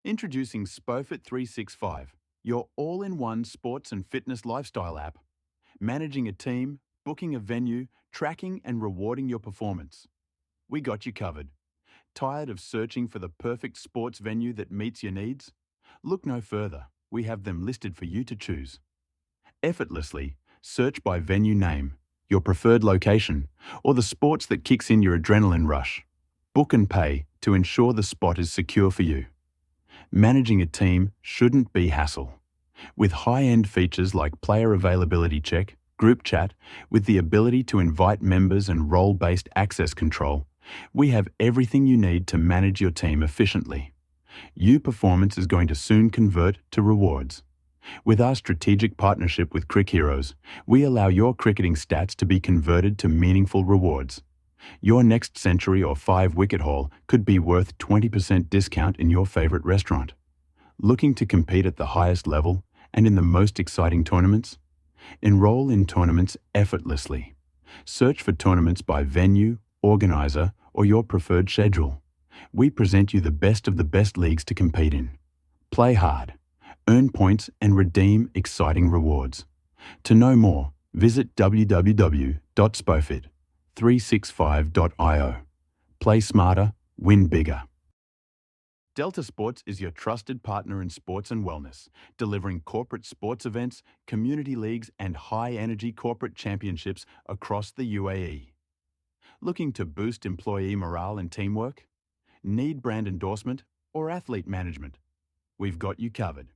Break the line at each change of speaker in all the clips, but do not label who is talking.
Introducing Spofit 365, your all-in-one sports and fitness lifestyle app. Managing a team, booking a venue, tracking and rewarding your performance. We got you covered. Tired of searching for the perfect sports venue that meets your needs? Look no further. We have them listed for you to choose. Effortlessly, search by venue name, your preferred location, or the sports that kicks in your adrenaline rush. Book and pay to ensure the spot is secure for you. Managing a team shouldn't be hassle. With high-end features like player availability check, group chat, with the ability to invite members and role-based access control, we have everything you need to manage your team efficiently. Your performance is going to soon convert to rewards. With our strategic partnership with Crick Heroes, we allow your cricketing stats to be converted to meaningful rewards. Your next century or 5-wicket haul could be worth 20% discount in your favorite restaurant. Looking to compete at the highest level and in the most exciting tournaments? Enroll in tournaments effortlessly. Search for tournaments by venue, organizer, or your preferred schedule. We present you the best of the best leagues to compete in. Play hard, earn points and redeem exciting rewards. To know more, visit www.spofit365.io. Play smarter, win bigger. Delta Sports is your trusted partner in sports and wellness, delivering corporate sports events, community leagues and high-energy corporate championships across the UAE. Looking to boost employee morale and teamwork? Need brand endorsement or athlete management? We've got you covered.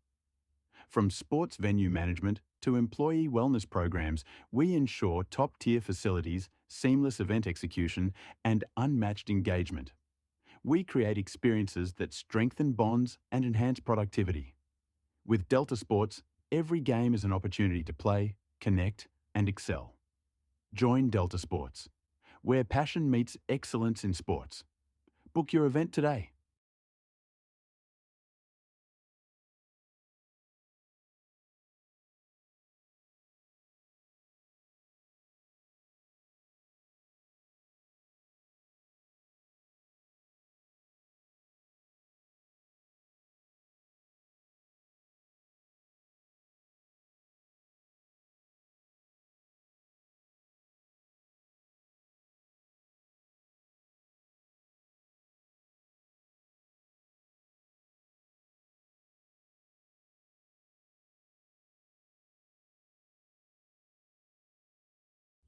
From sports venue management to employee wellness programs, we ensure top-tier facilities, seamless event execution, and unmatched engagement. We create experiences that strengthen bonds and enhance productivity. With Delta Sports, every game is an opportunity to play, connect, and excel. Join Delta Sports, where passion meets excellence in sports. Book your event today.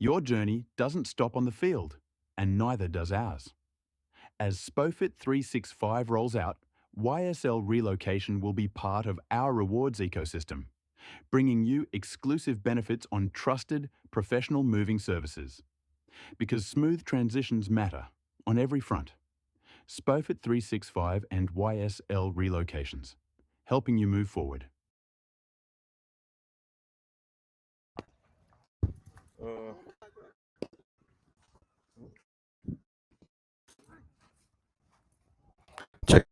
Your journey doesn't stop on the field, and neither does ours. As Spofit 365 rolls out, YSL relocation will be part of our rewards ecosystem, bringing you exclusive benefits on trusted, professional moving services. Because smooth transitions matter on every front. Spofit 365 and YSL relocations, helping you move forward.
Check.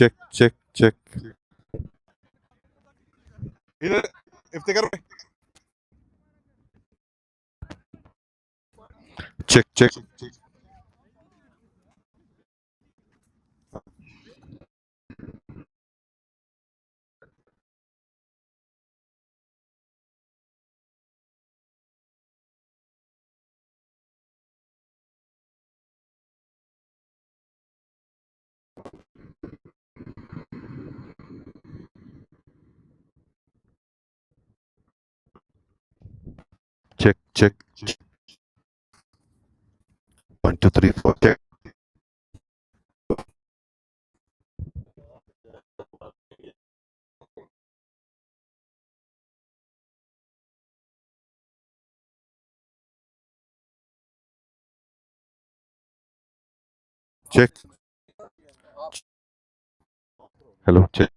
check, check, check. Iftikhar check, check. Check, check. 1, 2, 3, 4, check. Check. Hello, check.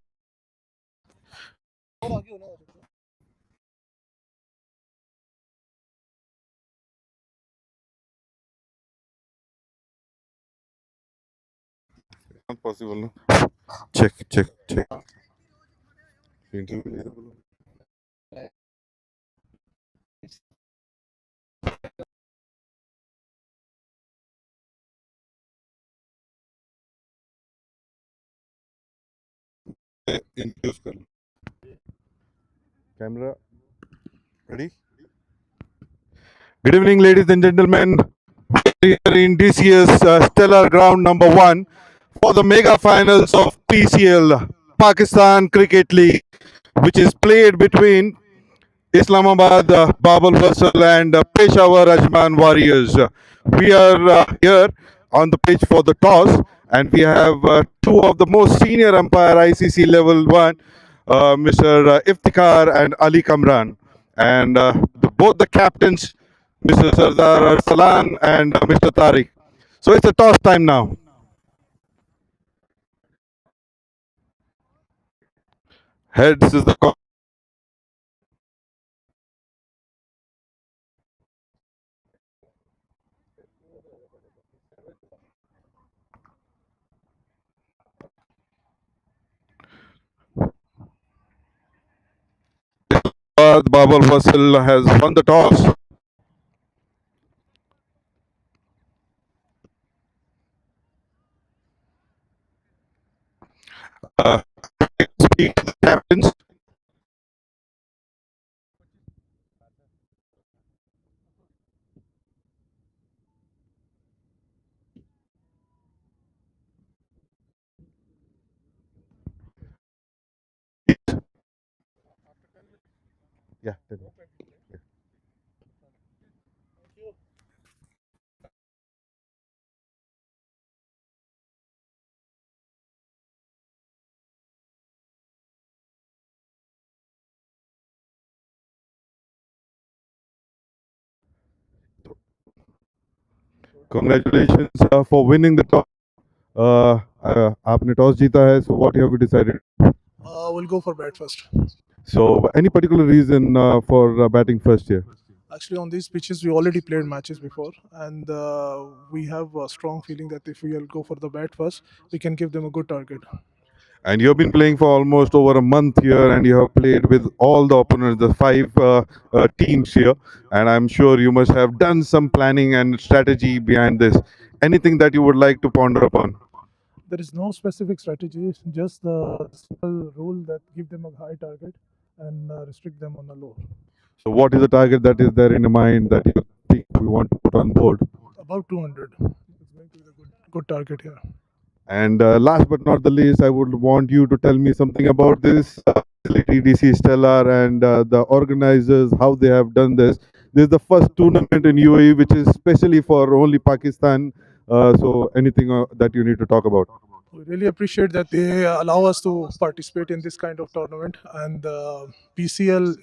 Not possible. No? Check, check, check. Camera ready? Good evening, ladies and gentlemen. We are in DCS Stellar Ground number 1 for the mega finals of PCL Pakistan Cricket League, which is played between Islamabad, Babul Wasal and Peshawar AJMAN Warriors. We are here on the pitch for the toss, and we have two of the most senior umpire ICC level 1, Mr. Iftikhar and Ali Kamran, and both the captains, Mr. Sardar Arsalan and Mr. Tariq. So it's a toss time now. Heads is the Babul Wasal has won the toss. Speak to the captains. Yeah. Congratulations for winning the toss. आपने toss जीता है, so what have you decided?
We'll go for bat first.
So any particular reason for batting first here?
Actually, on these pitches, we already played matches before, and we have a strong feeling that if we'll go for the bat first, we can give them a good target.
And you've been playing for almost over a month here, and you have played with all the opponents, the 5 teams here, and I'm sure you must have done some planning and strategy behind this. Anything that you would like to ponder upon?
There is no specific strategy, just the simple rule that give them a high target and restrict them on a low.
So what is the target that is there in your mind that you think we want to put on board?
About 200. It's going to be a good target here.
And last but not the least, I would want you to tell me something about this facility, DC Stellar, and the organizers, how they have done this. This is the first tournament in UAE, which is specially for only Pakistan. So anything that you need to talk about?
We really appreciate that they allow us to participate in this kind of tournament, and PCL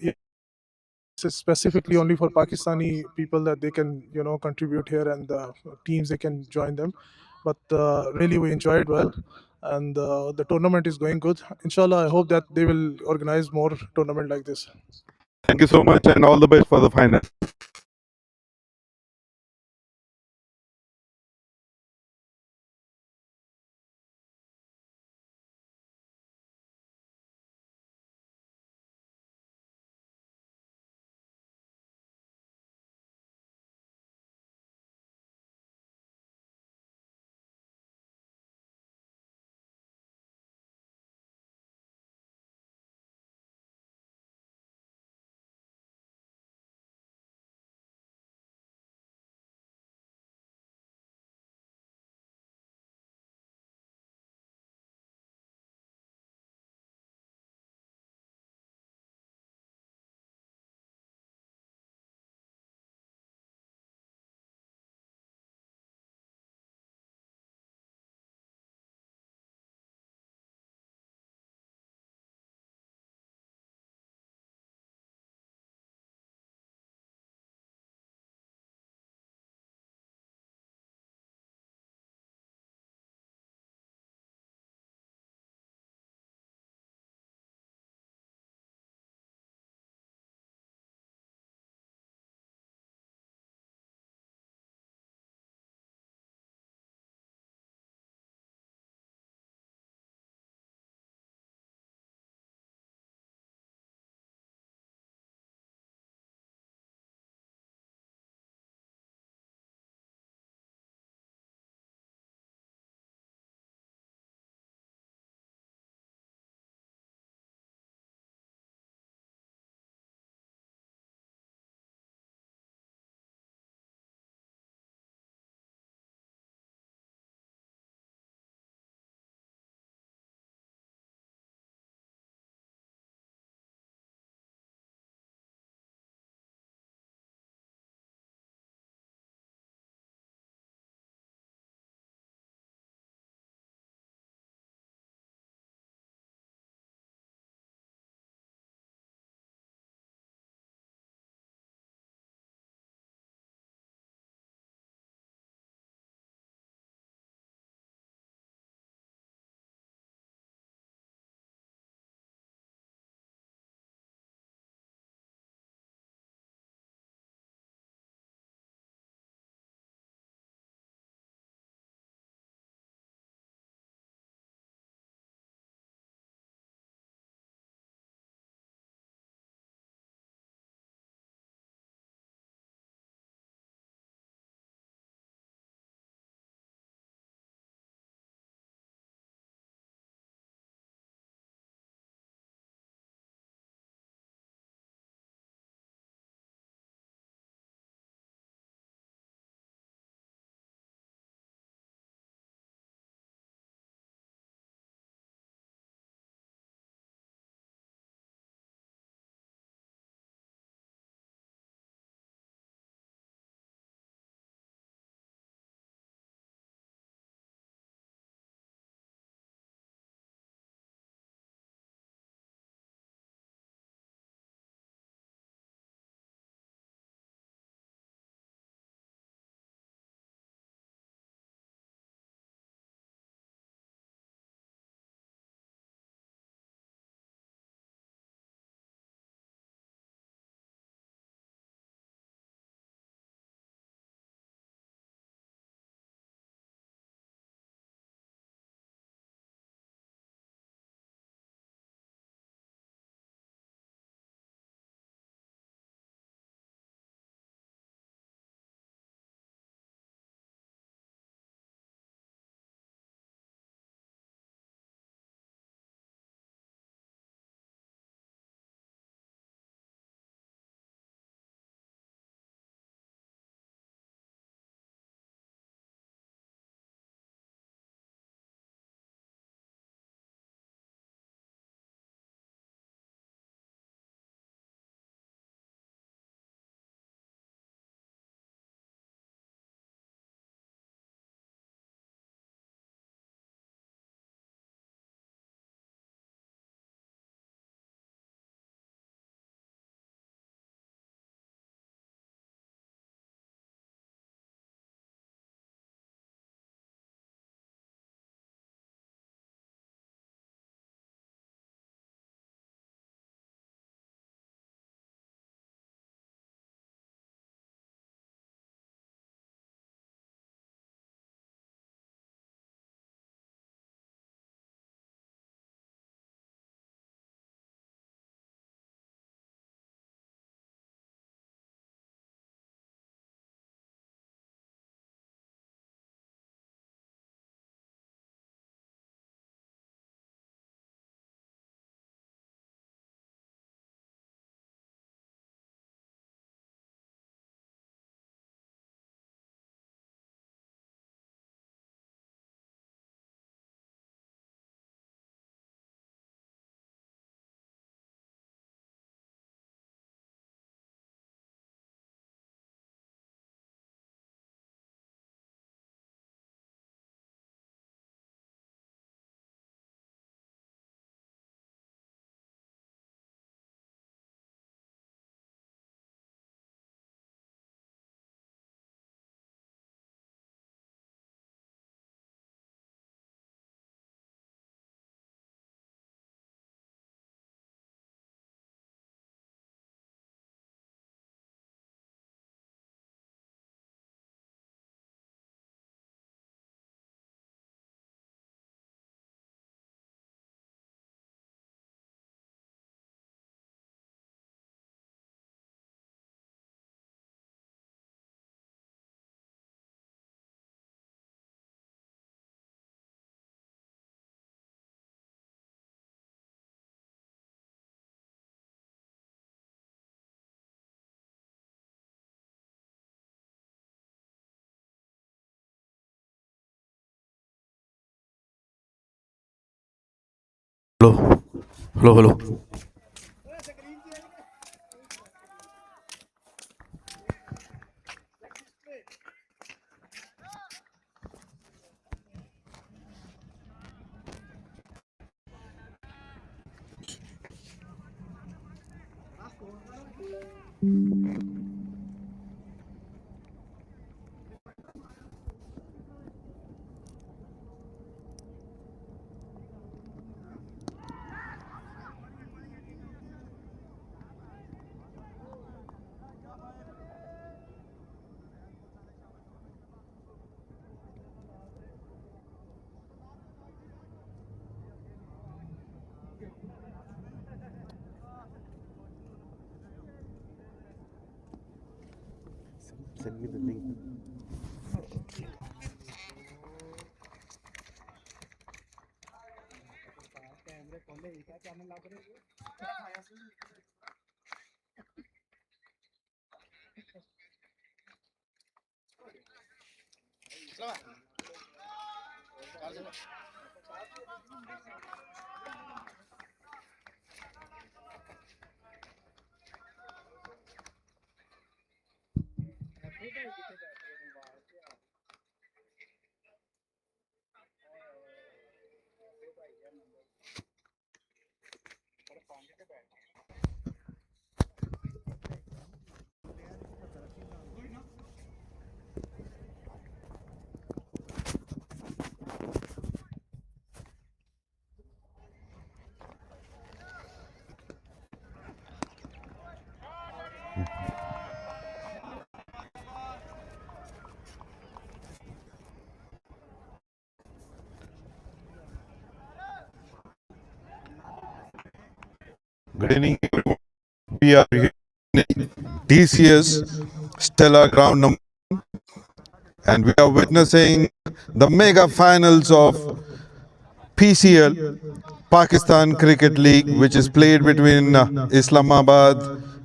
is specifically only for Pakistani people that they can contribute here, and teams they can join them. But really we enjoyed well, and the tournament is going good. Inshallah, I hope that they will organize more tournament like this.
Thank you so much, and all the best for the final. Hello, hello.
Send me the link.
Good evening, everyone. We are here in DCS Stellar Ground number, and we are witnessing the mega finals of PCL, Pakistan Cricket League, which is played between Islamabad,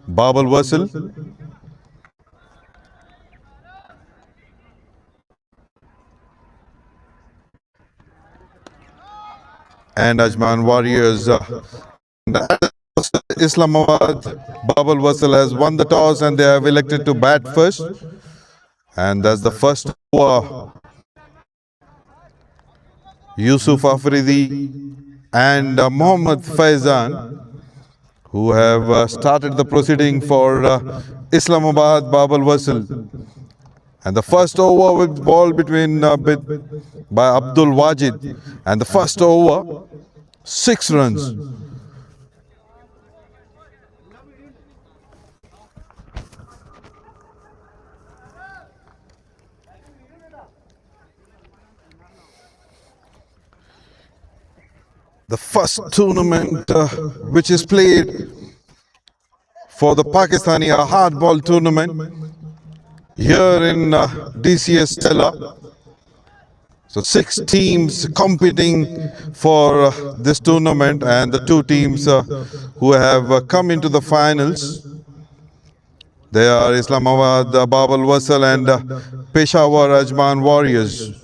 BAB WASAL, and AJMAN Warriors. Islamabad, BAB WASAL has won the toss and they have elected to bat first. And that's the first over. Yusuf Afridi and Mohammad Faizan, who have started the proceeding for Islamabad BAB WASAL. And the first over with ball between by Abdul Wajid, and the first over 6 runs. The first tournament which is played for the Pakistani hardball tournament here in DCS Stellar. So 6 teams competing for this tournament, and the 2 teams who have come into the finals, they are Islamabad BAB WASAL and Peshawar AJMAN Warriors.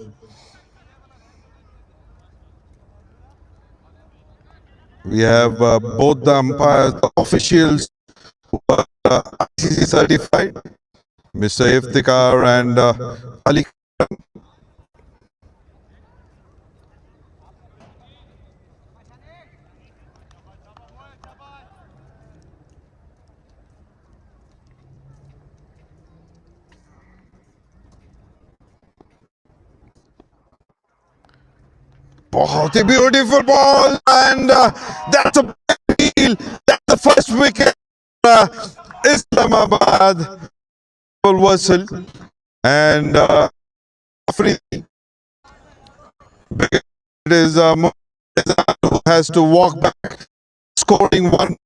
We have both the umpires, the officials who are ICC certified, Mr. Iftikhar and Ali. बहुत ही beautiful ball, and that's a big deal. That's the first wicket. Islamabad WASAL and Afridi. It is who has to walk back, scoring 1.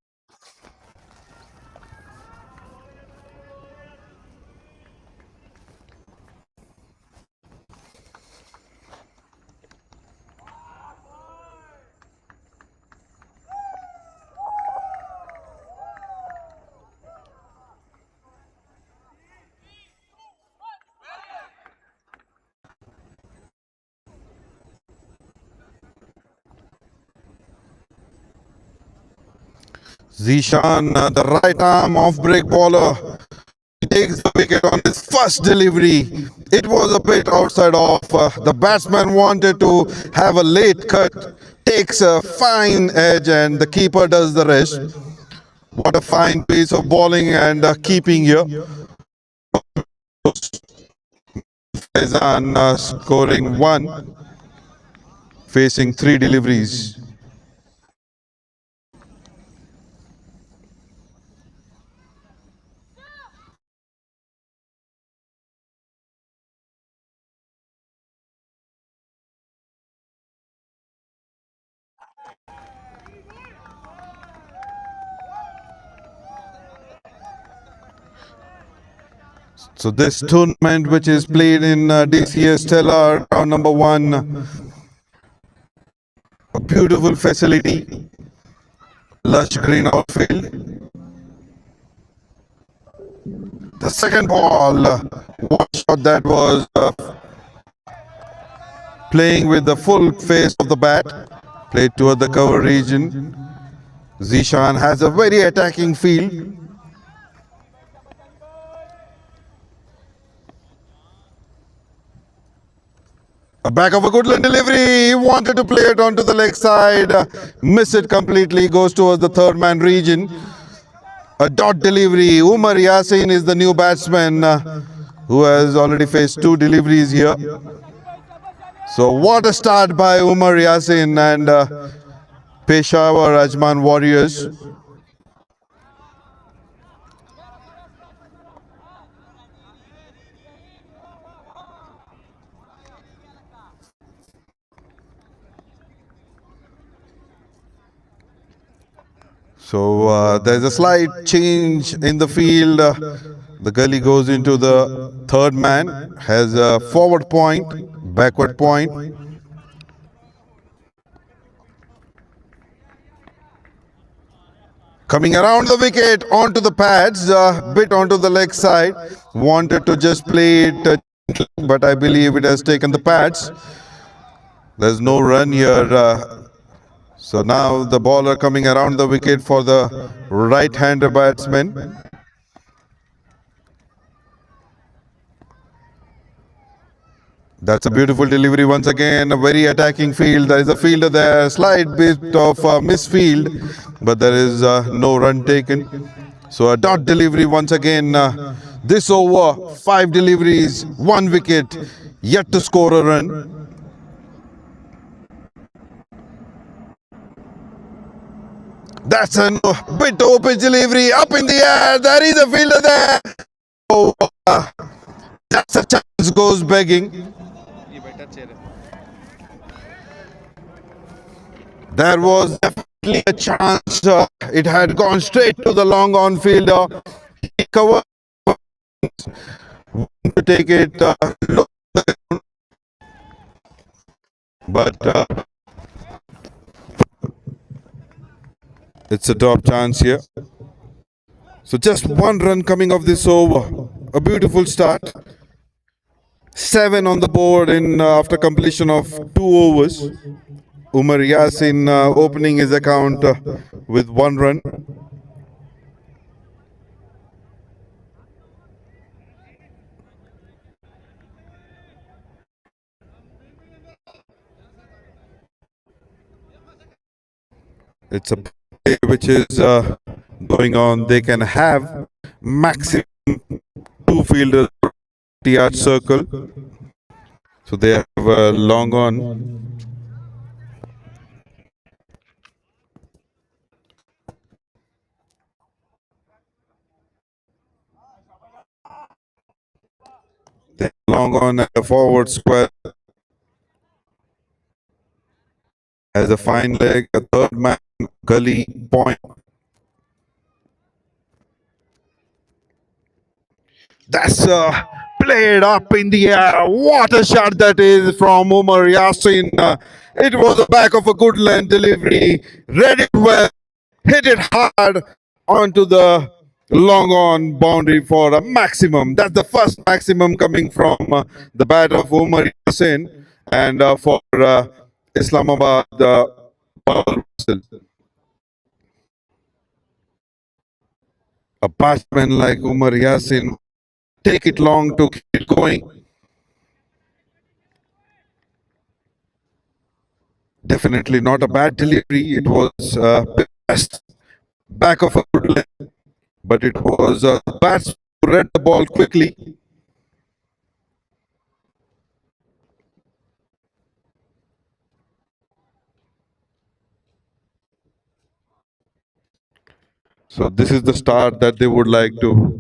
Zishan, the right arm off break bowler, takes the wicket on his first delivery. It was a bit outside off. The batsman wanted to have a late cut, takes a fine edge, and the keeper does the rest. What a fine piece of bowling and keeping here. Faizan scoring 1, facing 3 deliveries. So this tournament, which is played in DCS Stellar round number 1, a beautiful facility, lush green outfield. The second ball, one shot that was playing with the full face of the bat, played toward the cover region. Zishan has a very attacking feel. A back of a good delivery. He wanted to play it onto the leg side, miss it completely, goes towards the third man region. A dot delivery. Umar Yasin is the new batsman who has already faced 2 deliveries here. So what a start by Umar Yasin and Peshawar AJMAN Warriors. So there's a slight change in the field. The gully goes into the third man, has a forward point, backward point. Coming around the wicket, onto the pads, bit onto the leg side. Wanted to just play it, but I believe it has taken the pads. There's no run here. So now the bowler coming around the wicket for the right-hander batsman. That's a beautiful delivery once again, a very attacking field. There is a fielder there, slight bit of misfield, but there is no run taken. So a dot delivery once again. This over, 5 deliveries, 1 wicket, yet to score a run. That's a bit open delivery, up in the air, there is a fielder there. Oh, that's a chance goes begging. There was definitely a chance. It had gone straight to the long on fielder. He covered to take it, but it's a top chance here. So just 1 run coming off this over. A beautiful start. 7 on the board in after completion of 2 overs. Umar Yasin opening his account with 1 run. It's a play which is going on. They can have maximum 2 fielders the arch circle. So they have a long on. They long on at the forward square. Has a fine leg, a third man, gully, point. That's played up in the air. What a shot that is from Umar Yasin. It was the back of a good length delivery. Read it well, hit it hard onto the long on boundary for a maximum. That's the first maximum coming from the bat of Umar Yasin. And for Islamabad, WASAL. A batsman like Umar Yasin take it long to keep it going. Definitely not a bad delivery. It was best back of a good length, but it was the batsman who read the ball quickly. So this is the start that they would like to.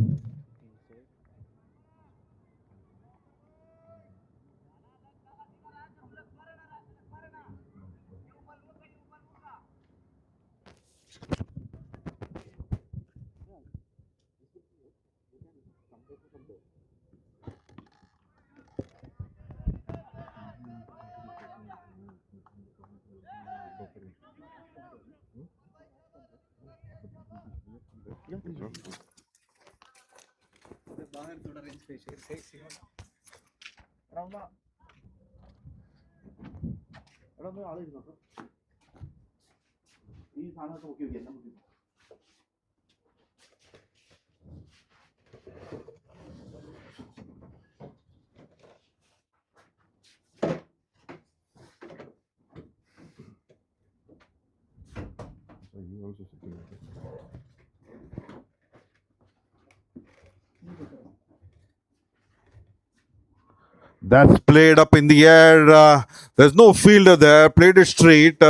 That's played up in the air. There's no fielder there. Played it straight,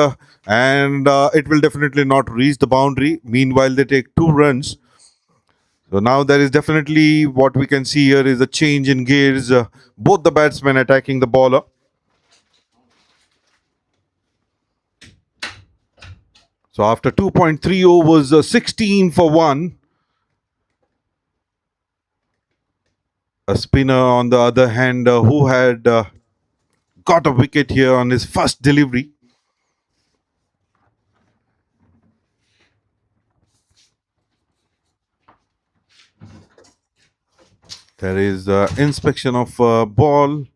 and it will definitely not reach the boundary. Meanwhile, they take 2 runs. So now there is definitely what we can see here is a change in gears. Both the batsmen attacking the bowler. So after 2.3 overs, 16 for 1. A spinner on the other hand who had got a wicket here on his first delivery. There is inspection of ball.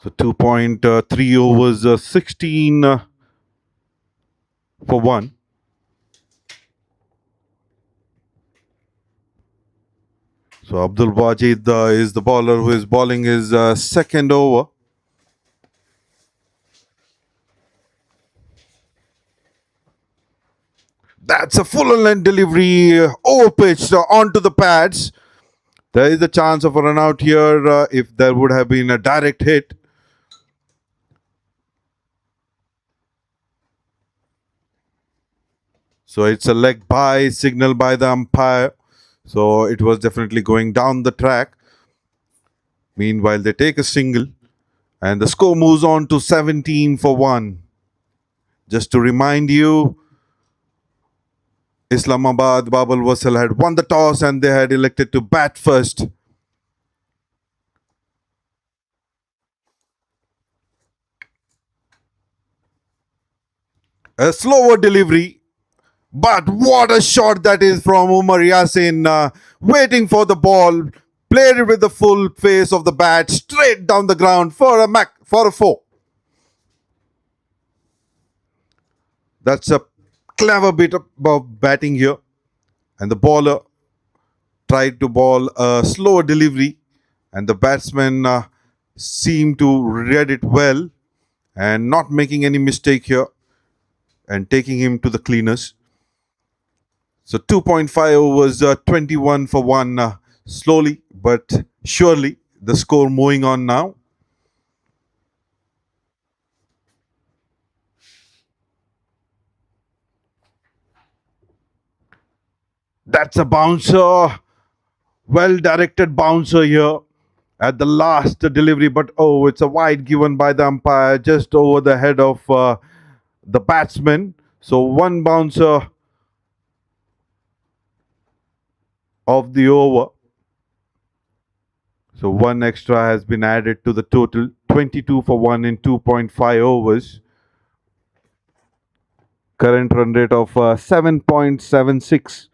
So 2.3 overs, 16 for 1. So Abdul Wajid is the bowler who is bowling his second over. That's a full length delivery, over pitched onto the pads. There is a chance of a run out here if there would have been a direct hit. So it's a leg by signal by the umpire. So it was definitely going down the track. Meanwhile, they take a single and the score moves on to 17 for 1. Just to remind you, Islamabad, BAB WASAL had won the toss and they had elected to bat first. A slower delivery, but what a shot that is from Umar Yasin, waiting for the ball, played it with the full face of the bat, straight down the ground for a 4. That's a clever bit of batting here. And the bowler tried to bowl a slower delivery and the batsman seemed to read it well and not making any mistake here and taking him to the cleaners. So 2.5 overs, 21 for 1. Slowly but surely the score moving on now. That's a bouncer. Well directed bouncer here at the last delivery, but oh, it's a wide given by the umpire just over the head of the batsman. So 1 bouncer of the over. So 1 extra has been added to the total. 22 for 1 in 2.5 overs. Current run rate of 7.76.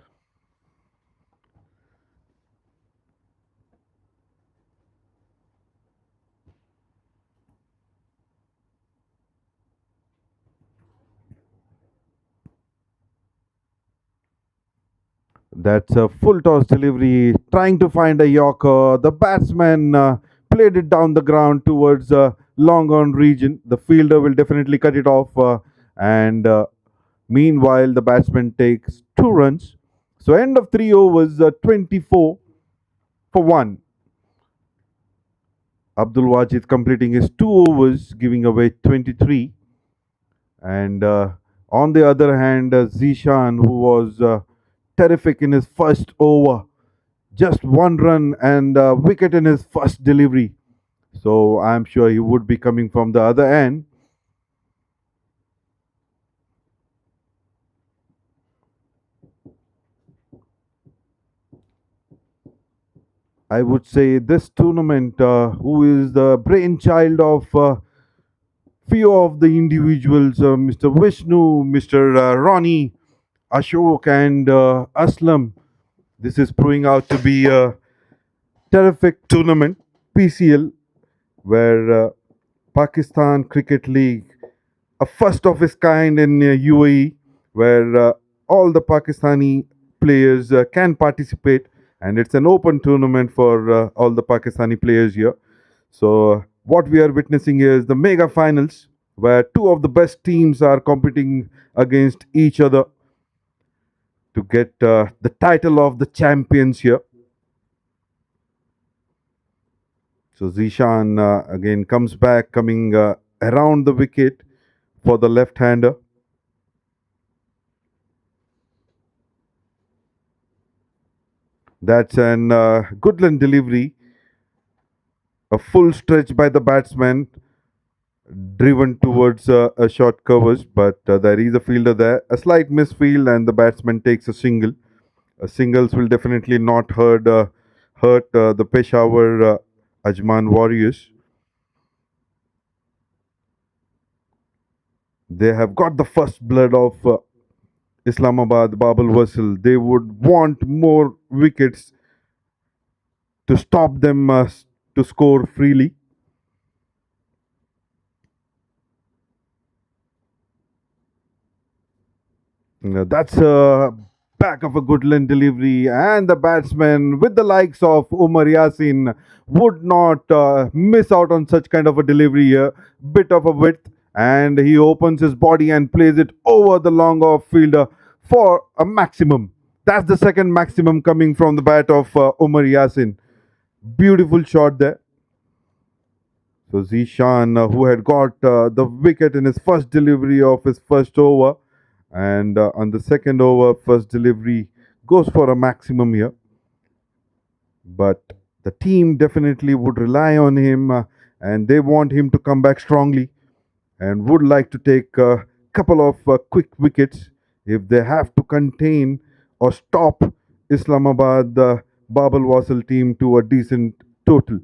That's a full toss delivery, trying to find a Yorker. The batsman played it down the ground towards long on region. The fielder will definitely cut it off, and meanwhile, the batsman takes 2 runs. So, end of 3 overs, 24 for 1. Abdul Wajid completing his 2 overs, giving away 23. And on the other hand, Zishan, who was terrific in his first over, just 1 run and wicket in his first delivery. So I'm sure he would be coming from the other end. I would say this tournament, who is the brainchild of few of the individuals, Mr. Vishnu, Mr. Ronnie, Ashok, and Aslam. This is proving out to be a terrific tournament, PCL, where Pakistan Cricket League, a first of its kind in UAE, where all the Pakistani players can participate, and it's an open tournament for all the Pakistani players here. So, what we are witnessing is the mega finals, where two of the best teams are competing against each other to get the title of the champions here. So Zishan again comes back, coming around the wicket for the left-hander. That's an Goodland delivery, a full stretch by the batsman, driven towards a short covers, but there is a fielder there. A slight misfield, and the batsman takes a single. Singles will definitely not hurt the Peshawar AJMAN Warriors. They have got the first blood of Islamabad, BAB WASAL. They would want more wickets to stop them to score freely. That's a back of a Goodland delivery, and the batsman with the likes of Umar Yasin would not miss out on such kind of a delivery here. Bit of a width, and he opens his body and plays it over the long off fielder for a maximum. That's the second maximum coming from the bat of Umar Yasin. Beautiful shot there. So Zishan, who had got the wicket in his first delivery of his first over, and on the second over, first delivery goes for a maximum here. But the team definitely would rely on him, and they want him to come back strongly, and would like to take a couple of quick wickets if they have to contain or stop Islamabad, the BAB WASAL team, to a decent total.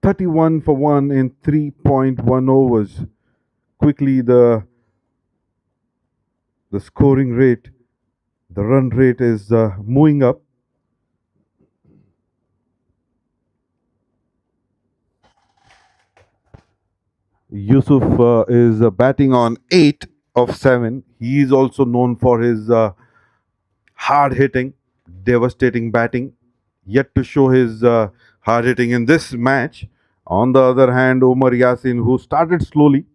31 for 1 in 3.1 overs. Quickly, the scoring rate, the run rate is moving up. Yusuf is batting on 8 of 7. He is also known for his hard hitting, devastating batting. Yet to show his hard hitting in this match. On the other hand, Umar Yasin, who started slowly,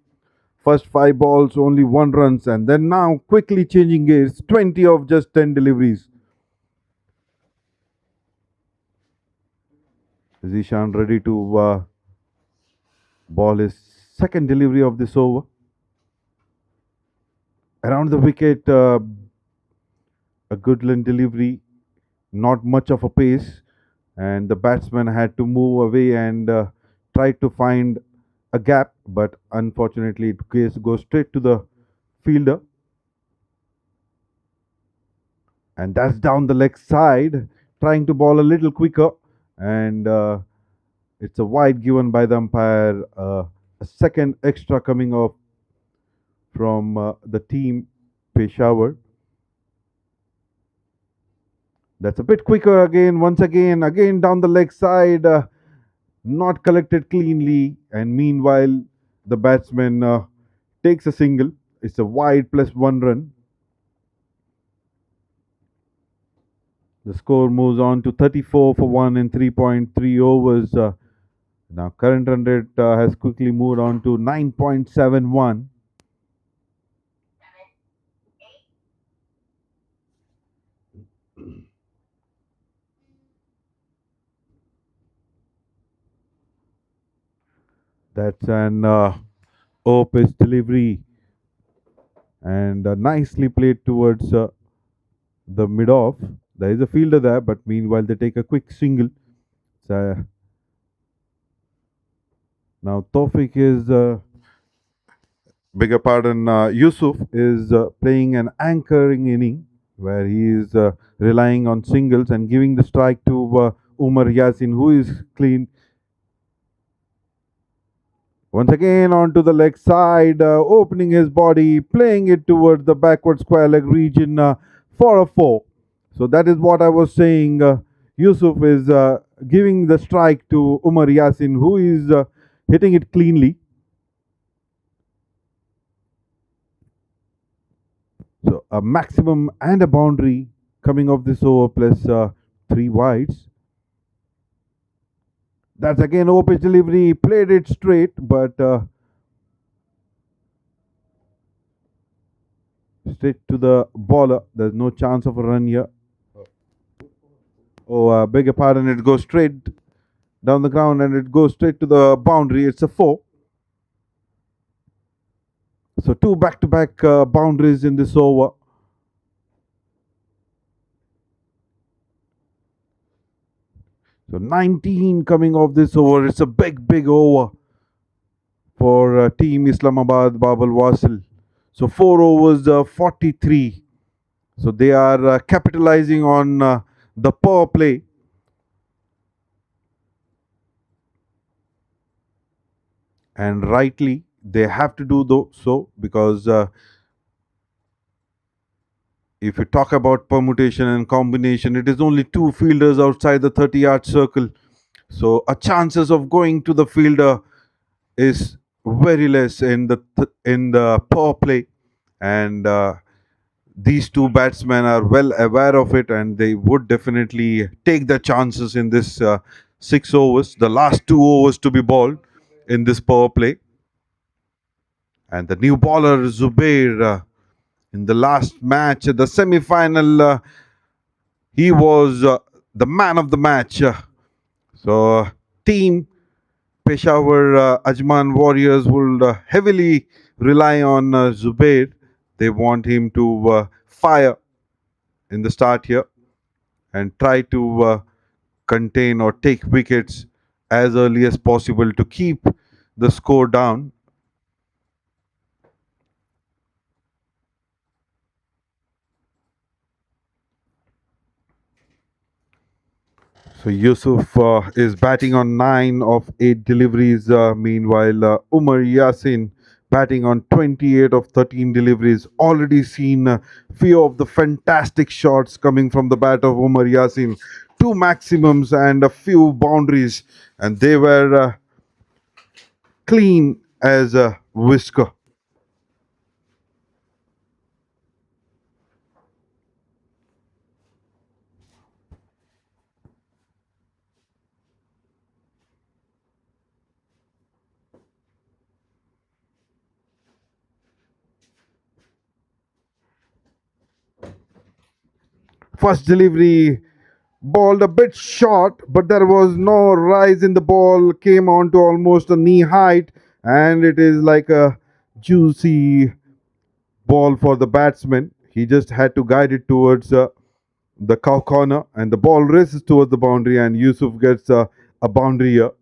first 5 balls, only 1 runs, and then now quickly changing gears, 20 of just 10 deliveries. Zishan ready to ball his second delivery of this over. Around the wicket, a Goodland delivery, not much of a pace, and the batsman had to move away and try to find a gap, but unfortunately it goes straight to the fielder. And that's down the leg side, trying to ball a little quicker, and it's a wide given by the umpire. A second extra coming off from the team Peshawar. That's a bit quicker again, once again down the leg side, not collected cleanly, and meanwhile the batsman takes a single. It's a wide plus 1 run. The score moves on to 34 for 1 in 3.3 overs. Now current run rate has quickly moved on to 9.71. That's an pitch delivery and nicely played towards the mid-off. There is a fielder there, but meanwhile they take a quick single. Now Tawfiq is, bigger pardon, Yusuf is playing an anchoring inning where he is relying on singles and giving the strike to Umar Yasin, who is clean. Once again onto the leg side, opening his body, playing it towards the backward square leg region for a 4. So that is what I was saying. Yusuf is giving the strike to Umar Yasin, who is hitting it cleanly. So a maximum and a boundary coming off this over plus 3 wides. That's again pitch delivery, played it straight, but straight to the bowler. There's no chance of a run here. Oh, beg your pardon, it goes straight down the ground and it goes straight to the boundary. It's a 4. So 2 back-to-back boundaries in this over. So 19 coming off this over. It's a big over for Team Islamabad, BAB WASAL. So 4 overs, 43. So they are capitalizing on the power play. And rightly, they have to do so because if you talk about permutation and combination, it is only 2 fielders outside the 30-yard circle. So a chances of going to the fielder is very less in the power play, and these 2 batsmen are well aware of it, and they would definitely take the chances in this 6 overs, the last 2 overs to be bowled in this power play. And the new bowler Zubair, in the last match, the semi-final, he was the man of the match. So team Peshawar AJMAN Warriors will heavily rely on Zubair. They want him to fire in the start here and try to contain or take wickets as early as possible to keep the score down. So Yusuf is batting on 9 of 8 deliveries. Meanwhile, Umar Yasin batting on 28 of 13 deliveries. Already seen a few of the fantastic shots coming from the bat of Umar Yasin. 2 maximums and a few boundaries, and they were clean as a whisker. First delivery, balled a bit short, but there was no rise in the ball, came on to almost a knee height, and it is like a juicy ball for the batsman. He just had to guide it towards the cow corner, and the ball races towards the boundary, and Yusuf gets a boundary here.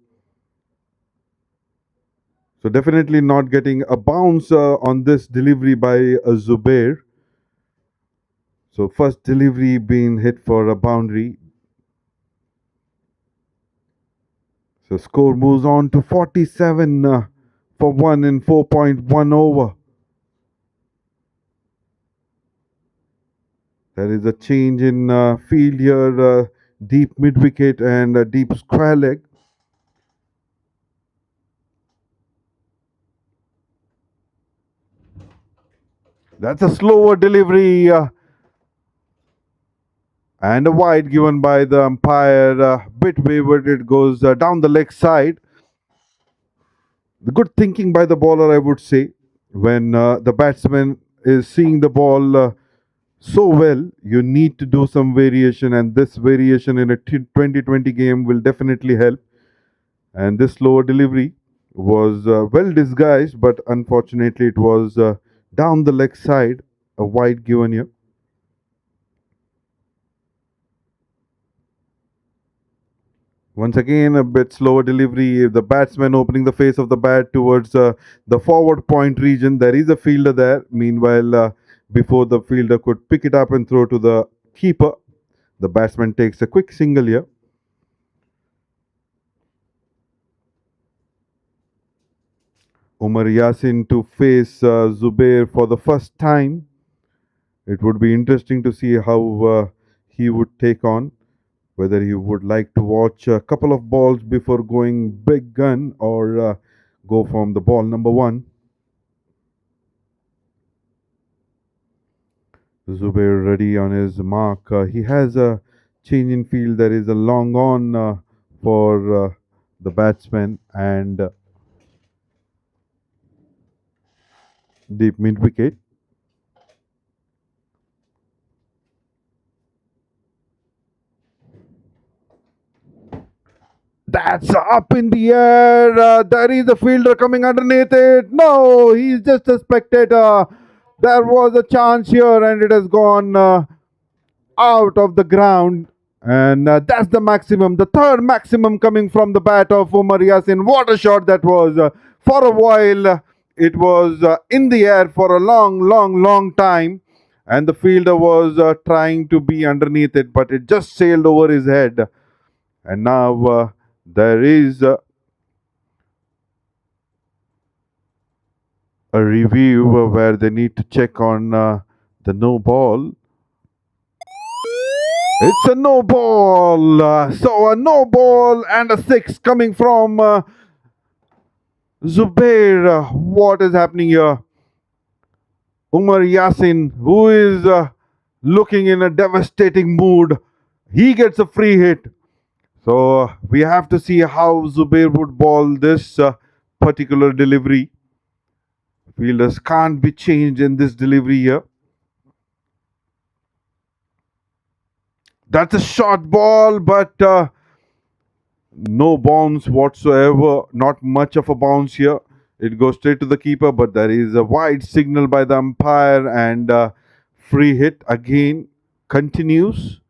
So definitely not getting a bounce on this delivery by Zubair. So first delivery being hit for a boundary. So score moves on to 47 for 1 in 4.1 over. There is a change in field here, deep mid wicket and a deep square leg. That's a slower delivery and a wide given by the umpire. Bit wavered, it goes down the leg side. The good thinking by the bowler, I would say, when the batsman is seeing the ball so well, you need to do some variation, and this variation in a 2020 game will definitely help. And this slower delivery was well disguised, but unfortunately, it was down the leg side, a wide given here. Once again, a bit slower delivery. The batsman opening the face of the bat towards the forward point region. There is a fielder there. Meanwhile, before the fielder could pick it up and throw to the keeper, the batsman takes a quick single here. Umar Yasin to face Zubair for the first time. It would be interesting to see how he would take on. Whether he would like to watch a couple of balls before going big gun or go from the ball number one. Zubair ready on his mark. He has a change in field. There is a long on for the batsman and deep mid wicket. That's up in the air. There is a fielder coming underneath it. No, he's just a spectator. There was a chance here and it has gone out of the ground. And that's the maximum, the third maximum coming from the bat of Umar Yasin. What a shot that was. For a while, it was in the air for a long time. And the fielder was trying to be underneath it, but it just sailed over his head. And now there is a review where they need to check on the no ball. It's a no ball. So a no ball and a six coming from Zubair. What is happening here? Umar Yasin, who is looking in a devastating mood, he gets a free hit. So we have to see how Zubair would ball this particular delivery. Fielders can't be changed in this delivery here. That's a short ball, but no bounce whatsoever. Not much of a bounce here. It goes straight to the keeper, but there is a wide signal by the umpire and free hit again continues.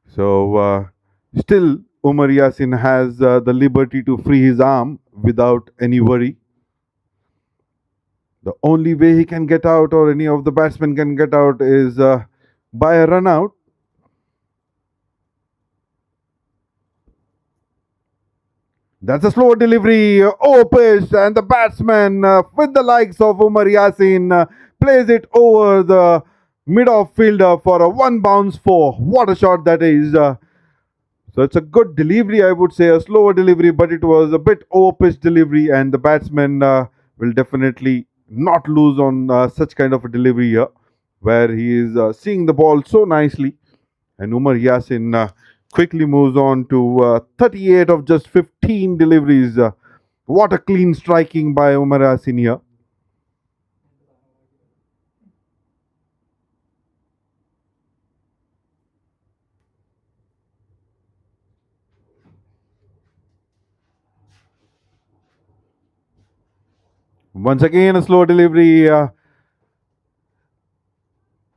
So still Umar Yasin has the liberty to free his arm without any worry. The only way he can get out or any of the batsmen can get out is by a run out. That's a slow delivery, pitch, and the batsman with the likes of Umar Yasin plays it over the mid-off fielder for a one bounce four. What a shot that is. So it's a good delivery, I would say, a slower delivery, but it was a bit over-pitched delivery, and the batsman will definitely not lose on such kind of a delivery here, where he is seeing the ball so nicely. And Umar Yasin quickly moves on to 38 of just 15 deliveries. What a clean striking by Umar Yasin here. Once again, a slow delivery,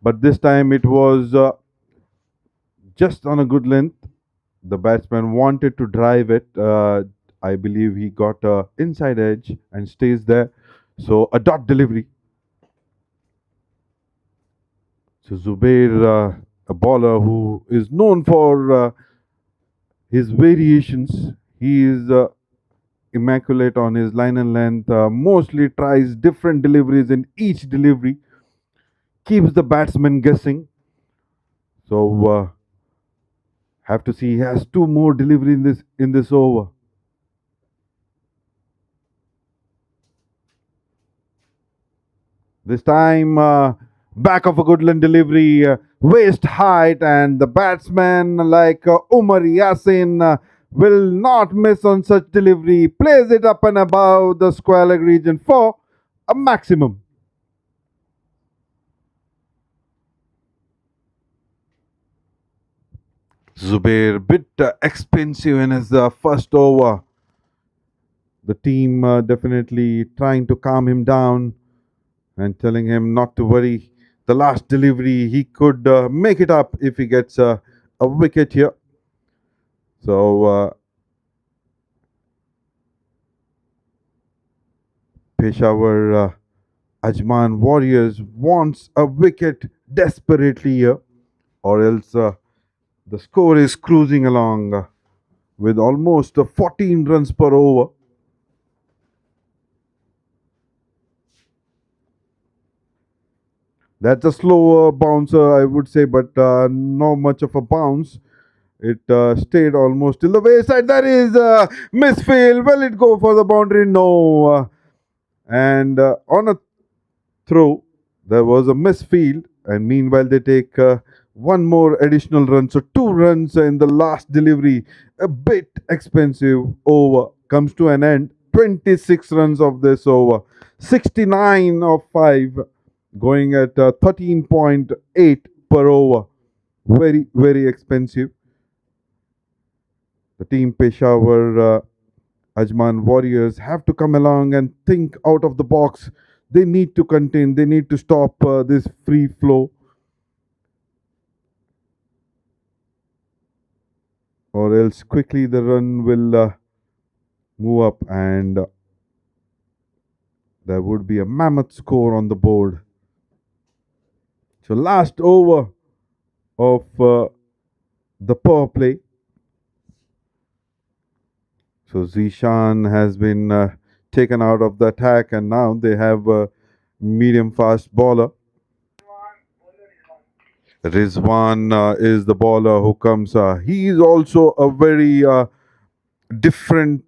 but this time it was just on a good length. The batsman wanted to drive it. I believe he got a inside edge and stays there. So a dot delivery. So Zubair, a bowler who is known for his variations. He is immaculate on his line and length. Mostly tries different deliveries in each delivery. Keeps the batsman guessing. So have to see he has two more delivery in this over. This time, back of a Goodland delivery, waist height, and the batsman like Umar Yasin will not miss on such delivery. Plays it up and above the square leg region for a maximum. Zubair, bit expensive in his first over. The team definitely trying to calm him down and telling him not to worry. The last delivery, he could make it up if he gets a wicket here. So, Peshawar AJMAN Warriors wants a wicket desperately here, or else the score is cruising along with almost 14 runs per over. That's a slower bouncer, I would say, but not much of a bounce. It stayed almost till the wayside. That is misfield. Will it go for the boundary? No. And on a throw, there was a misfield. And meanwhile, they take one more additional run. So 2 runs in the last delivery. A bit expensive over. Comes to an end. 26 runs of this over. 69 of 5. Going at 13.8 per over. Very, very expensive. The team Peshawar AJMAN Warriors have to come along and think out of the box. They need to contain, they need to stop this free flow. Or else quickly the run will move up and there would be a mammoth score on the board. So last over of the power play. So Zishan has been taken out of the attack and now they have a medium fast bowler. Rizwan is the bowler who comes. He is also a very different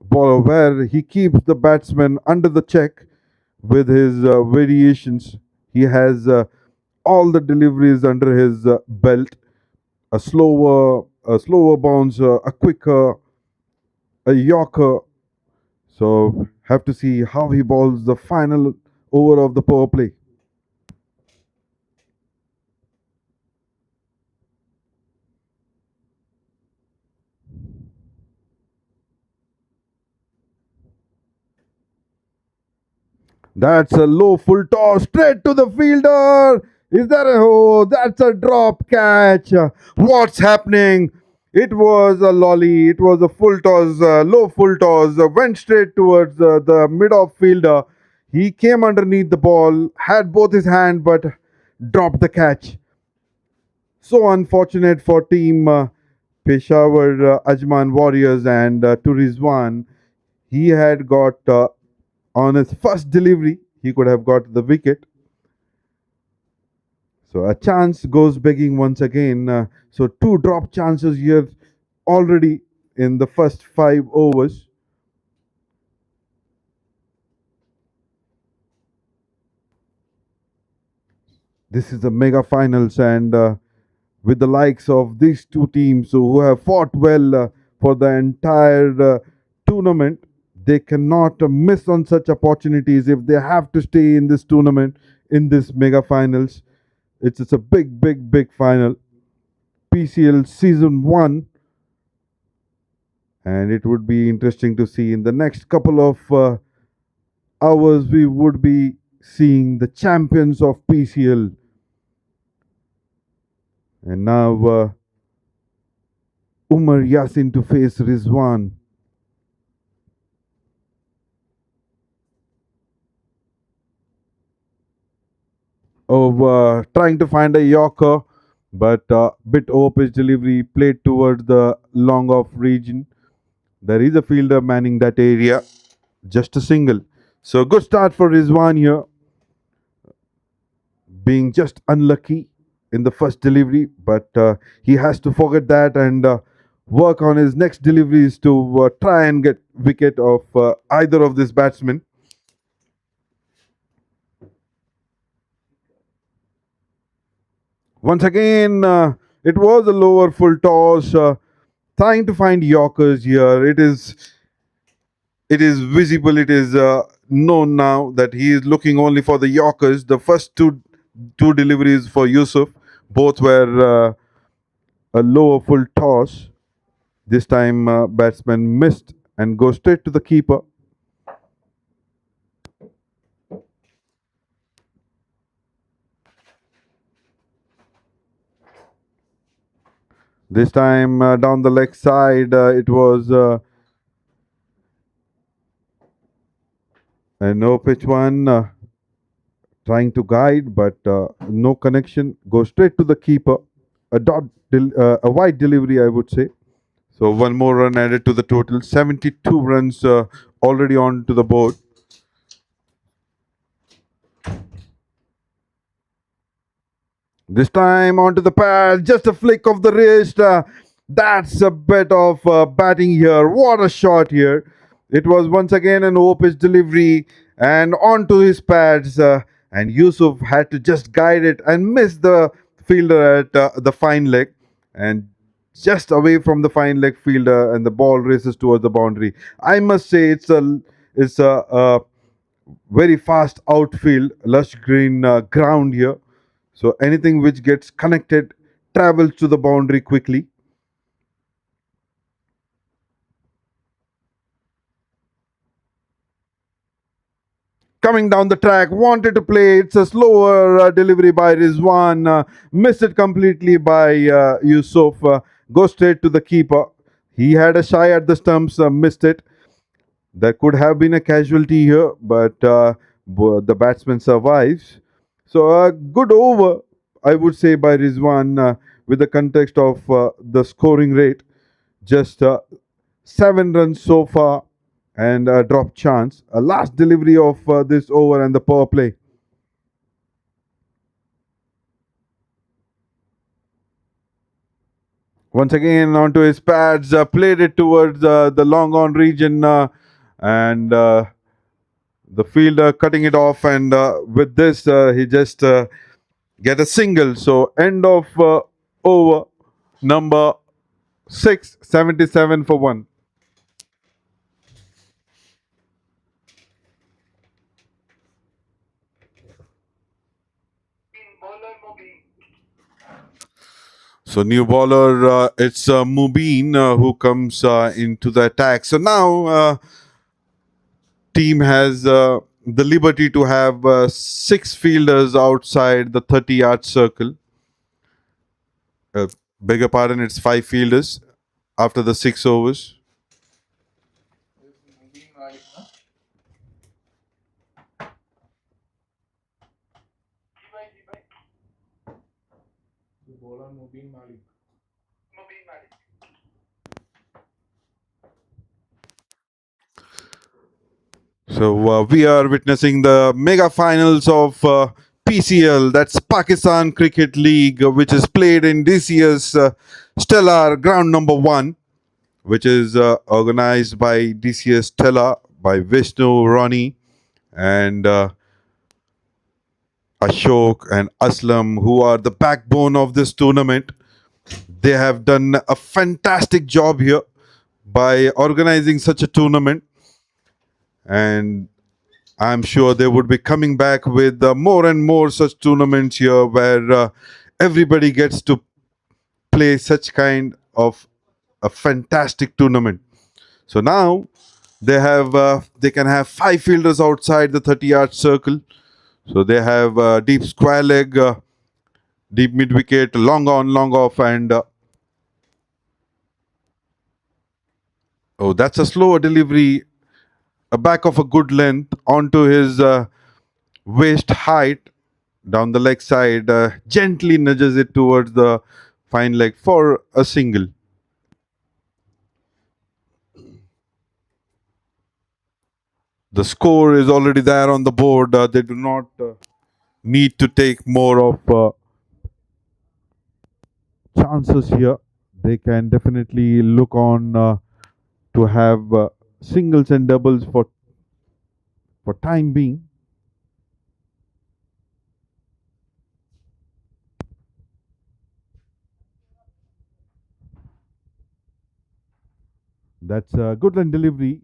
bowler where he keeps the batsman under the check with his variations. He has all the deliveries under his belt. A slower bounce, a quicker, a yorker. So have to see how he bowls the final over of the power play. That's a low full toss straight to the fielder. Is that a oh? That's a drop catch. What's happening? It was a lolly. It was a full toss, low full toss. Went straight towards the mid-off fielder. He came underneath the ball, had both his hand, but dropped the catch. So unfortunate for team Peshawar AJMAN Warriors and to Rizwan. He had got on his first delivery, he could have got the wicket. So a chance goes begging once again. So 2 drop chances here already in the first 5 overs. This is the mega finals and with the likes of these 2 teams who have fought well for the entire tournament, they cannot miss on such opportunities if they have to stay in this tournament, in this mega finals. It's a big final. PCL season 1. And it would be interesting to see in the next couple of hours we would be seeing the champions of PCL. And now Umar Yasin to face Rizwan. Of trying to find a yorker, but bit over pitch delivery played towards the long off region. There is a fielder manning that area, just a single. So good start for Rizwan here, being just unlucky in the first delivery, but he has to forget that and work on his next deliveries to try and get wicket of either of these batsmen. Once again, it was a lower full toss, trying to find Yorkers here. It is visible, it is known now that he is looking only for the Yorkers. The first two deliveries for Yusuf, both were a lower full toss. This time, batsman missed and goes straight to the keeper. This time, down the leg side, it was a no pitch one. Trying to guide, but no connection. Goes straight to the keeper. A wide delivery, I would say. So one more run added to the total. 72 runs already on to the board. This time onto the pad, just a flick of the wrist. That's a bit of batting here. What a shot here. It was once again an open delivery and onto his pads. And Yusuf had to just guide it and miss the fielder at the fine leg. And just away from the fine leg fielder, and the ball races towards the boundary. I must say it's a very fast outfield, lush green ground here. So anything which gets connected travels to the boundary quickly. Coming down the track, wanted to play. It's a slower delivery by Rizwan. Missed it completely by Yusuf. Goes straight to the keeper. He had a shy at the stumps, missed it. There could have been a casualty here, but the batsman survives. So a good over, I would say, by Rizwan with the context of the scoring rate. Just 7 runs so far and a drop chance. A last delivery of this over and the power play. Once again onto his pads, played it towards the long on region and the fielder cutting it off, and with this he just get a single. So end of over number 6, 77 for 1. So new bowler, it's Mubin who comes into the attack. So now team has the liberty to have 6 fielders outside the 30-yard circle. Beg your pardon, it's 5 fielders after the 6 overs. So we are witnessing the mega finals of PCL, that's Pakistan Cricket League, which is played in DCS Stellar ground number 1, which is organized by DCS Stellar by Vishnu, Ronnie, and Ashok and Aslam, who are the backbone of this tournament. They have done a fantastic job here by organizing such a tournament, and I'm sure they would be coming back with more and more such tournaments here where everybody gets to play such kind of a fantastic tournament. So now they can have 5 fielders outside the 30-yard circle. So they have deep square leg, deep mid wicket, long on, long off, and oh, that's a slower delivery, a back of a good length onto his waist height down the leg side, gently nudges it towards the fine leg for a single. The score is already there on the board. They do not need to take more of chances here. They can definitely look on to have singles and doubles for time being. That's a good run delivery,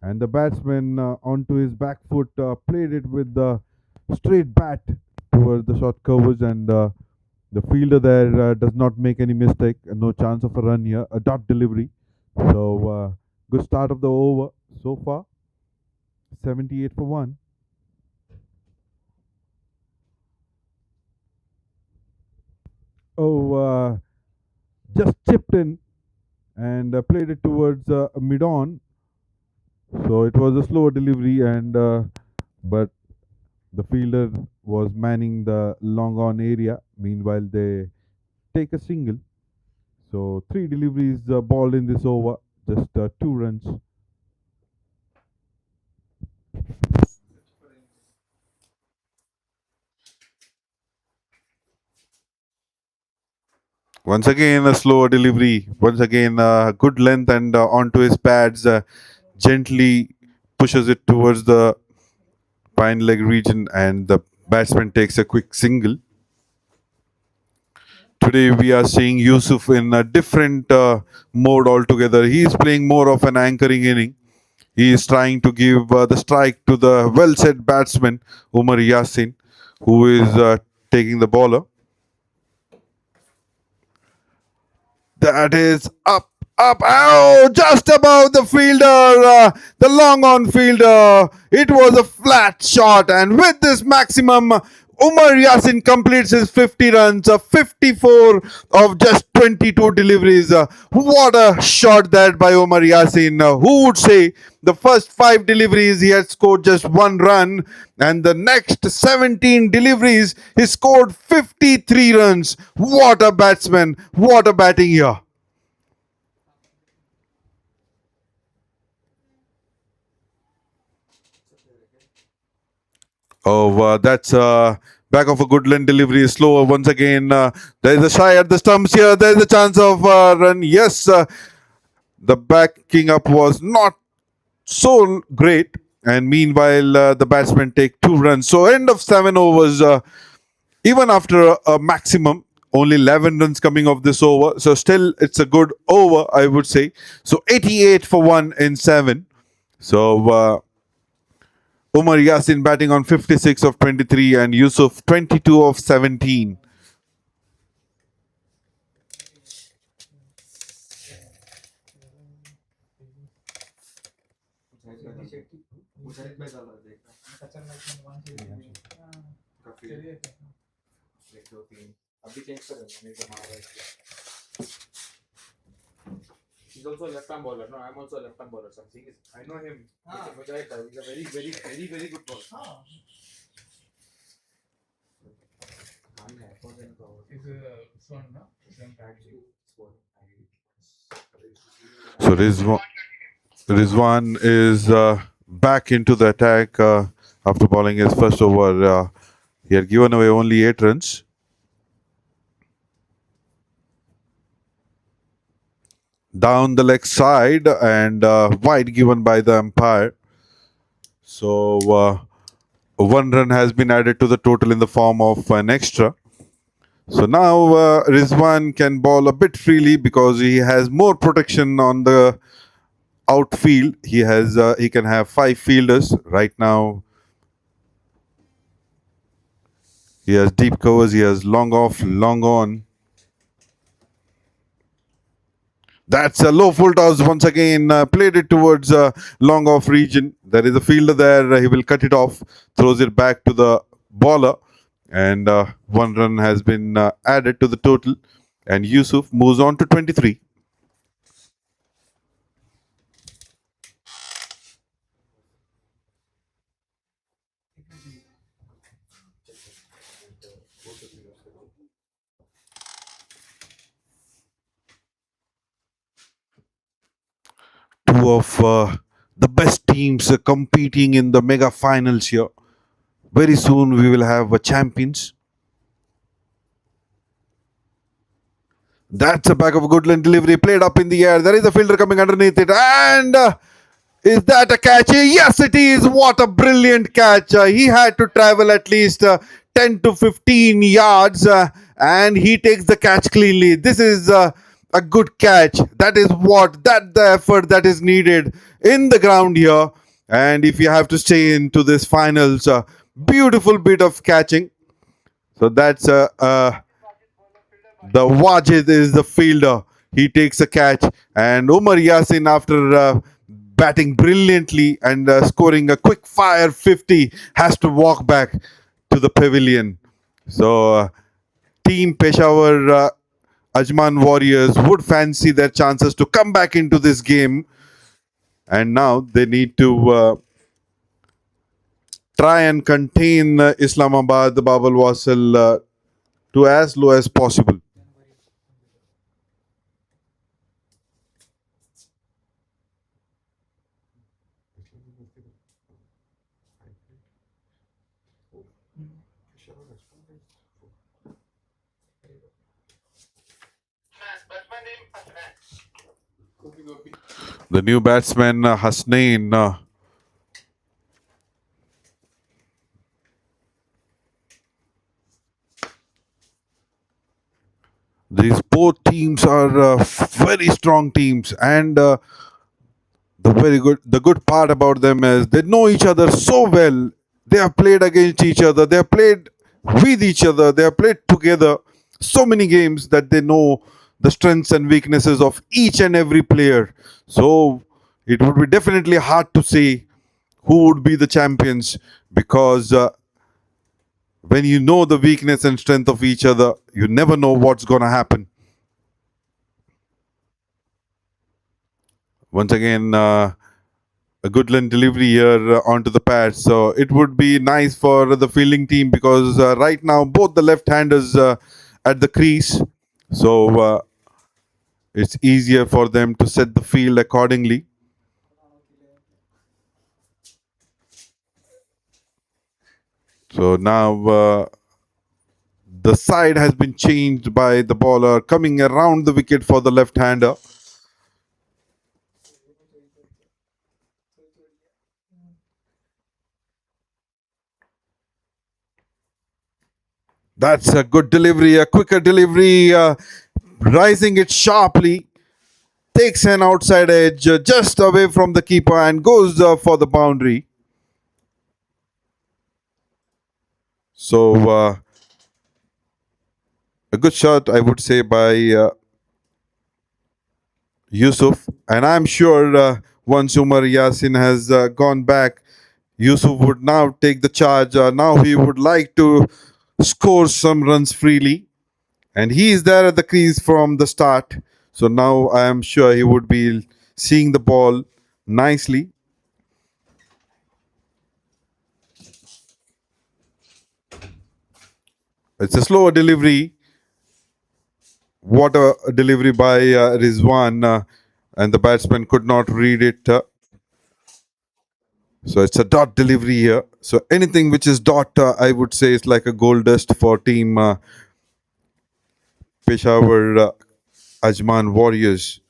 and the batsman onto his back foot played it with the straight bat towards the short covers, and the fielder there does not make any mistake. No chance of a run here. A dot delivery. So good start of the over so far. 78 for 1. Oh, just chipped in and played it towards mid-on. So it was a slower delivery, and but the fielder was manning the long on area. Meanwhile, they take a single. So 3 deliveries balled in this over, just 2 runs. Once again, a slower delivery. Once again, good length and onto his pads, gently pushes it towards the pine leg region, and the batsman takes a quick single. Today we are seeing Yusuf in a different mode altogether. He is playing more of an anchoring inning. He is trying to give the strike to the well-set batsman Umar Yasin, who is taking the bowler. That is up, oh, just above the fielder, the long on fielder. It was a flat shot, and with this maximum, Umar Yasin completes his 50 runs, 54 of just 22 deliveries. What a shot that by Umar Yasin. Who would say the first 5 deliveries he had scored just 1 run, and the next 17 deliveries he scored 53 runs. What a batsman, what a batting here. Oh, that's back of a good length delivery, slower once again. There is a shy at the stumps here. There is a chance of run. Yes, the backing up was not so great. And meanwhile, the batsmen take 2 runs. So end of 7 overs. Even after a maximum, only 11 runs coming off this over. So still, it's a good over, I would say. So 88 for 1 in 7. So Umar Yasin batting on 56 of 23 and Yusuf 22 of 17.
He's also a left-arm bowler. No, I'm also a left-arm bowler. Something is, I know him. Batayah. He's a very, very, very, very good bowler.
So Rizwan is back into the attack after bowling his first over. He had given away only 8 runs. Down the leg side and wide given by the umpire. So 1 run has been added to the total in the form of an extra. So now Rizwan can bowl a bit freely because he has more protection on the outfield. He can have 5 fielders right now. He has deep covers. He has long off, long on. That's a low full toss once again. Played it towards long off region. There is a fielder there. He will cut it off. Throws it back to the bowler. And 1 run has been added to the total. And Yusuf moves on to 23. Two of the best teams competing in the mega finals here. Very soon we will have champions. That's a back of a good length delivery played up in the air. There is a fielder coming underneath it. And is that a catch? Yes, it is. What a brilliant catch. He had to travel at least 10 to 15 yards and he takes the catch cleanly. This is a good catch. That is the effort that is needed in the ground here. And if you have to stay into this finals, beautiful bit of catching. So that's the Wajid is the fielder. He takes a catch, and Umar Yasin, after batting brilliantly and scoring a quick fire 50, has to walk back to the pavilion. So, Team Peshawar AJMAN Warriors would fancy their chances to come back into this game, and now they need to try and contain Islamabad, the Babal Wasal, to as low as possible. The new batsman Hasnain these both teams are very strong teams, and the good part about them is they know each other so well. They have played against each other, they have played with each other, they have played together so many games that they know the strengths and weaknesses of each and every player. So it would be definitely hard to say who would be the champions, because when you know the weakness and strength of each other, you never know what's going to happen. Once again, a good delivery here onto the pad. So it would be nice for the fielding team, because right now both the left-handers at the crease. So it's easier for them to set the field accordingly. So now the side has been changed by the bowler coming around the wicket for the left-hander. That's a good delivery, a quicker delivery, rising it sharply, takes an outside edge just away from the keeper and goes for the boundary. So a good shot, I would say, by Yusuf. And I'm sure once Umar Yasin has gone back, Yusuf would now take the charge. Now he would like to score some runs freely. And he is there at the crease from the start. So now I am sure he would be seeing the ball nicely. It's a slower delivery. What a delivery by Rizwan. And the batsman could not read it. So it's a dot delivery here. So anything which is dot, I would say, is like a gold dust for team Peshawar AJMAN Warriors.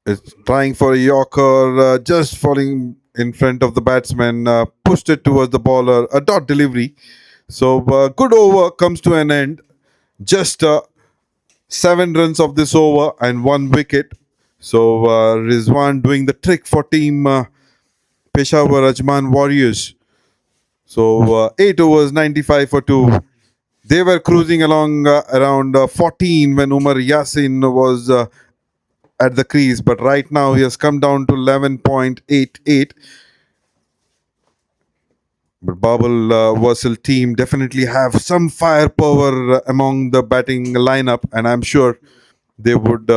It's trying for a Yorker, just falling in front of the batsman, pushed it towards the bowler, a dot delivery. So good over comes to an end. Just 7 runs of this over and 1 wicket. So Rizwan doing the trick for team Peshawar AJMAN Warriors. So 8 overs, 95 for 2. They were cruising along around 14 when Umar Yasin was at the crease, but right now he has come down to 11.88. But Babal Wasal team definitely have some firepower among the batting lineup, and I'm sure they would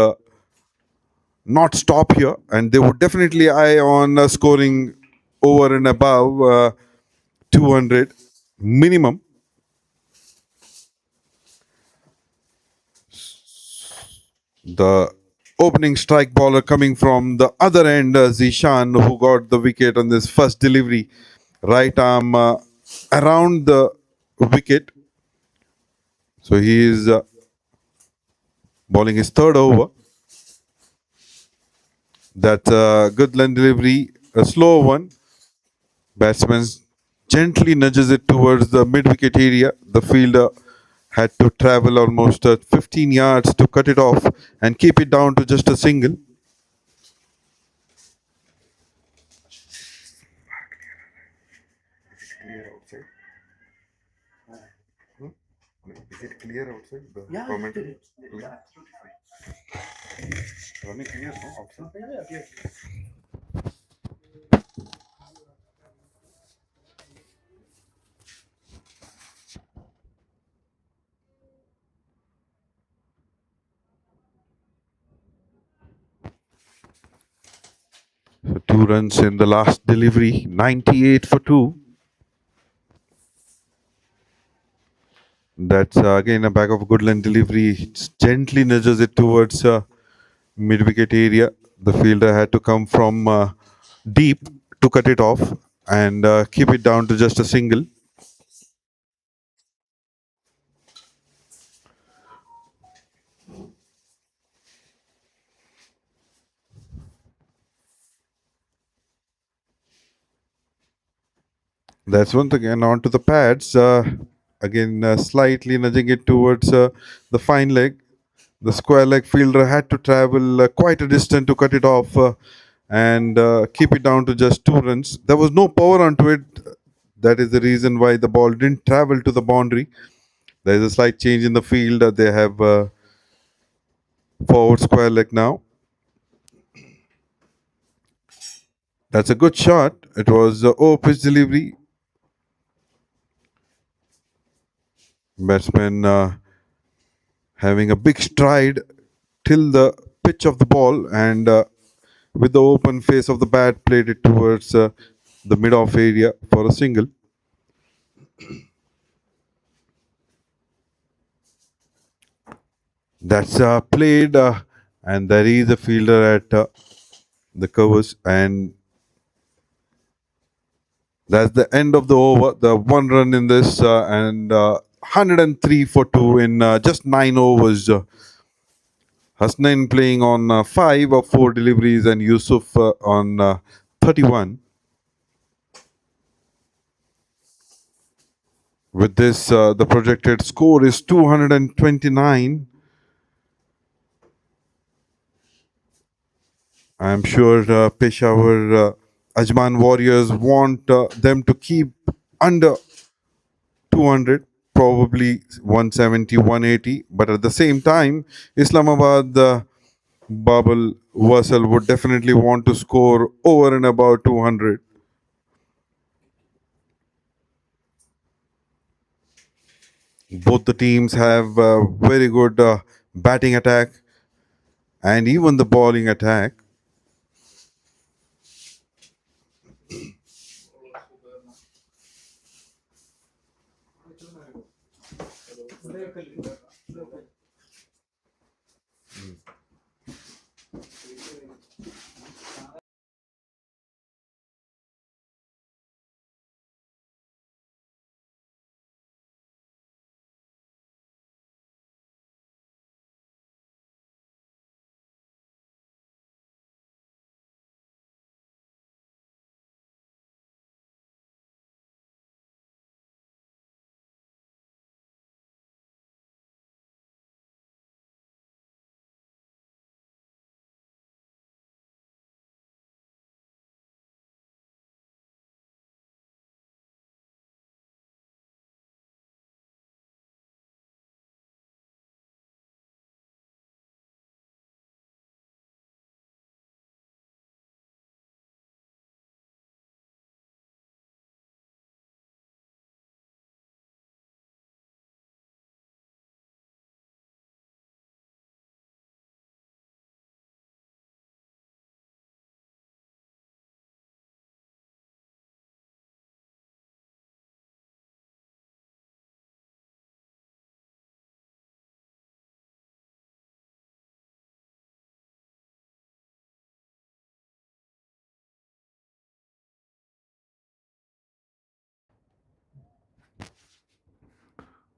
not stop here, and they would definitely eye on scoring over and above 200 minimum. The opening strike bowler coming from the other end, Zishan, who got the wicket on this first delivery. Right arm around the wicket. So he is bowling his third over. That's a good line delivery, a slow one. Batsman gently nudges it towards the mid-wicket area. The fielder had to travel almost 15 yards to cut it off and keep it down to just a single. Is it clear outside? The commentary? Running clear, no? Outside? So 2 runs in the last delivery, 98 for 2. That's again a back of good line delivery. It gently nudges it towards mid-wicket area. The fielder had to come from deep to cut it off and keep it down to just a single. That's once again onto the pads. Again, slightly nudging it towards the fine leg. The square leg fielder had to travel quite a distance to cut it off and keep it down to just 2 runs. There was no power onto it. That is the reason why the ball didn't travel to the boundary. There is a slight change in the field. They have forward square leg now. That's a good shot. It was pitch delivery. Batsman having a big stride till the pitch of the ball and with the open face of the bat played it towards the mid-off area for a single. That's played and there is a fielder at the covers and that's the end of the over. The 1 run in this and 103 for 2 in just 9 overs. Hasnain playing on 5 of 4 deliveries and Yusuf on 31. With this, the projected score is 229. I'm sure Peshawar AJMAN Warriors want them to keep under 200, probably 170, 180. But at the same time, Islamabad, Babel, WASAL would definitely want to score over and about 200. Both the teams have very good batting attack and even the bowling attack.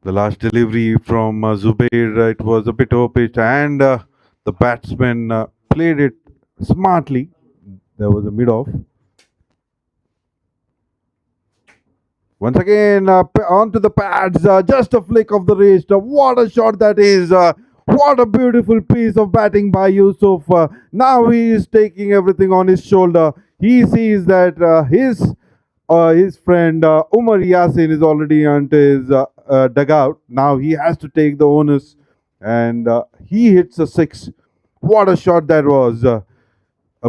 The last delivery from Zubair, it was a bit over pitch and the batsman played it smartly. There was a mid-off. Once again, onto the pads, just a flick of the wrist. What a shot that is! What a beautiful piece of batting by Yusuf. Now he is taking everything on his shoulder. He sees that his friend Umar Yasin is already onto his dugout. Now he has to take the onus, and he hits a six. What a shot that was!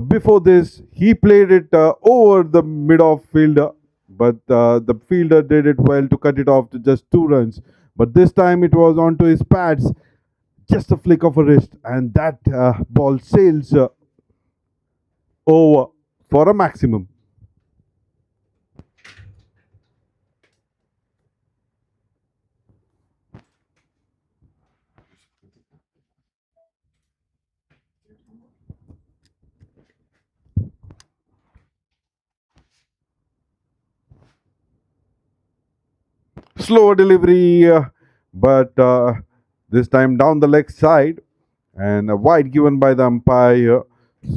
Before this, he played it over the mid-off fielder, but the fielder did it well to cut it off to just 2 runs. But this time it was onto his pads, just a flick of a wrist, and that ball sails over for a maximum. Slower delivery, but this time down the leg side, and a wide given by the umpire.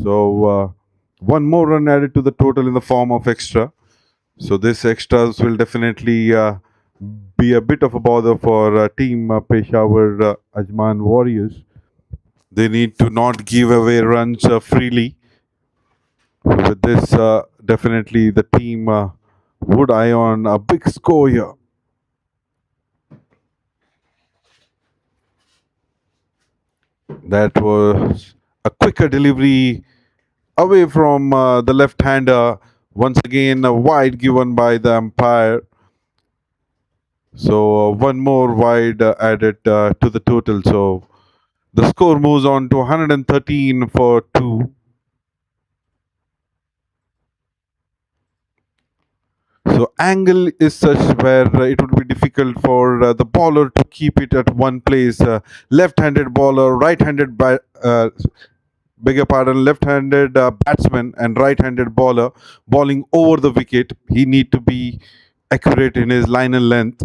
So one more run added to the total in the form of extra. So this extras will definitely be a bit of a bother for team Peshawar AJMAN Warriors. They need to not give away runs freely. With this, definitely the team would eye on a big score here. That was a quicker delivery away from the left-hander. Once again, a wide given by the umpire. So one more wide added to the total. So the score moves on to 113 for 2. So angle is such where it would be difficult for the bowler to keep it at one place. Left-handed bowler, right-handed beg your pardon, left-handed batsman and right-handed bowler bowling over the wicket. He need to be accurate in his line and length.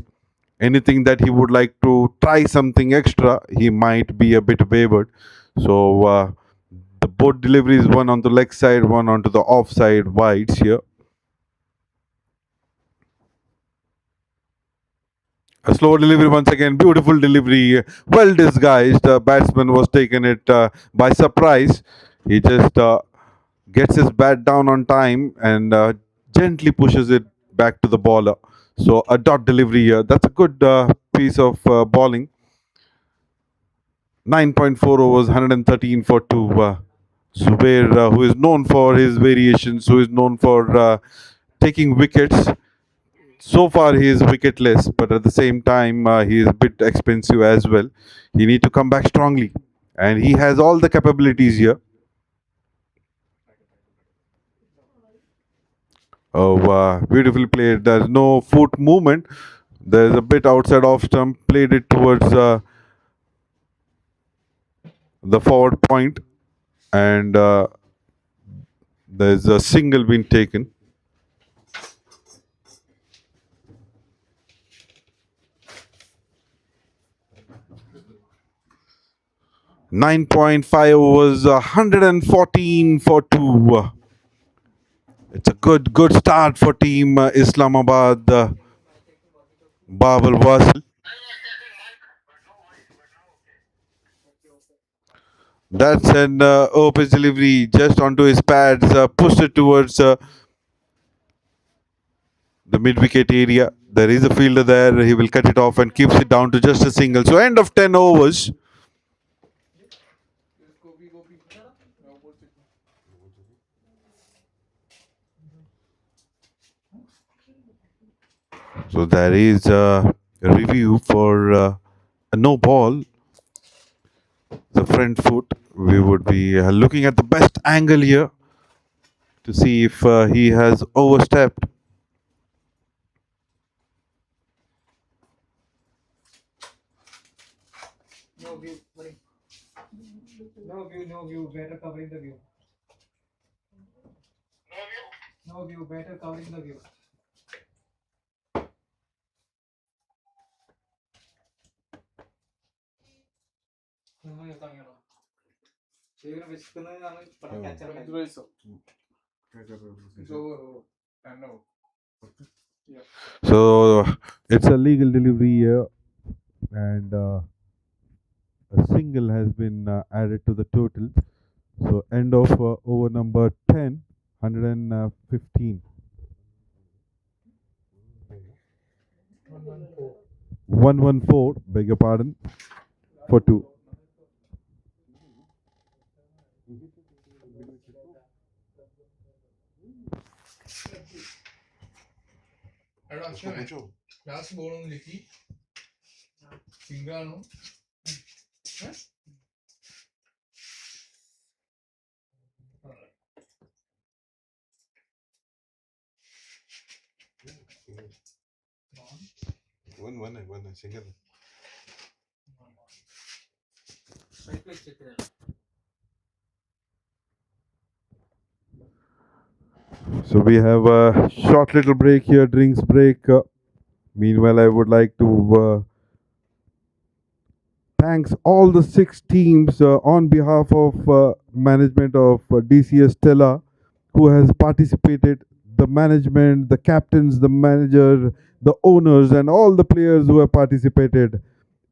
Anything that he would like to try something extra, he might be a bit wavered. So the both deliveries, one on the leg side, one onto the offside wides here. A slow delivery once again, beautiful delivery, well disguised. The batsman was taken it by surprise. He just gets his bat down on time and gently pushes it back to the bowler. So a dot delivery here. That's a good piece of bowling. 9.4 overs, 113 for 2. Zubair, who is known for his variations, who is known for taking wickets. So far, he is wicketless, but at the same time, he is a bit expensive as well. He need to come back strongly, and he has all the capabilities here. Oh, beautifully played. There's no foot movement. There's a bit outside off stump. Played it towards the forward point, and there's a single being taken. .5 was 114 for 2. It's a good start for team Islamabad. BAB WASAL. That's an open delivery just onto his pads, pushed it towards the mid-wicket area. There is a fielder there. He will cut it off and keeps it down to just a single. So end of 10 overs. So there is a review for a no ball. The front foot. We would be looking at the best angle here to see if he has overstepped.
No view, buddy. No view, better covering the view. No view, better covering the view.
So it's a legal delivery here, and a single has been added to the total. So end of over number 10, 115. 114, beg your pardon, for 2.
Last ball on Licky. Singano.
1 single. So we have a short little break here, drinks break. Meanwhile, I would like to thanks all the 6 teams on behalf of management of DCS Stellar who has participated, the management, the captains, the manager, the owners, and all the players who have participated.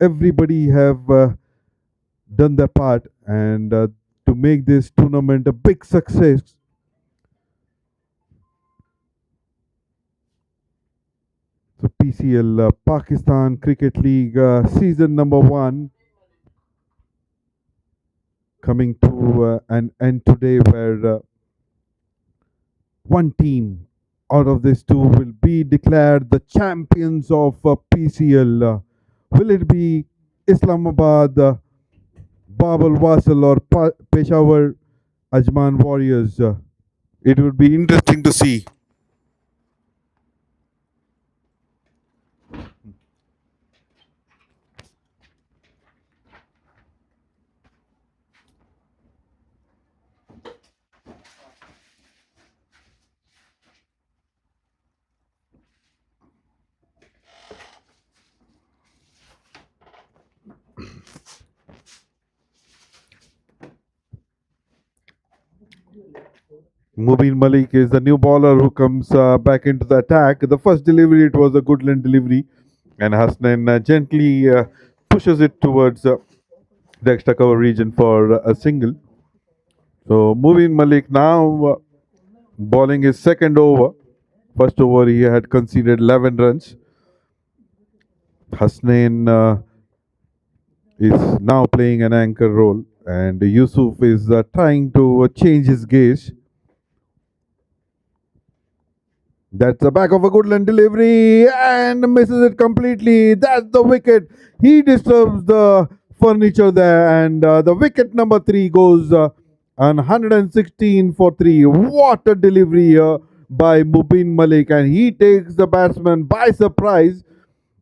Everybody have done their part, and to make this tournament a big success. So PCL Pakistan Cricket League season number 1 coming to an end today, where one team out of these 2 will be declared the champions of PCL. Will it be Islamabad, WASAL, or Peshawar AJMAN Warriors? It would be interesting to see. Mubin Malik is the new bowler who comes back into the attack. The first delivery, it was a good length delivery, and Hasnan gently pushes it towards the extra cover region for a single. So Mubin Malik now bowling his second over. First over he had conceded 11 runs. Hasnain is now playing an anchor role, and Yusuf is trying to change his gaze. That's the back of a good length delivery and misses it completely. That's the wicket. He disturbs the furniture there, and the wicket number 3 goes on 116 for 3. What a delivery here by Mubin Malik, and he takes the batsman by surprise.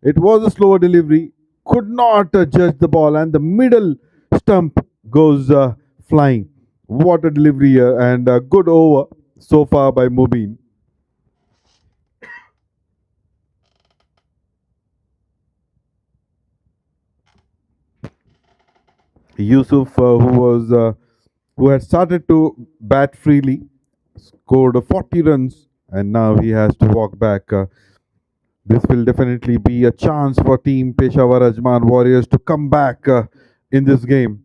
It was a slower delivery, could not judge the ball, and the middle stump goes flying. What a delivery here, and a good over so far by Mubin. Yusuf, who had started to bat freely, scored 40 runs, and now he has to walk back. This will definitely be a chance for Team Peshawar Ajman Warriors to come back in this game.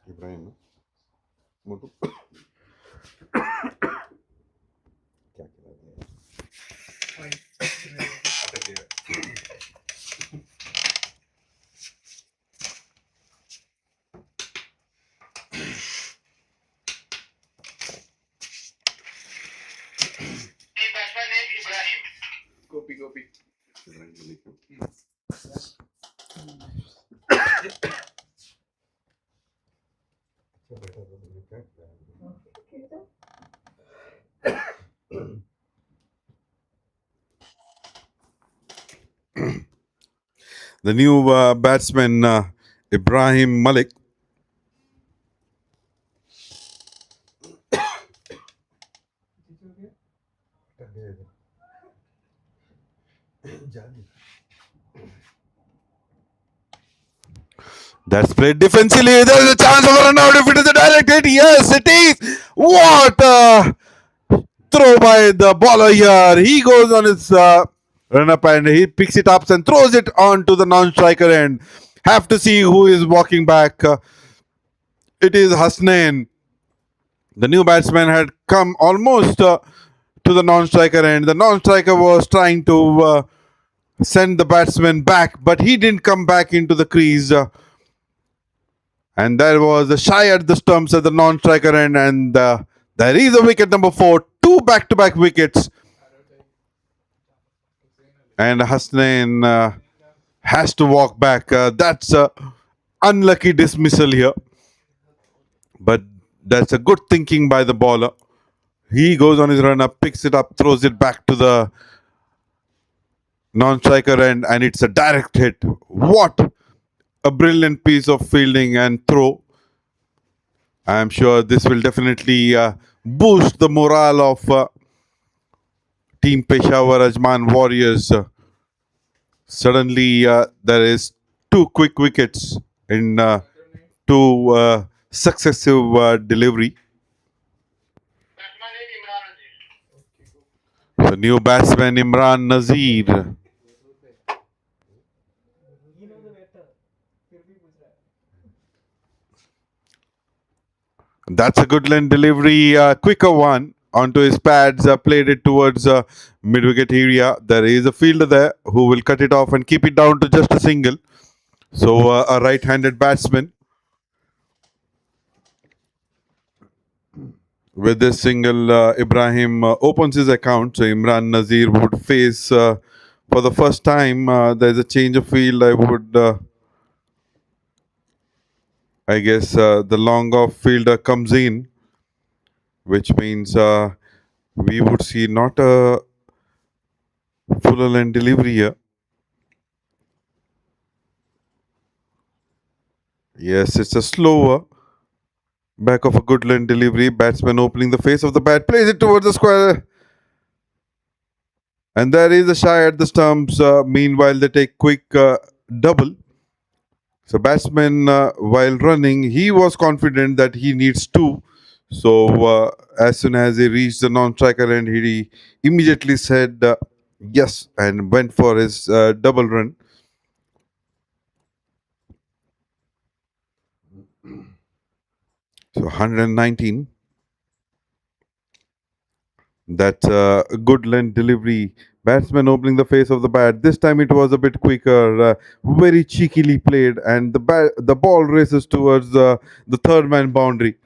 Ibrahim.
Gopi.
The new batsman Ibrahim Malik. That's played defensively. There's a chance of a run out if it is a direct hit. Yes, it is. What a throw by the baller here. He goes on his run up and he picks it up and throws it onto the non-striker end. Have to see who is walking back. It is Hasnain. The new batsman had come almost to the non-striker end. The non-striker was trying to send the batsman back, but he didn't come back into the crease. And there was a shy at the stumps at the non-striker end, and there is a wicket number 4. 2 back-to-back wickets. And Hasnain has to walk back. That's a unlucky dismissal here. But that's a good thinking by the bowler. He goes on his run-up, picks it up, throws it back to the non-striker end, and it's a direct hit. What a brilliant piece of fielding and throw. I'm sure this will definitely boost the morale of Team Peshawar AJMAN Warriors. Suddenly, there is 2 quick wickets in 2 successive delivery. The new batsman Imran Nazir. That's a good length delivery, quicker one onto his pads, played it towards mid-wicket area. There is a fielder there who will cut it off and keep it down to just a single. So a right-handed batsman. With this single, Ibrahim opens his account. So Imran Nazir would face, for the first time, there's a change of field. I guess the long off fielder comes in, which means we would see not a full length delivery here. Yes, it's a slower back of a good length delivery. Batsman opening the face of the bat, plays it towards the square. And there is a shy at the stumps. Meanwhile, they take quick double. So batsman, while running, he was confident that he needs 2. So as soon as he reached the non-striker end, he immediately said yes and went for his double run. So 119. That's a good length delivery. Batsman opening the face of the bat. This time it was a bit quicker, very cheekily played, and the ball races towards the third man boundary.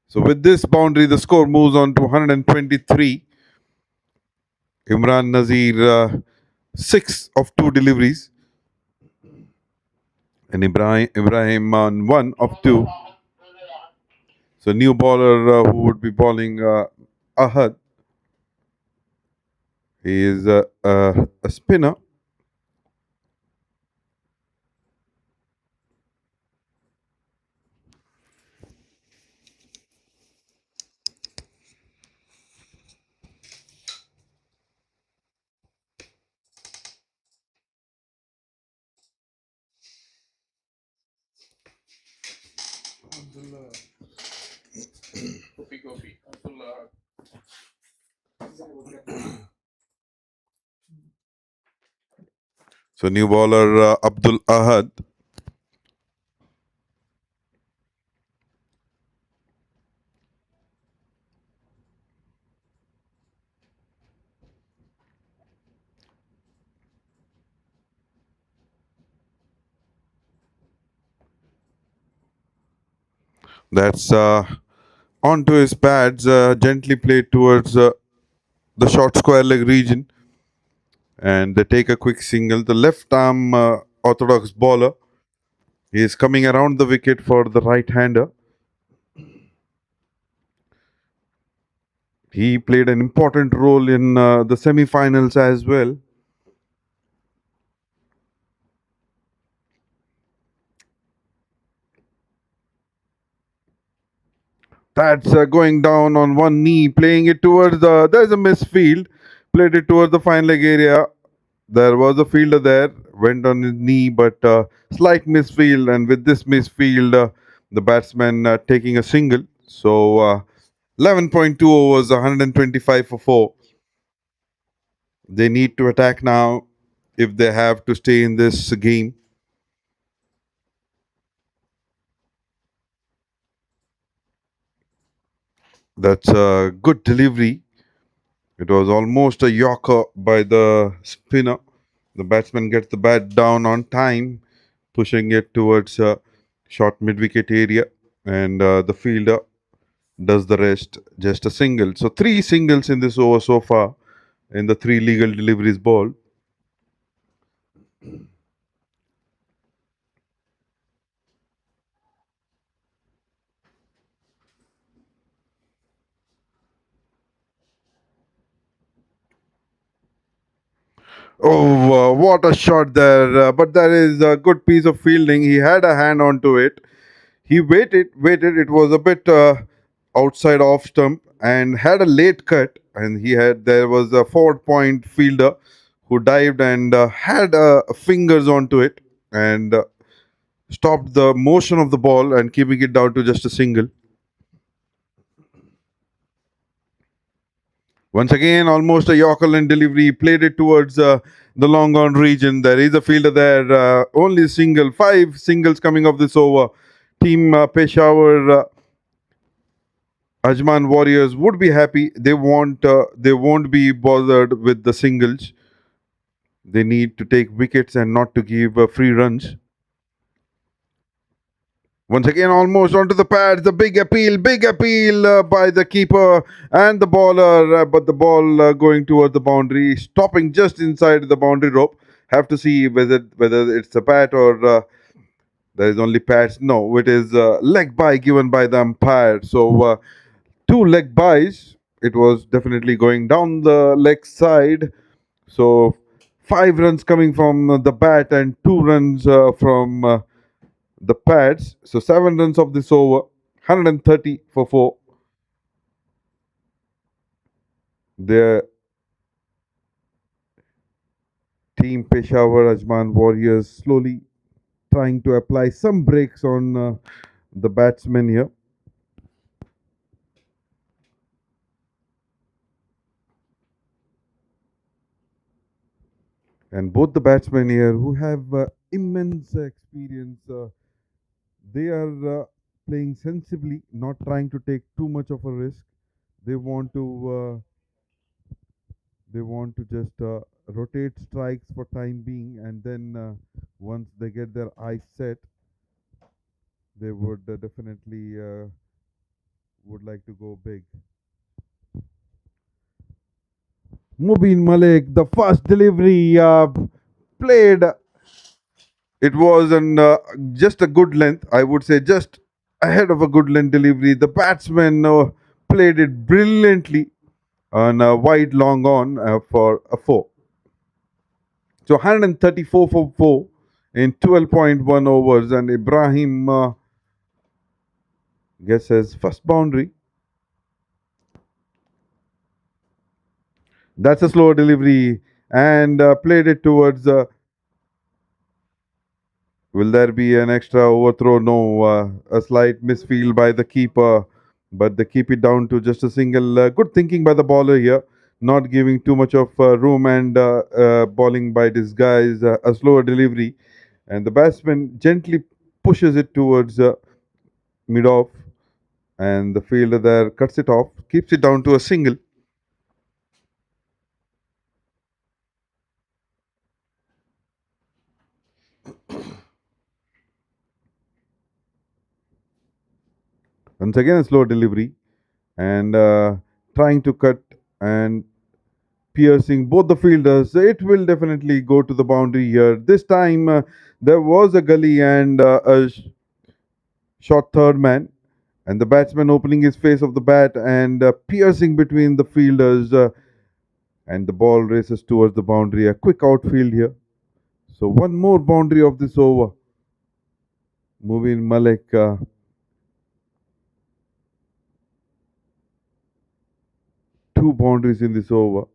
So with this boundary, the score moves on to 123. Imran Nazir, 6 of 2 deliveries, and Ibrahim on 1 of 2. So new bowler who would be bowling Ahad. He is a spinner. So new bowler Abdul Ahad. That's onto his pads, gently played towards the short square leg region. And they take a quick single. The left arm orthodox bowler is coming around the wicket for the right-hander. He played an important role in the semi-finals as well. That's going down on one knee, playing it towards there's a misfield. Played it towards the fine leg area. there was a fielder there, went on his knee, but slight misfield, and with this misfield, the batsman taking a single. So 11.2 overs, 125 for 4. They need to attack now if they have to stay in this game. That's a good delivery. It was almost a yorker by the spinner. The batsman gets the bat down on time, pushing it towards short mid-wicket area, and the fielder does the rest. Just a single. So 3 singles in this over so far in the 3 legal deliveries ball. Oh, what a shot there. But there is a good piece of fielding. He had a hand onto it. He waited. It was a bit outside off stump and had a late cut. And there was a forward point fielder who dived and had fingers onto it and stopped the motion of the ball and keeping it down to just a single. Once again, almost a Yorker and delivery. Played it towards the long on region. There is a fielder there. Only single. 5 singles coming off this over. Team Peshawar Ajman Warriors would be happy. They won't be bothered with the singles. They need to take wickets and not to give free runs. Once again, almost onto the pads. The big appeal by the keeper and the bowler, but the ball going towards the boundary, stopping just inside the boundary rope. Have to see whether it's a pat or there is only pads. No, it is leg bye given by the umpire. So 2 leg byes. It was definitely going down the leg side. So 5 runs coming from the bat and 2 runs from the pads. So 7 runs of this over, 130 for 4. The team Peshawar Ajman Warriors slowly trying to apply some brakes on the batsmen here. And both the batsmen here who have immense experience, they are playing sensibly, not trying to take too much of a risk. They want to just rotate strikes for time being, and then once they get their eyes set, they would definitely would like to go big. Mubin Malik, the first delivery played. It was just a good length. I would say just ahead of a good length delivery. The batsman played it brilliantly on a wide long on for a 4. So 134 for 4 in 12.1 overs, and Ibrahim gets his first boundary. That's a slow delivery and played it towards. Will there be an extra overthrow? No. A slight misfield by the keeper, but they keep it down to just a single. Good thinking by the bowler here, not giving too much of room and bowling by this guy's a slower delivery. And the batsman gently pushes it towards mid off, and the fielder there cuts it off, keeps it down to a single. Once again, a slow delivery and trying to cut and piercing both the fielders. It will definitely go to the boundary here. This time there was a gully and a short third man, and the batsman opening his face of the bat and piercing between the fielders, and the ball races towards the boundary. A quick outfield here. So one more boundary of this over. Mubin Malik. 2 boundaries in this over.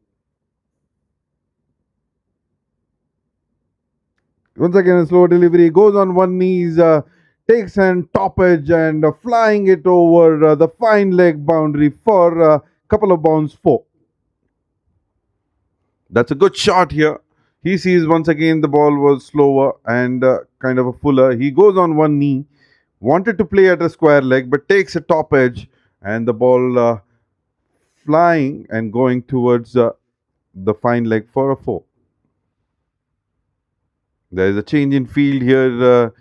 Once again, a slow delivery, goes on one knees, takes an top edge and flying it over the fine leg boundary for a couple of bounds 4. That's a good shot here. He sees once again the ball was slower and kind of a fuller. He goes on one knee, wanted to play at a square leg, but takes a top edge and the ball flying and going towards the fine leg for a 4. There is a change in field here.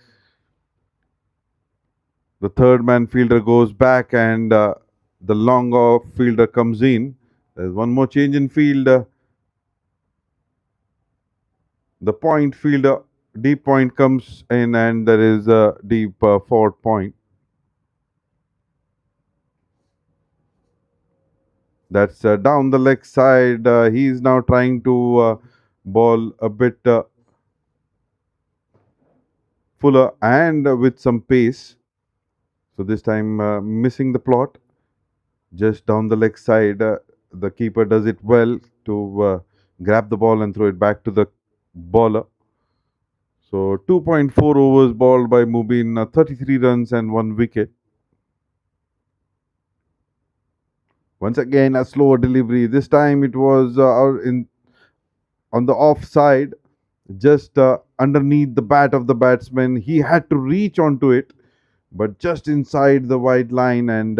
The third man fielder goes back and the long off fielder comes in. There's one more change in field. The point fielder, deep point comes in and there is a deep forward point. That's down the leg side. He is now trying to ball a bit fuller and with some pace. So this time missing the plot. Just down the leg side, the keeper does it well to grab the ball and throw it back to the bowler. So 2.4 overs balled by Mubin, 33 runs and 1 wicket. Once again, a slower delivery. This time it was on the off side, just underneath the bat of the batsman. He had to reach onto it, but just inside the wide line, and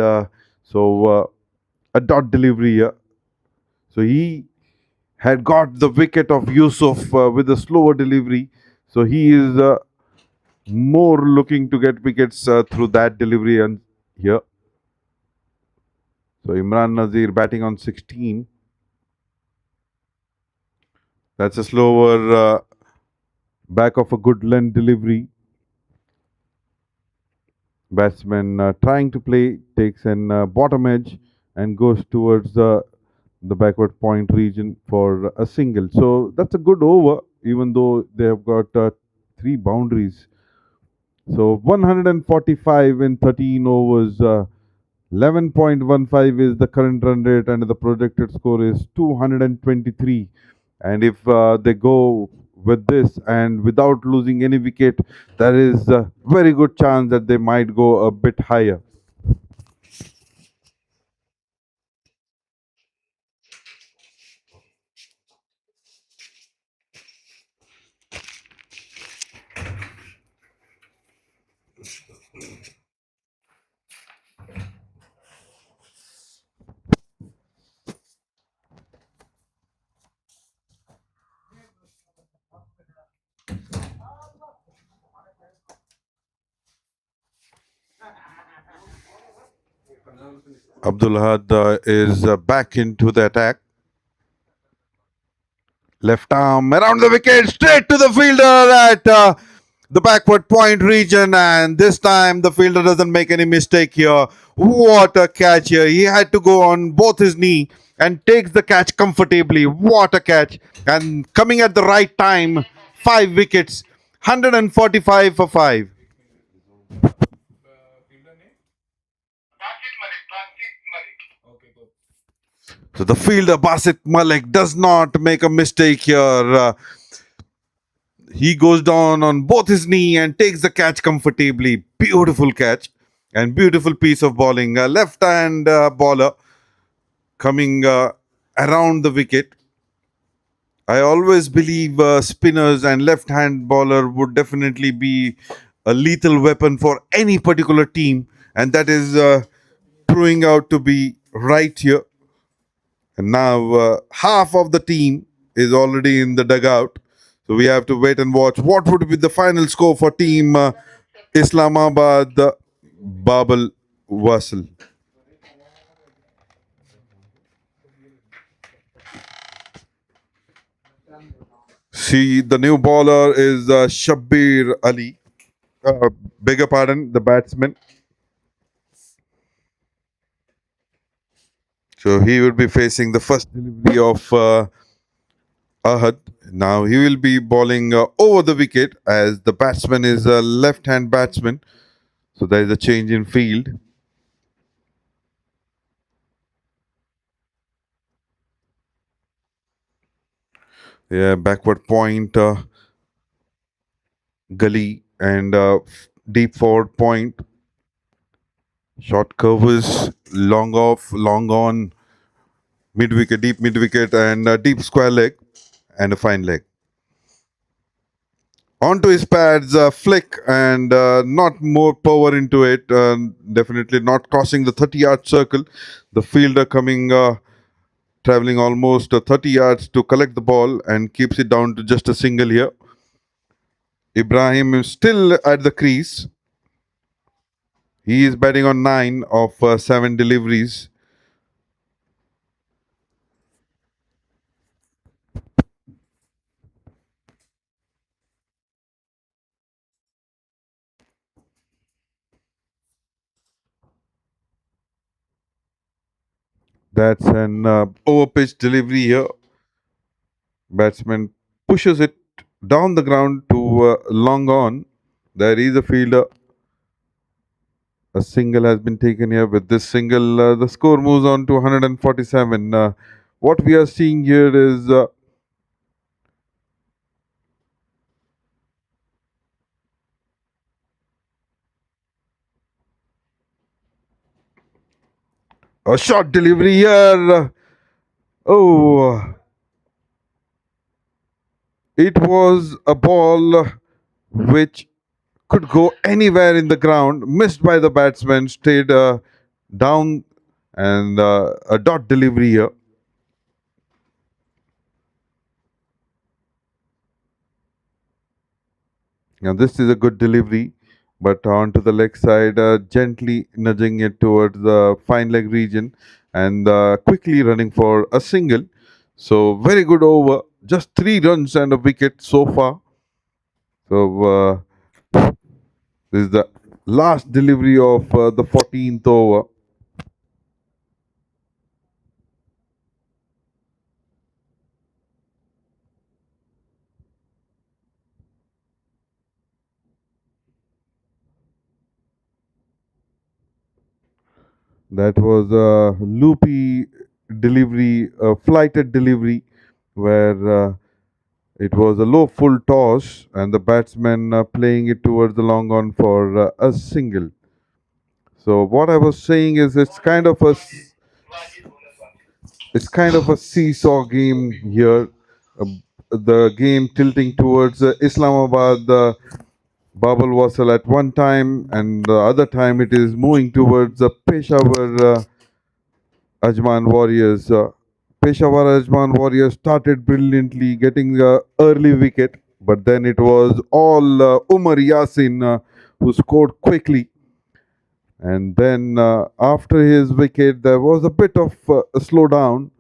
so a dot delivery here. So he had got the wicket of Yusuf with a slower delivery. So he is more looking to get wickets through that delivery and here. So Imran Nazir batting on 16. That's a slower back of a good length delivery. Batsman trying to play, takes an bottom edge and goes towards the backward point region for a single. So that's a good over, even though they have got 3 boundaries. So 145 in 13 overs. 11.15 is the current run rate and the projected score is 223. And if they go with this and without losing any wicket, there is a very good chance that they might go a bit higher. Abdul Had is back into the attack. Left arm around the wicket, straight to the fielder at the backward point region, and this time the fielder doesn't make any mistake here. What a catch here. He had to go on both his knee and takes the catch comfortably. What a catch. And coming at the right time, 5 wickets, 145 for 5. So the fielder Basit Malik does not make a mistake here. He goes down on both his knee and takes the catch comfortably. Beautiful catch and beautiful piece of bowling. Left hand bowler coming around the wicket. I always believe spinners and left hand bowler would definitely be a lethal weapon for any particular team, and that is proving out to be right here. And now half of the team is already in the dugout. So we have to wait and watch what would be the final score for team Islamabad Babal WASAL. See, the new bowler is Shabbir Ali. Beg your pardon, the batsman. So he will be facing the first delivery of Ahad. Now he will be bowling over the wicket as the batsman is a left-hand batsman. So there is a change in field. Yeah, backward point. gully and deep forward point. Short covers, long off, long on, mid wicket, and deep square leg, and a fine leg. Onto his pads, flick, and not more power into it. Definitely not crossing the 30-yard circle. The fielder coming, traveling almost 30 yards to collect the ball and keeps it down to just a single here. Ibrahim is still at the crease. He is batting on 9 of 7 deliveries. That's an over-pitch delivery here. Batsman pushes it down the ground to long on. There is a fielder. A single has been taken here. With this single, the score moves on to 147. What we are seeing here is a short delivery here. Oh, it was a ball which could go anywhere in the ground, missed by the batsman, stayed down, and a dot delivery here. Now this is a good delivery, but onto the leg side, gently nudging it towards the fine leg region and quickly running for a single. So very good over, just 3 runs and a wicket so far. So this is the last delivery of the 14th over. That was a loopy delivery, a flighted delivery, where it was a low full toss and the batsman playing it towards the long on for a single. So what I was saying is it's kind of a seesaw game here. The game tilting towards Islamabad, Babal Wasal at one time, and the other time it is moving towards the Peshawar AJMAN Warriors. Peshawar AJMAN Warriors started brilliantly, getting the early wicket, but then it was all Umar Yasin who scored quickly. And then after his wicket, there was a bit of a slowdown,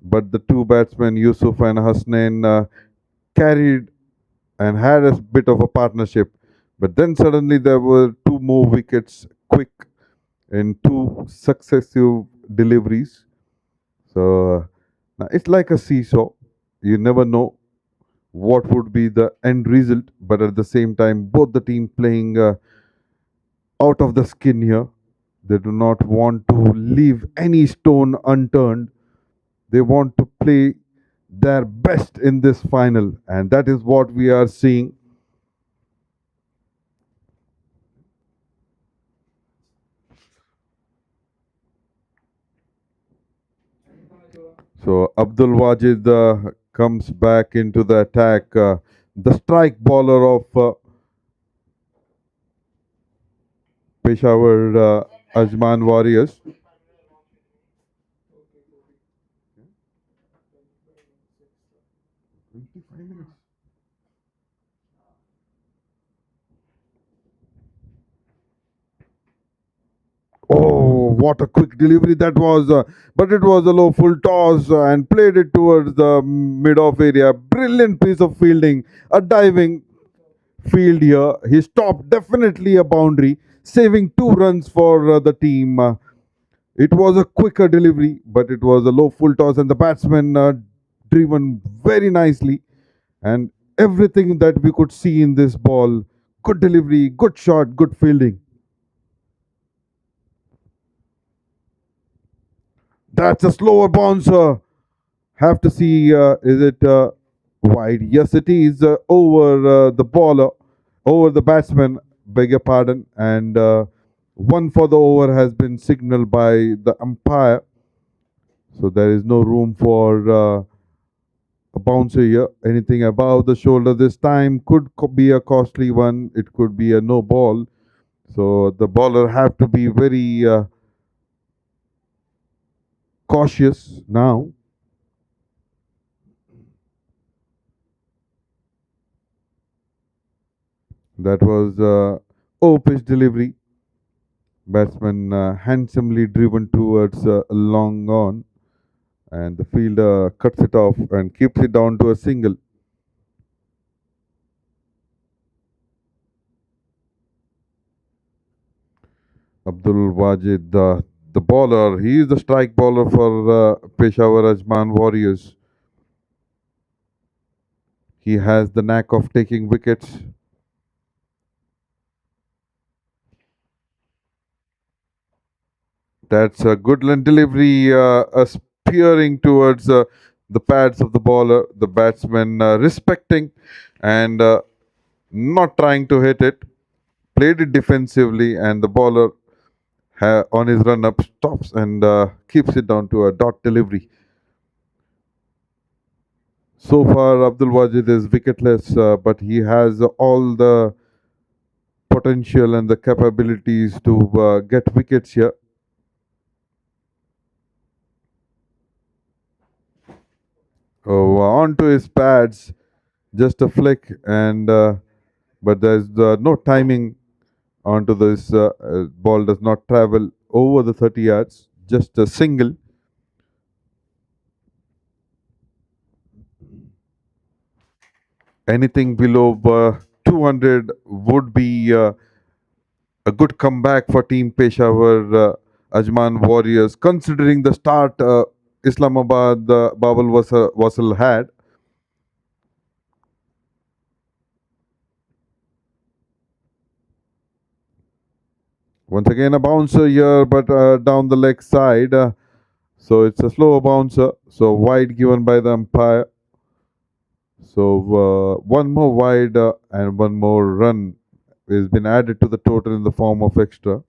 but the two batsmen, Yusuf and Hasnain, carried and had a bit of a partnership. But then suddenly there were 2 more wickets quick in 2 successive deliveries. So now it's like a seesaw. You never know what would be the end result, but at the same time, both the team playing out of the skin here. They do not want to leave any stone unturned. They want to play their best in this final, and that is what we are seeing. So Abdul Wajid comes back into the attack. The strike bowler of Peshawar Ajman Warriors. Oh, what a quick delivery that was. But it was a low full toss and played it towards the mid-off area. Brilliant piece of fielding. A diving field here. He stopped definitely a boundary, saving 2 runs for the team. It was a quicker delivery, but it was a low full toss, and the batsman driven very nicely. And everything that we could see in this ball, good delivery, good shot, good fielding. That's a slower bouncer. Have to see, is it wide? Yes, it is over the bowler. over the batsman, beg your pardon, and one for the over has been signaled by the umpire. So there is no room for a bouncer here. Anything above the shoulder this time could be a costly one. It could be a no ball. So the bowler have to be very cautious now. That was pitch delivery. Batsman handsomely driven towards a long on, and the fielder cuts it off and keeps it down to a single. Abdul Wajid, the bowler, he is the strike bowler for Peshawar Ajman Warriors. He has the knack of taking wickets. That's a good delivery, spearing towards the pads of the bowler. The batsman respecting and not trying to hit it. Played it defensively, and the bowler on his run up stops and keeps it down to a dot delivery. So far, Abdul Wajid is wicketless, but he has all the potential and the capabilities to get wickets here. Oh, onto his pads, just a flick, and but there's no timing onto this. Ball does not travel over the 30 yards, just a single. Anything below 200 would be a good comeback for Team Peshawar Ajman Warriors, considering the start Islamabad Babal Wasal had. Once again a bouncer here, but down the leg side. So it's a slower bouncer. So wide given by the umpire. So one more wide and one more run has been added to the total in the form of extra.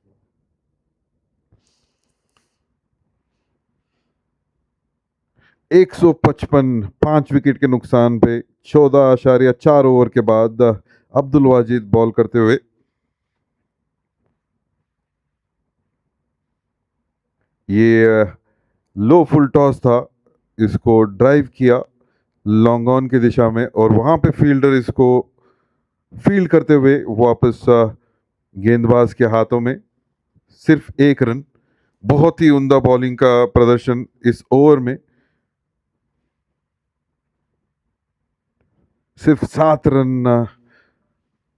एक 5 wicket के नुकसान पे 14.4 over के बाद Abdul Wajid ball करते हुए ये लो full toss था, इसको ड्राइव किया लॉन्ग ऑन की दिशा में और वहां पे फील्डर इसको फील्ड करते हुए वापस गेंदबाज के हाथों में सिर्फ एक रन। बहुत ही उम्दा बॉलिंग का प्रदर्शन इस ओवर में। सिर्फ 7 रन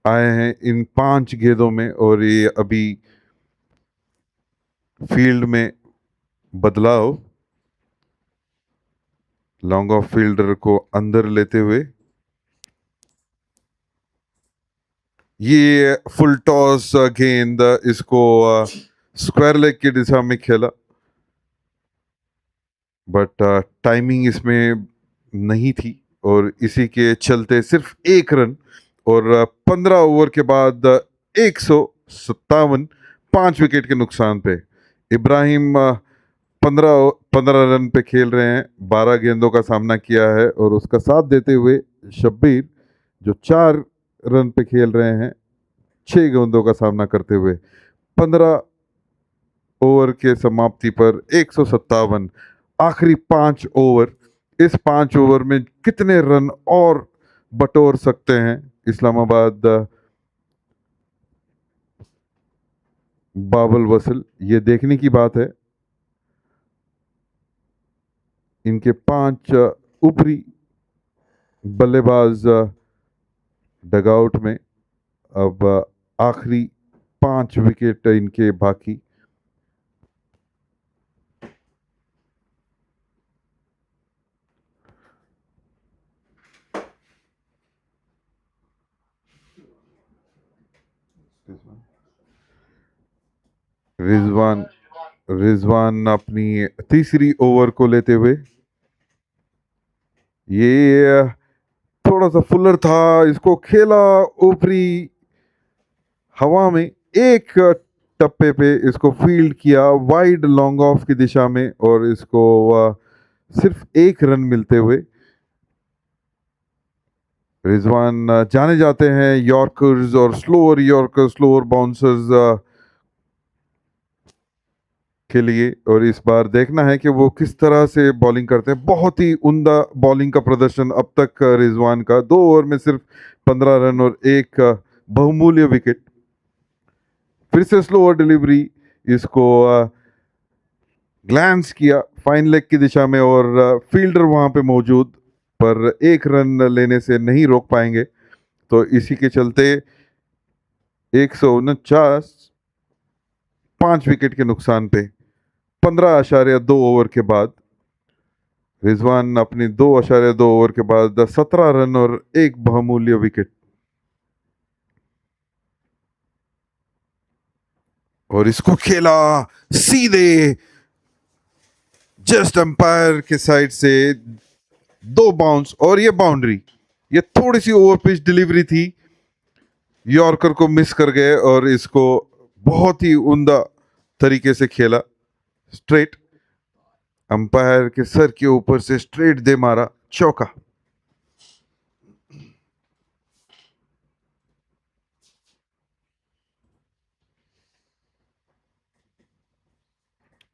आए हैं इन 5 गेंदों में और ये अभी फील्ड में बदलाव, लॉन्ग ऑफ फील्डर को अंदर लेते हुए ये फुल टॉस गेंद इसको स्क्वायर लेग की दिशा में खेला, बट टाइमिंग इसमें नहीं थी और इसी के चलते सिर्फ 1 रन और 15 ओवर के बाद 157 5 विकेट के नुकसान पे इब्राहिम 15 रन पे खेल रहे हैं। 12 गेंदों का सामना किया है और उसका साथ देते हुए शब्बीर जो 4 रन पे खेल रहे हैं 6 गेंदों का सामना करते हुए 15 ओवर के समाप्ति पर 157। आखिरी 5 ओवर, इस 5 ओवर में कितने रन और बटोर सकते हैं इस्लामाबाद बाबल वसल, ये देखने की बात है। इनके 5 ऊपरी बल्लेबाज डगआउट में, अब आखिरी 5 विकेट इनके बाकी। रिजवान अपनी तीसरी ओवर को लेते हुए, ये थोड़ा सा फुलर था, इसको खेला ऊपरी हवा में एक टप्पे पे इसको फील्ड किया वाइड लॉन्ग ऑफ की दिशा में और इसको सिर्फ एक रन मिलते हुए। रिजवान जाने जाते हैं यॉर्कर्स और स्लोअर बाउंसर्स के लिए, और इस बार देखना है कि वो किस तरह से बॉलिंग करते हैं। बहुत ही उम्दा बॉलिंग का प्रदर्शन अब तक रिजवान का। 2 ओवर में सिर्फ 15 रन और एक बहुमूल्य विकेट। फिर से स्लोअर डिलीवरी, इसको ग्लैंस किया फाइन लेग की दिशा में और फील्डर वहां पे मौजूद, पर एक रन लेने से नहीं रोक पाएंगे। तो इसी के चलते 149 5 विकेट के नुकसान पे 15.2 ओवर के बाद रिजवान अपनी 2.2 ओवर के बाद 17 रन और एक बहुमूल्य विकेट। और इसको खेला सीधे जस्ट अंपायर के साइड से 2 बाउंस और ये बाउंड्री। ये थोड़ी सी ओवर पिच डिलीवरी थी, यॉर्कर को मिस कर गए और इसको बहुत ही उम्दा तरीके से खेला। स्ट्रेट अंपायर के सर के ऊपर से स्ट्रेट दे मारा, चौका।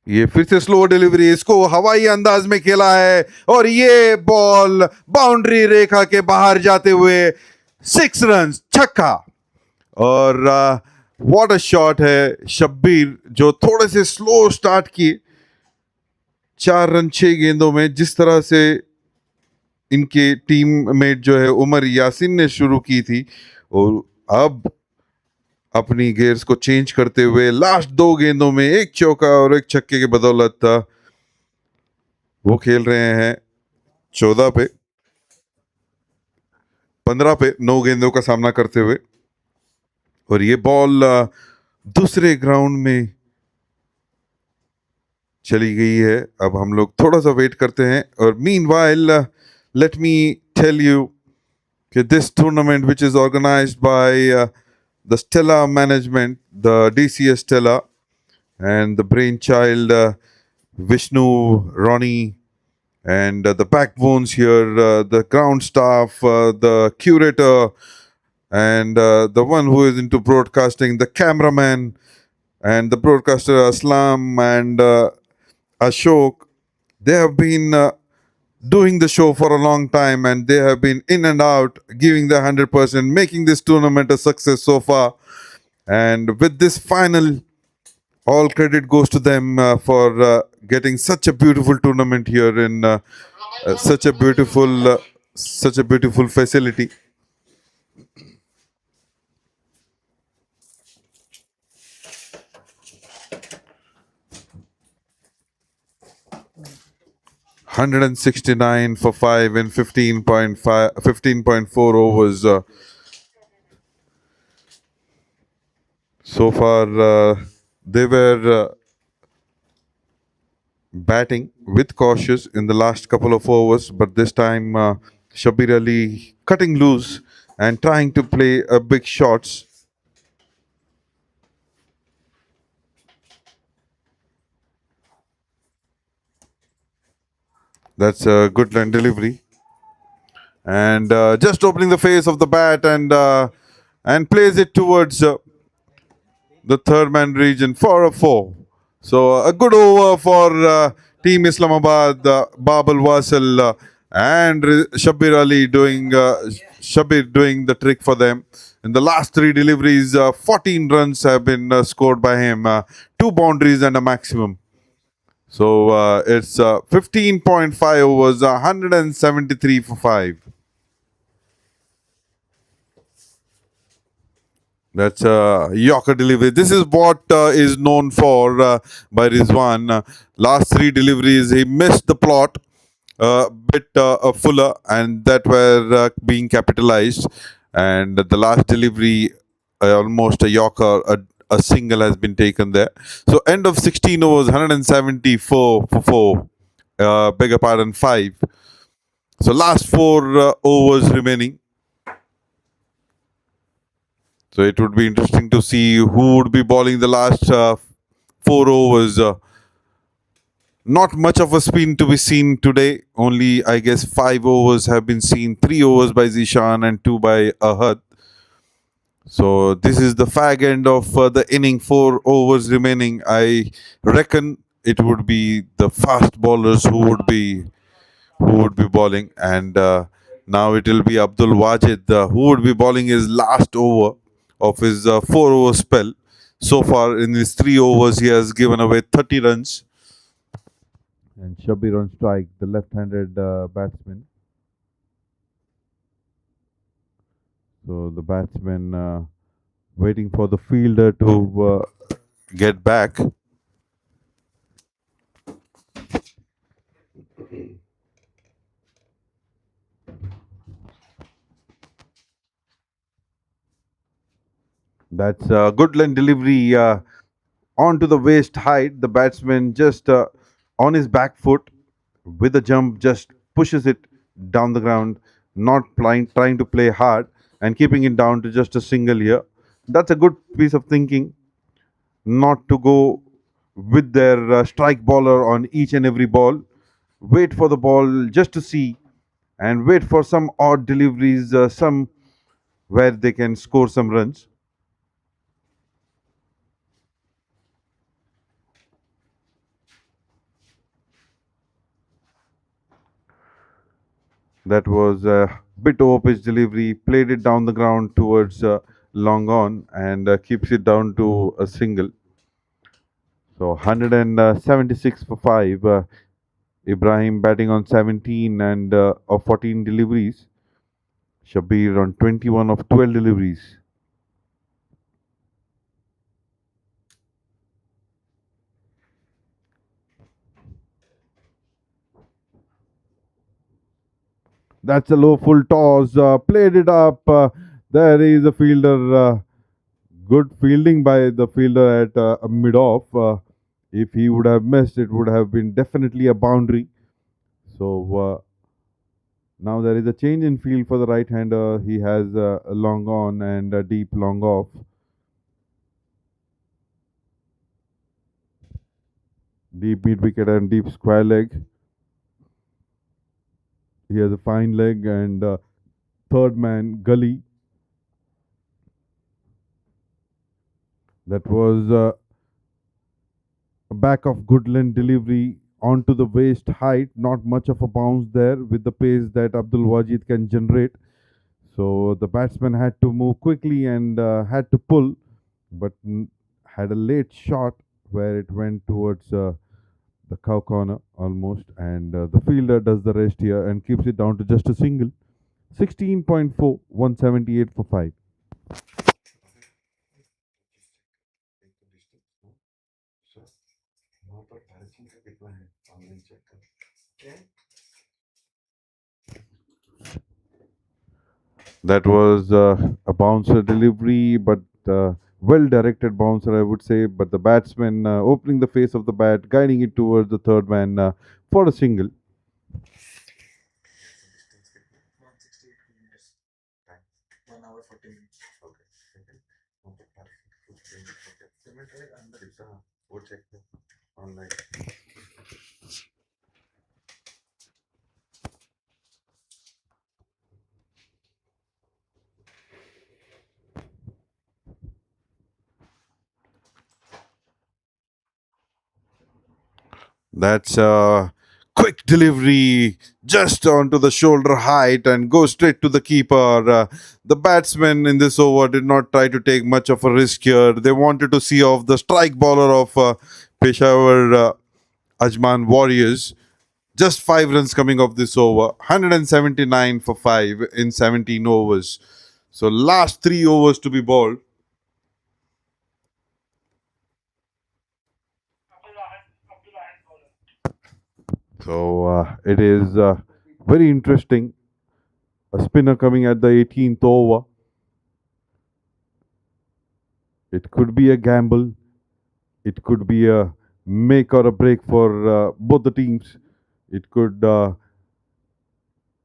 ये फिर से स्लो डिलीवरी, इसको हवाई अंदाज में खेला है और ये बॉल बाउंड्री रेखा के बाहर जाते हुए 6 रन, छक्का। और व्हाट अ शॉट है। शब्बीर जो थोड़े से स्लो स्टार्ट किए, 4 रन 6 गेंदों में, जिस तरह से इनके टीम मेट जो है उमर यासिन ने शुरू की थी, और अब अपनी गेयर्स को चेंज करते हुए लास्ट 2 गेंदों में एक चौका और एक छक्के के बदौलत वो खेल रहे हैं 14 पे 15 पे 9 गेंदों का सामना करते हुए। और ये बॉल दूसरे ग्राउंड में चली गई है। अब हम लोग थोड़ा सा वेट करते हैं। और meanwhile let me tell you कि this tournament which is organised by the Stellar management, the DCS Stellar, and the brainchild Vishnu, Ronnie, and the backbones here, the ground staff, the curator, and the one who is into broadcasting, the cameraman, and the broadcaster Aslam and Ashok. They have been doing the show for a long time, and they have been in and out, giving their 100%, making this tournament a success so far. And with this final, all credit goes to them for getting such a beautiful tournament here in such a beautiful facility. $169 for 5 in 15.4 overs. So far, they were batting with cautious in the last couple of overs, but this time Shabir Ali cutting loose and trying to play big shots. That's a good line delivery. And just opening the face of the bat and plays it towards the third man region for a 4. So a good over for Team Islamabad, BAB WASAL and Shabir Ali doing Shabir doing the trick for them. In the last 3 deliveries, 14 runs have been scored by him, 2 boundaries and a maximum. So it's 15.5 overs, 173 for 5. That's Yorker delivery. This is what is known for by Rizwan. Last 3 deliveries, he missed the plot a bit fuller, and that were being capitalized. And the last delivery, almost a Yorker, a single has been taken there. So end of 16 overs, 174 for 4. Beg your pardon, 5. So last 4 overs remaining. So it would be interesting to see who would be bowling the last 4 overs. Not much of a spin to be seen today. Only, I guess, 5 overs have been seen. 3 overs by Zishan and 2 by Ahad. So this is the fag end of the inning. 4 overs remaining. I reckon it would be the fast bowlers who would be bowling, and now it will be Abdul Wajid who would be bowling his last over of his 4 over spell. So far in his 3 overs, he has given away 30 runs. And Shabir on strike, the left-handed batsman. So the batsman waiting for the fielder to get back. That's a good line delivery onto the waist height. The batsman just on his back foot with a jump just pushes it down the ground, not trying to play hard and keeping it down to just a single here. That's a good piece of thinking, not to go with their strike bowler on each and every ball. Wait for the ball just to see and wait for some odd deliveries, some where they can score some runs. That was a bit over pitch delivery, played it down the ground towards long on and keeps it down to a single. So 176 for 5. Ibrahim batting on 17 and of 14 deliveries. Shabir on 21 of 12 deliveries. That's a low full toss. Played it up. There is a fielder. Good fielding by the fielder at mid-off. If he would have missed, it would have been definitely a boundary. So now there is a change in field for the right-hander. He has a long on and a deep long off. Deep mid wicket and deep square leg. He has a fine leg and third man gully. That was a back of good length delivery onto the waist height. Not much of a bounce there with the pace that Abdul Wajid can generate. So the batsman had to move quickly and had to pull, but had a late shot where it went towards the cow corner almost, and the fielder does the rest here and keeps it down to just a single. 16.4, 178 for 5. That was a bouncer delivery, but well directed bouncer, I would say. But the batsman opening the face of the bat, guiding it towards the third man for a single. That's a quick delivery just onto the shoulder height and go straight to the keeper. The batsmen in this over did not try to take much of a risk here. They wanted to see off the strike bowler of Peshawar AJMAN Warriors. Just 5 runs coming off this over. 179 for 5 in 17 overs. So last 3 overs to be bowled. So it is very interesting. A spinner coming at the 18th over. It could be a gamble. It could be a make or a break for both the teams. It could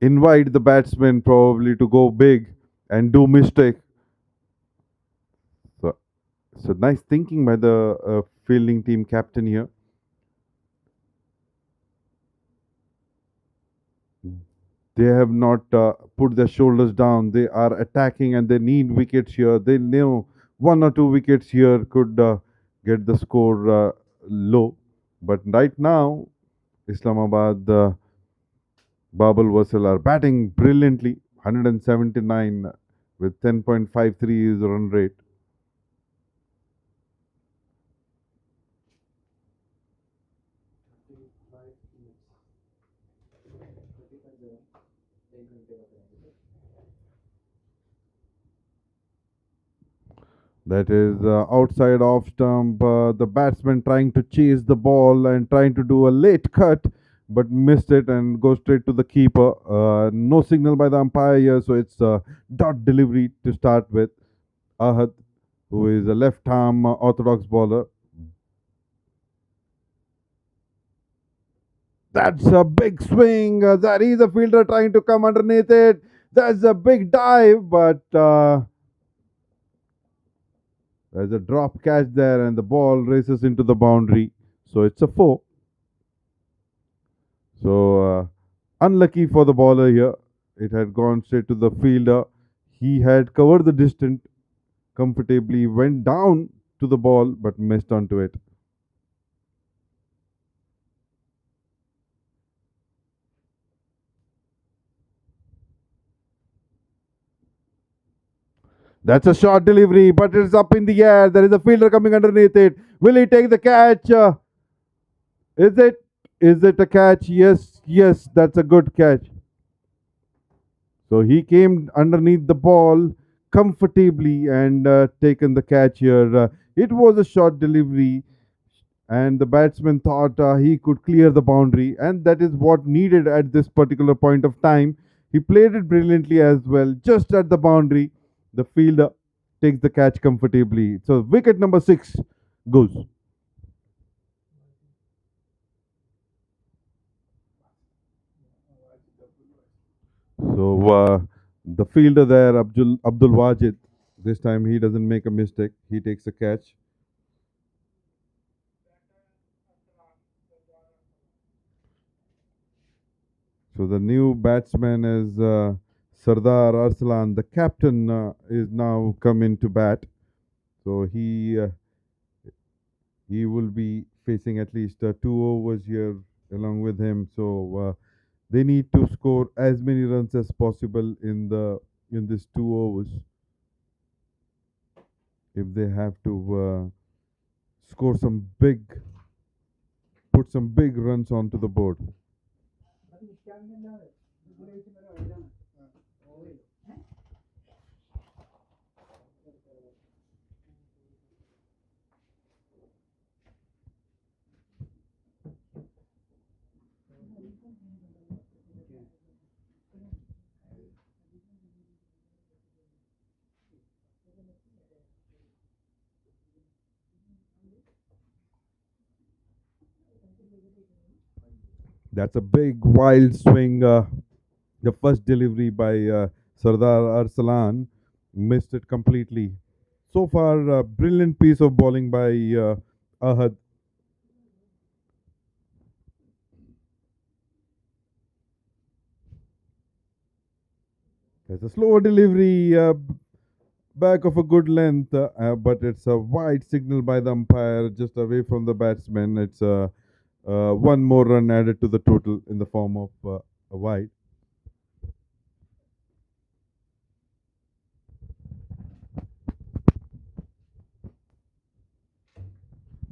invite the batsman probably to go big and do mistake. So nice thinking by the fielding team captain here. They have not put their shoulders down. They are attacking and they need wickets here. They know 1 or 2 wickets here could get the score low. But right now, Islamabad, Babal WASAL are batting brilliantly. 179 with 10.53 is the run rate. That is outside off stump. The batsman trying to chase the ball and trying to do a late cut, but missed it and goes straight to the keeper. No signal by the umpire here, so it's a dot delivery to start with. Ahad, who is a left arm orthodox bowler. That's a big swing. That is a fielder trying to come underneath it. That's a big dive, but there's a drop catch there and the ball races into the boundary. So it's a 4. So unlucky for the bowler here. It had gone straight to the fielder. He had covered the distance comfortably, went down to the ball but missed onto it. That's a short delivery, but it's up in the air. There is a fielder coming underneath it. Will he take the catch? Is it? Is it a catch? Yes, yes, that's a good catch. So he came underneath the ball comfortably and taken the catch here. It was a short delivery, and the batsman thought he could clear the boundary, and that is what needed at this particular point of time. He played it brilliantly as well, just at the boundary. The fielder takes the catch comfortably. So wicket number 6 goes. So the fielder there, Abdul Wajid, this time he doesn't make a mistake. He takes a catch. So the new batsman is Sardar Arslan. The captain is now come into bat. So he will be facing at least 2 overs here along with him. So they need to score as many runs as possible in this 2 overs. If they have to score put some big runs onto the board. That's a big wild swing. The first delivery by Sardar Arslan missed it completely. So far, a brilliant piece of bowling by Ahad. There's a slower delivery, back of a good length, but it's a wide signal by the umpire just away from the batsman. It's one more run added to the total in the form of a wide.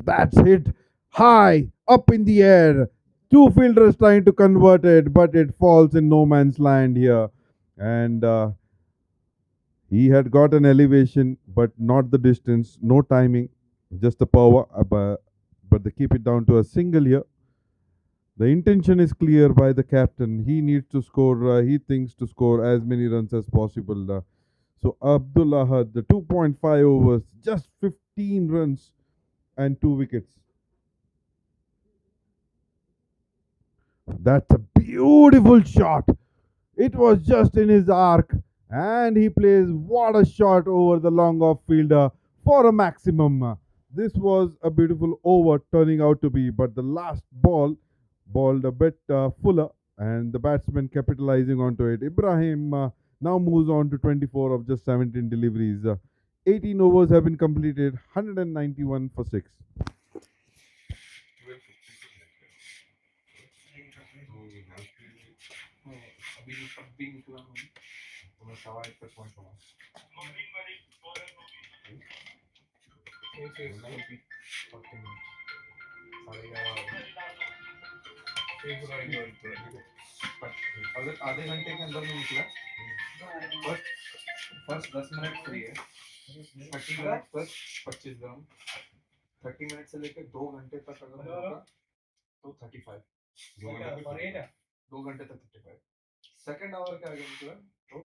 That's hit high up in the air. 2 fielders trying to convert it, but it falls in no man's land here. And he had got an elevation, but not the distance, no timing, just the power. But they keep it down to a single here. The intention is clear by the captain. He needs to score, he thinks to score as many runs as possible. So Abdul Ahad, the 2.5 overs, just 15 runs and 2 wickets. That's a beautiful shot. It was just in his arc, and he plays what a shot over the long off fielder for a maximum. This was a beautiful over turning out to be, but the last balled a bit fuller, and the batsman capitalizing onto it. Ibrahim now moves on to 24 of just 17 deliveries. 18 overs have been completed, 191 for 6.
आधे घंटे के अंदर में निकला first 10 minute free है 30 minute plus 25 ग्राम 30 minute से लेकर 2 घंटे तक अगर होगा तो 35 2 घंटे तक 35 सेकेंड आवर का अगर निकला तो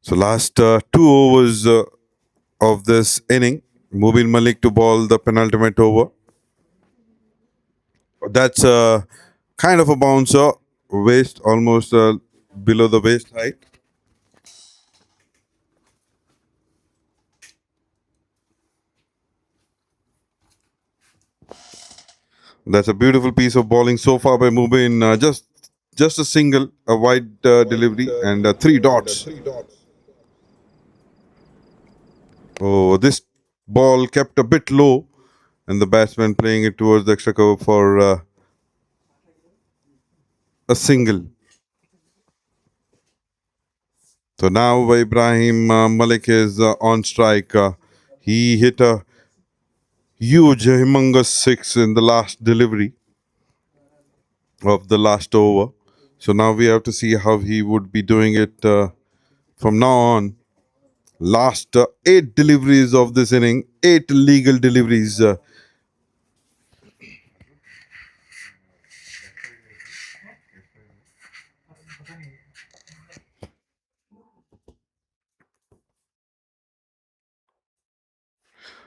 So last 2 overs of this inning, Mubin Malik to ball the penultimate over. That's kind of a bouncer, waist almost below the waist height. That's a beautiful piece of bowling so far by Mubin. Just a single, a wide delivery, and 3 dots. Oh, this ball kept a bit low, and the batsman playing it towards the extra cover for a single. So now Ibrahim Malik is on strike. He hit a huge, humongous 6 in the last delivery of the last over. So now we have to see how he would be doing it from now on. Last 8 deliveries of this inning, 8 legal deliveries.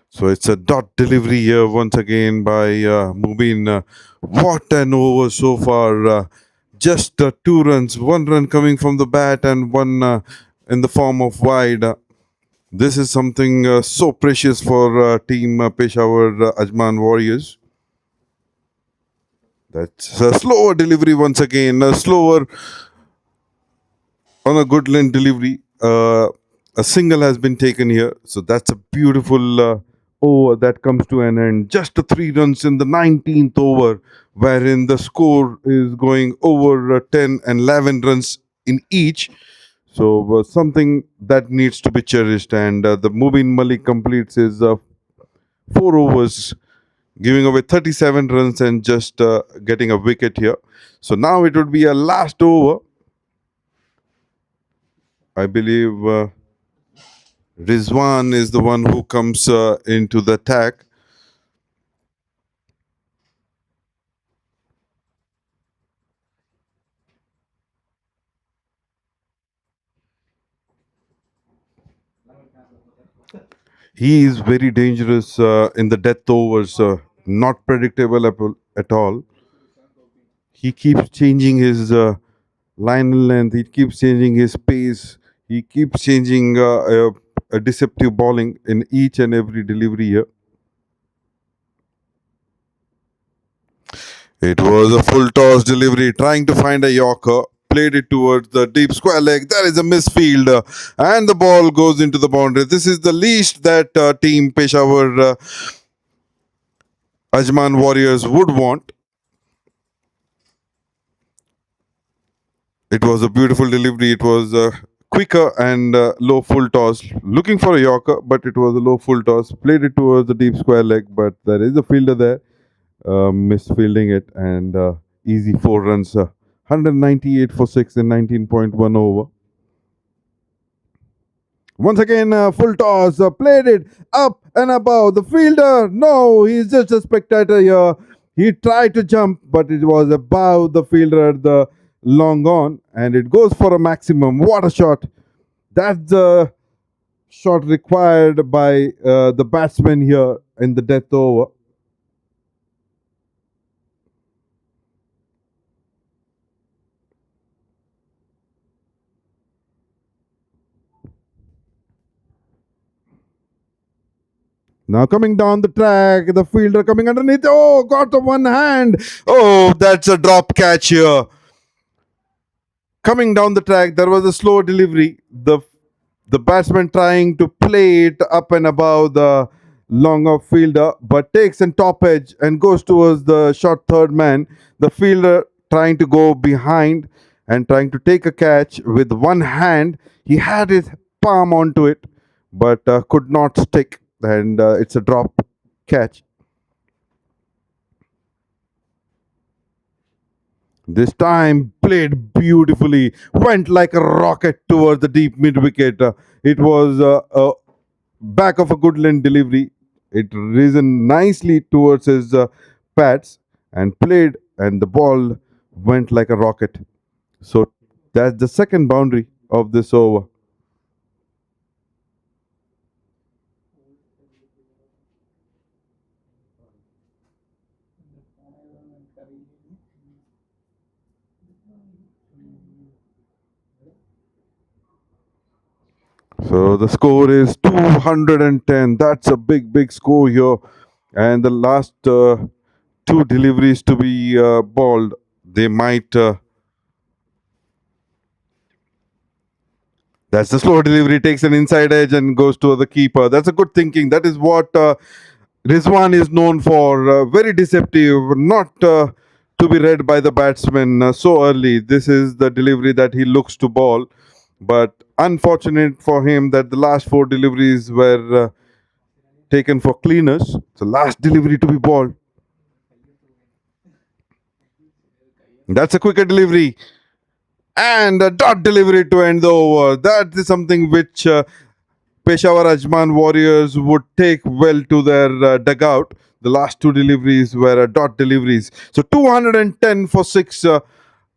So it's a dot delivery here once again by Mubin. What an over so far. Just 2 runs, 1 run coming from the bat and 1 in the form of wide. This is something so precious for team Peshawar AJMAN Warriors. That's a slower delivery once again, slower on a good length delivery. A single has been taken here. So that's a beautiful over that comes to an end. Just 3 runs in the 19th over, wherein the score is going over 10 and 11 runs in each. So something that needs to be cherished. And the Mubin Malik completes his 4 overs, giving away 37 runs and just getting a wicket here. So now it would be a last over. I believe Rizwan is the one who comes into the attack. He is very dangerous in the death overs, not predictable at all. He keeps changing his line length, he keeps changing his pace, he keeps changing a deceptive bowling in each and every delivery here. It was a full toss delivery, trying to find a Yorker. Played it towards the deep square leg. There is a misfield, and the ball goes into the boundary. This is the least that team Peshawar AJMAN Warriors would want. It was a beautiful delivery. It was quicker and low full toss. Looking for a Yorker, but it was a low full toss. Played it towards the deep square leg, but there is a fielder there. Misfielding it, and easy 4 runs. 198 for 6 in 19.1 over. Once again, full toss. Played it up and above. The fielder, no, he's just a spectator here. He tried to jump, but it was above the fielder at the long on, and it goes for a maximum. What a shot! That's the shot required by the batsman here in the death over. Now coming down the track, the fielder coming underneath. Oh, got the one hand. Oh, that's a drop catch here. Coming down the track, there was a slow delivery. The batsman trying to play it up and above the long off fielder, but takes an top edge and goes towards the short third man. The fielder trying to go behind and trying to take a catch with one hand. He had his palm onto it, but could not stick, and it's a drop catch. This time played beautifully, went like a rocket towards the deep mid wicket. It was a back of a good length delivery. It risen nicely towards his pads and played, and the ball went like a rocket. So that's the second boundary of this over. So the score is 210. That's a big score here. And the last two deliveries to be bowled, they might... that's the slow delivery, takes an inside edge and goes to the keeper. That's a good thinking. That is what Rizwan is known for. Very deceptive, not to be read by the batsman so early. This is the delivery that he looks to bowl. But unfortunate for him that the last 4 deliveries were taken for cleaners. So last delivery to be bowled. That's a quicker delivery. And a dot delivery to end the over. That is something which Peshawar AJMAN Warriors would take well to their dugout. The last 2 deliveries were dot deliveries. So 210 for 6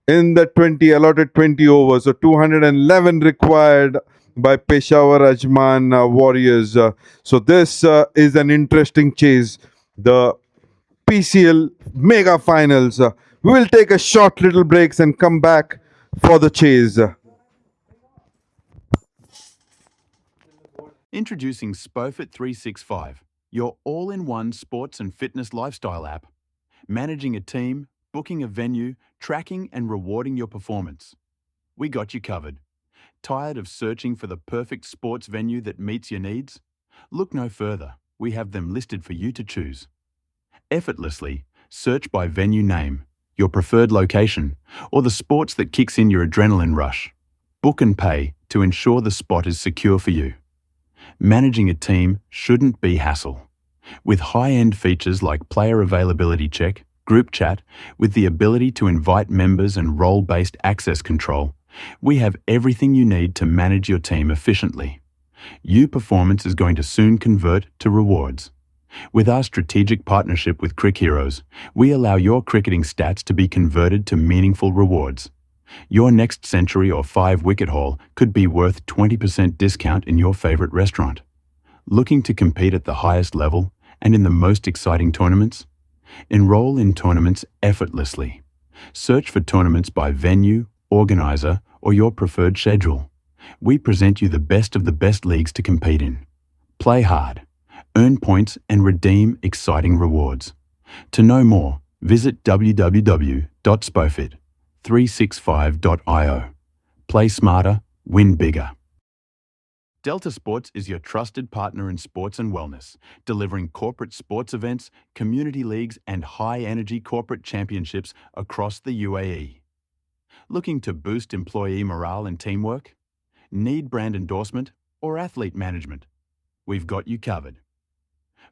in the allotted 20 overs. So 211 required by Peshawar AJMAN Warriors. So this is an interesting chase. The PCL Mega Finals. We will take a short little breaks and come back for the chase.
Introducing Spofit 365, your all-in-one sports and fitness lifestyle app. Managing a team, booking a venue, tracking and rewarding your performance. We got you covered. Tired of searching for the perfect sports venue that meets your needs? Look no further. We have them listed for you to choose. Effortlessly, search by venue name, your preferred location, or the sports that kicks in your adrenaline rush. Book and pay to ensure the spot is secure for you. Managing a team shouldn't be hassle. With high-end features like player availability check, group chat, with the ability to invite members and role-based access control, we have everything you need to manage your team efficiently. Your performance is going to soon convert to rewards. With our strategic partnership with Crick Heroes, we allow your cricketing stats to be converted to meaningful rewards. Your next century or 5-wicket haul could be worth 20% discount in your favorite restaurant. Looking to compete at the highest level and in the most exciting tournaments? Enroll in tournaments effortlessly. Search for tournaments by venue, organizer, or your preferred schedule. We present you the best of the best leagues to compete in. Play hard, earn points, and redeem exciting rewards. To know more, visit www.spofit365.io. Play smarter, win bigger. Delta Sports is your trusted partner in sports and wellness, delivering corporate sports events, community leagues, and high-energy corporate championships across the UAE. Looking to boost employee morale and teamwork? Need brand endorsement or athlete management? We've got you covered.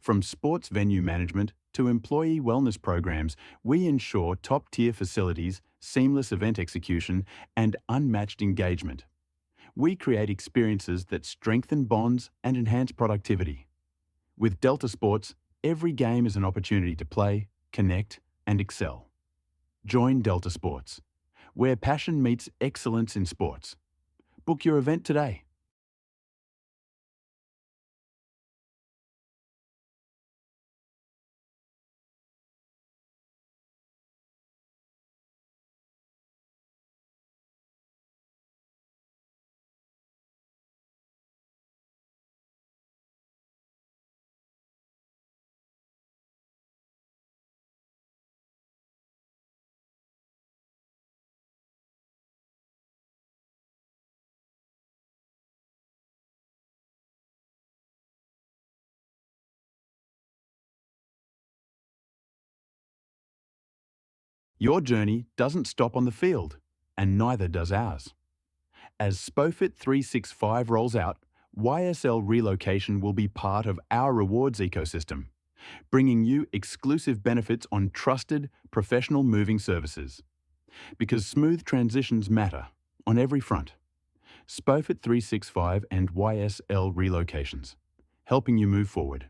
From sports venue management to employee wellness programs, we ensure top-tier facilities, seamless event execution, and unmatched engagement. We create experiences that strengthen bonds and enhance productivity. With Delta Sports, every game is an opportunity to play, connect, and excel. Join Delta Sports, where passion meets excellence in sports. Book your event today. Your journey doesn't stop on the field, and neither does ours. As SPOFIT 365 rolls out, YSL relocation will be part of our rewards ecosystem, bringing you exclusive benefits on trusted, professional moving services. Because smooth transitions matter on every front. SPOFIT 365 and YSL relocations, helping you move forward.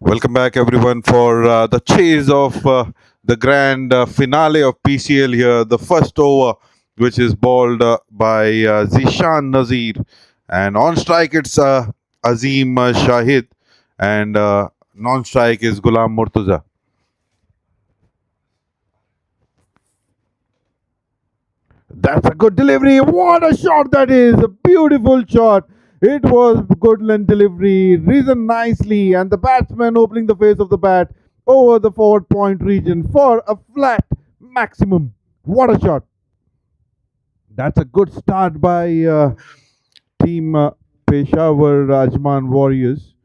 Welcome back, everyone, for the chase of the grand finale of PCL here. The first over, which is bowled by Zishan Nazir. And on strike, it's Azim Shahid. And non-strike is Ghulam Murtuza. That's a good delivery. What a shot that is. A beautiful shot. It was Goodland delivery, risen nicely, and the batsman opening the face of the bat over the forward point region for a flat maximum. What a shot. That's a good start by team Peshawar AJMAN Warriors.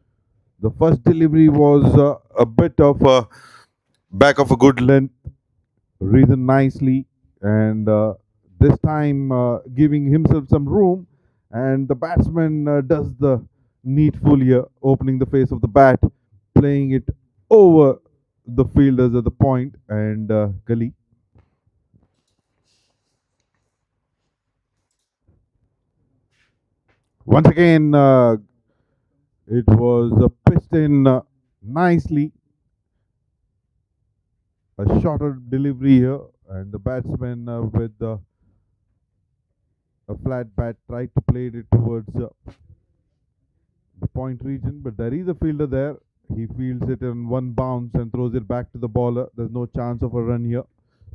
The first delivery was a bit of a back of a good length, risen nicely, and this time giving himself some room, and the batsman does the needful here, opening the face of the bat, playing it over the fielders at the point and gully. Once again, it was pitched in nicely. A shorter delivery here, and the batsman with a flat bat tried to play it towards the point region, but there is a fielder there. He fields it in one bounce and throws it back to the bowler. There's no chance of a run here.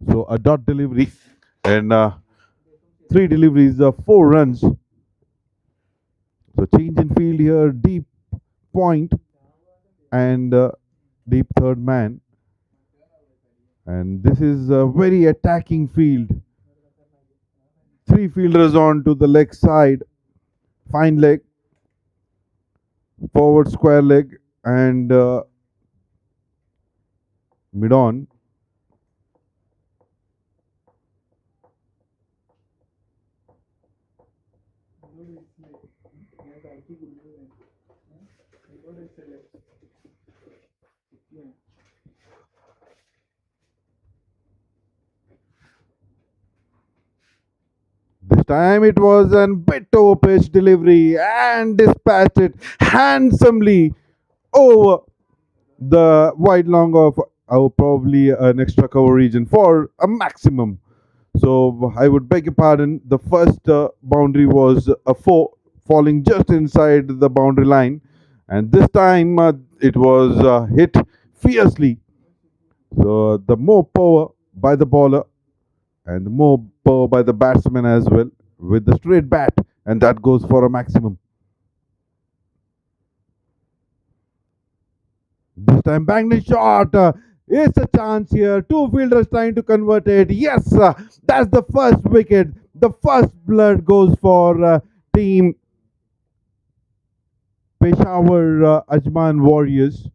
So a dot delivery and three deliveries, 4 runs. So change in field here, deep point and deep third man. And this is a very attacking field. Three fielders on to the leg side. Fine leg, forward square leg and mid on. This time it was a bit over pitch delivery and dispatched it handsomely over the wide long of probably an extra cover region for a maximum. So I would beg your pardon. The first boundary was a 4, falling just inside the boundary line, and this time it was hit fiercely. So the more power by the bowler and more power by the batsman as well with the straight bat, and that goes for a maximum. This time banged in shot. It's a chance here. Two fielders trying to convert it. Yes, that's the first wicket. The first blood goes for team Peshawar AJMAN Warriors.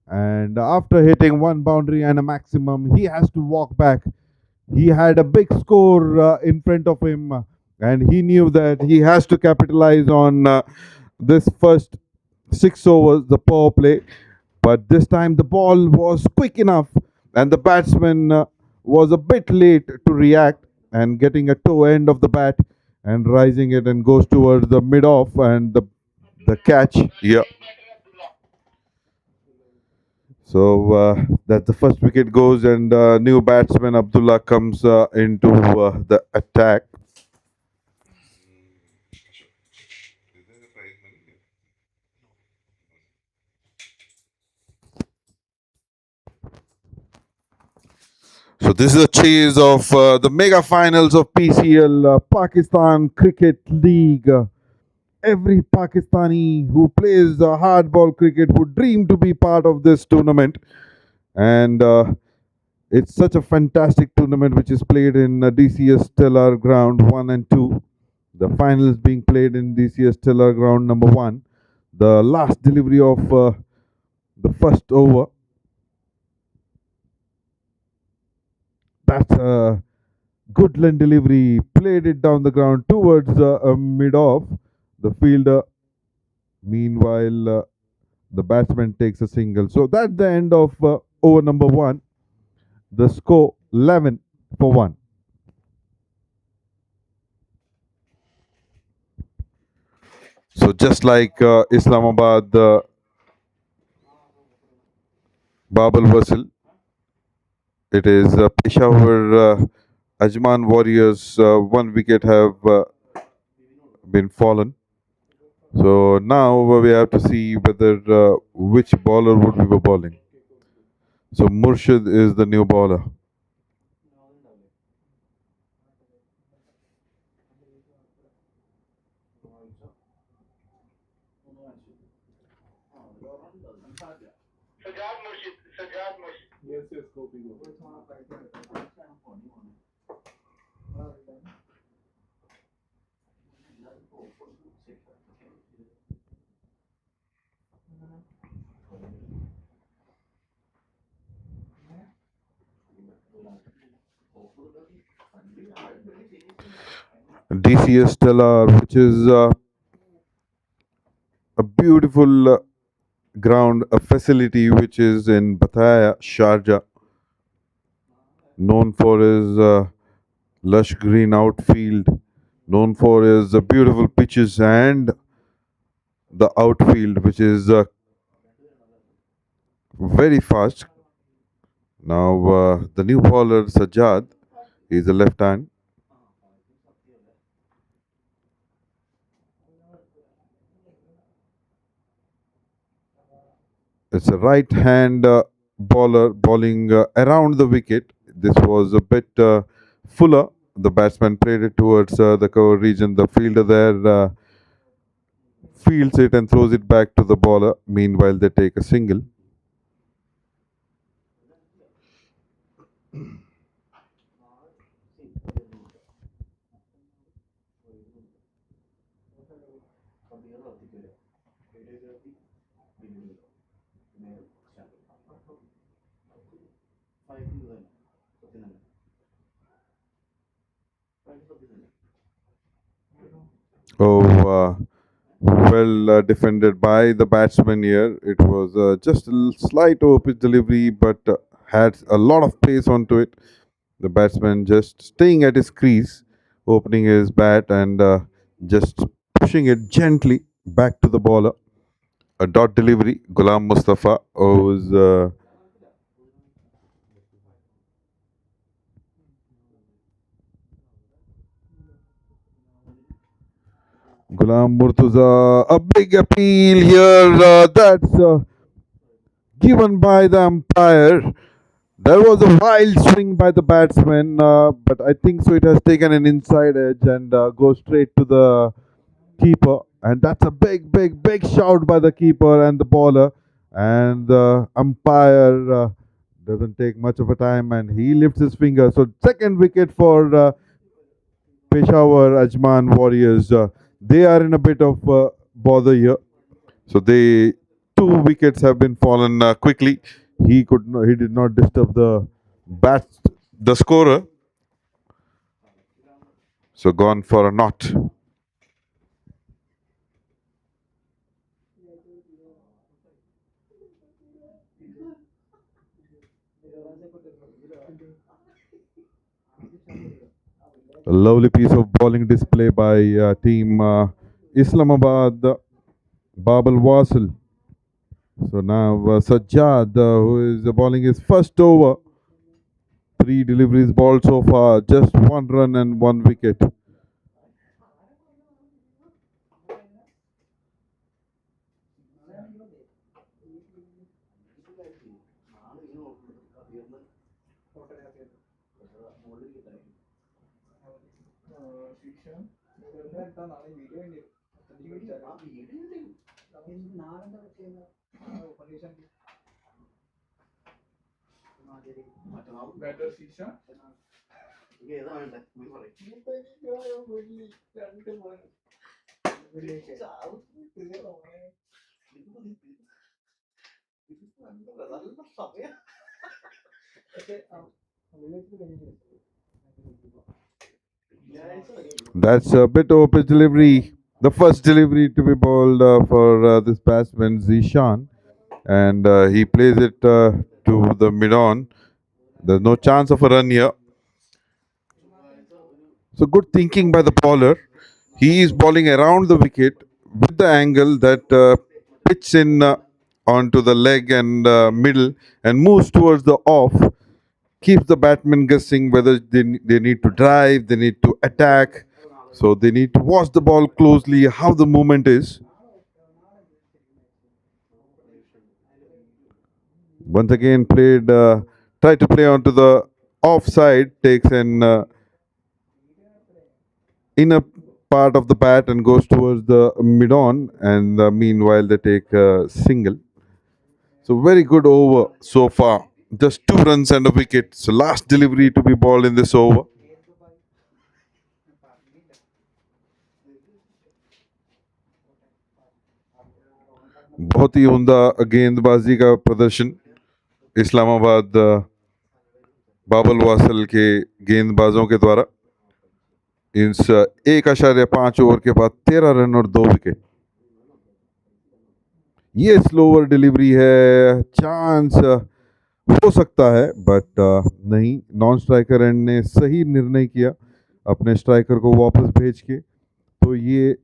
And after hitting one boundary and a maximum, he has to walk back. He had a big score in front of him, and he knew that he has to capitalize on this first 6 overs, the power play. But this time the ball was quick enough, and the batsman was a bit late to react and getting a toe end of the bat and rising it and goes towards the mid off and the catch. Yeah. So that's the first wicket goes, and new batsman Abdullah comes into the attack. So this is a chase of the mega finals of PCL, Pakistan Cricket League. Every Pakistani who plays hardball cricket would dream to be part of this tournament. And it's such a fantastic tournament which is played in DCS Stellar Ground 1 and 2. The final is being played in DCS Stellar Ground number 1. The last delivery of the first over. That's a good line delivery. Played it down the ground towards mid-off. The fielder, meanwhile, the batsman takes a single. So that's the end of over number 1. The score 11 for 1. So just like Islamabad, Babal WASAL, it is Peshawar AJMAN Warriors. 1 wicket have been fallen. So now we have to see whether which bowler would we be bowling. So Murshid is the new bowler.
Yes, yes, copy.
DCS Stellar, which is a beautiful ground, a facility which is in Batayah, Sharjah, known for his lush green outfield, known for his beautiful pitches and the outfield, which is very fast. Now the new bowler Sajjad is a left hand. It's a right-hand bowler bowling around the wicket. This was a bit fuller. The batsman played it towards the cover region. The fielder there fields it and throws it back to the bowler. Meanwhile, they take a single. Oh, well defended by the batsman here. It was just a slight over-pitch delivery, but had a lot of pace onto it. The batsman just staying at his crease, opening his bat and just pushing it gently back to the bowler. A dot delivery. Ghulam Mustafa was Ghulam Murtuza. A big appeal here. That's given by the umpire. There was a wild swing by the batsman, but I think so it has taken an inside edge and goes straight to the keeper. And that's a big shout by the keeper and the bowler. And the umpire doesn't take much of a time and he lifts his finger. So second wicket for Peshawar Ajman Warriors. They are in a bit of bother here. So they two wickets have been fallen quickly. He did not disturb the scorer. So gone for a knot. A lovely piece of bowling display by team Islamabad, Babal WASAL. So now Sajjad, who is bowling his first over. 3 deliveries bowled so far, just 1 run and 1 wicket. That's a bit of a delivery. The first delivery to be bowled for this batsman, Zishan. And he plays it to the mid-on. There's no chance of a run here. So good thinking by the bowler. He is bowling around the wicket with the angle that pitches in onto the leg and middle and moves towards the off. Keeps the batsman guessing whether they need to drive, they need to attack. So they need to watch the ball closely, how the movement is. Once again tried to play onto the offside, takes an inner part of the bat and goes towards the mid-on, and meanwhile they take a single. So very good over so far. Just 2 runs and a wicket. So last delivery to be bowled in this over. बहुत ही उम्दा गेंदबाजी का प्रदर्शन इस्लामाबाद बाबल vassal के गेंदबाजों के द्वारा इस 1.5 ओवर के बाद 13 रन और 2 विकेट. ये स्लोअर डिलीवरी है, चांस हो सकता है बट नहीं. नॉन स्ट्राइकर एंड ने सही निर्णय किया अपने स्ट्राइकर को वापस भेज के. तो ये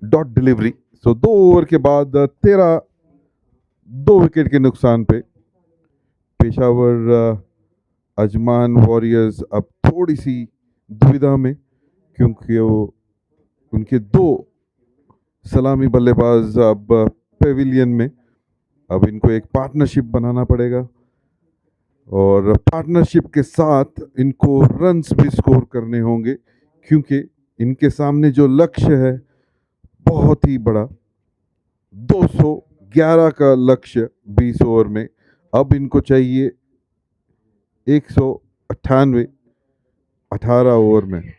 डॉट डिलीवरी. सो 2 ओवर के बाद 2 विकेट के नुकसान पे पेशावर अजमान वॉरियर्स अब थोड़ी सी दुविधा में, क्योंकि उनके 2 सलामी बल्लेबाज अब पेविलियन में अब इनको एक पार्टनरशिप बनाना पड़ेगा और पार्टनरशिप के साथ इनको रन्स भी स्कोर करने होंगे, क्योंकि इनके सामने जो लक्ष्य है बहुत ही बड़ा, 211 का लक्ष्य 20 ओवर में। अब इनको चाहिए 198 18 ओवर में।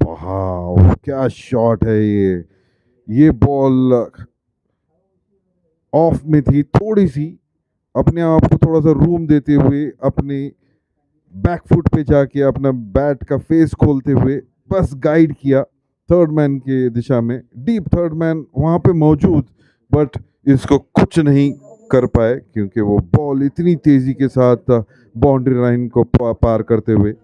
वाह क्या शॉट है ये बॉल ऑफ में थी, थोड़ी सी अपने आप को थोड़ा सा रूम देते हुए अपने बैकफुट पे जाके अपना बैट का फेस खोलते हुए बस गाइड किया थर्ड मैन के दिशा में। डीप थर्ड मैन वहां पे मौजूद, बट इसको कुछ नहीं कर पाए क्योंकि वो बॉल इतनी तेजी के साथ बाउंड्री लाइन को पार करते हुए।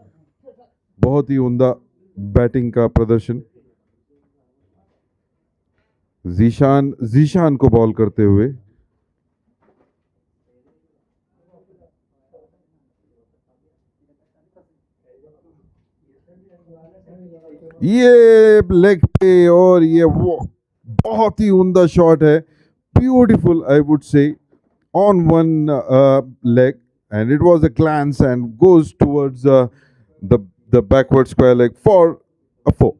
बहुत ही उम्दा बैटिंग का प्रदर्शन जीशान को बॉल करते हुए। ये लेग पे और ये वो बहुत ही उम्दा शॉट है, beautiful I would say, on one leg and it was a glance and goes towards the backward square leg for a 4.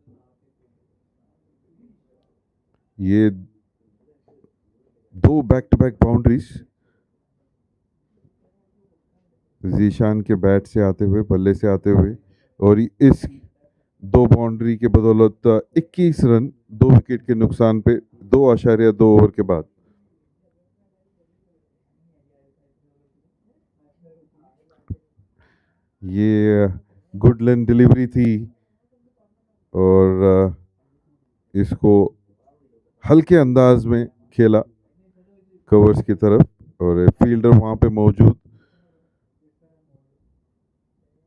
ये दो back to back boundaries Zeeshan के बैट से आते हुए, बल्ले से आते हुए, और इस दो बाउंड्री के बदौलत 21 रन 2 विकेट के नुकसान पे 2.2 ओवर के बाद। ये गुड लेंथ डिलीवरी थी और इसको हल्के अंदाज में खेला कवर्स की तरफ, और फील्डर वहां पे मौजूद,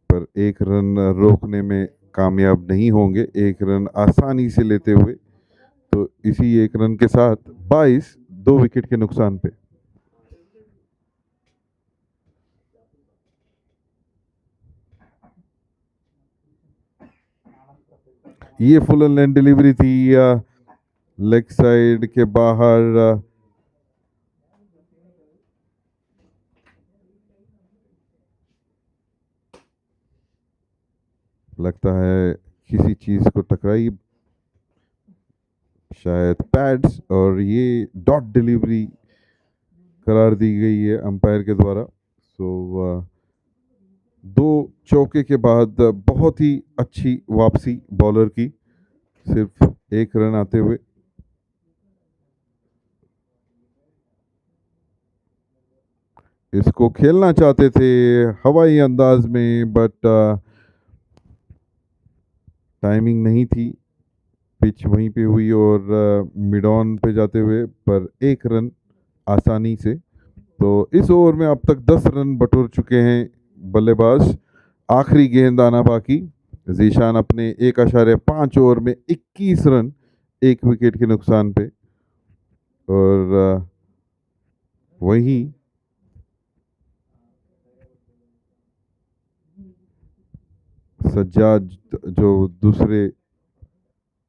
पर एक रन रोकने में कामयाब नहीं होंगे, एक रन आसानी से लेते हुए। तो इसी एक रन के साथ 22 2 विकेट के नुकसान पे। ये फुल एंड लेंथ डिलीवरी थी लेग साइड के बाहर, लगता है किसी चीज को टकराई, शायद पैड्स, और ये डॉट डिलीवरी करार दी गई है अंपायर के द्वारा। सो 2 चौके के बाद बहुत ही अच्छी वापसी बॉलर की, सिर्फ 1 रन आते हुए। इसको खेलना चाहते थे हवाई अंदाज में, बट टाइमिंग नहीं थी, पिच वहीं पे हुई और मिड ऑन पे जाते हुए, पर 1 रन आसानी से। तो इस ओवर में अब तक 10 रन बटोर चुके हैं बल्लेबाज, आखिरी गेंद आना बाकी। जीशान अपने 1.5 ओवर में 21 रन 1 विकेट के नुकसान पे, और वहीं सज्जाद जो दूसरे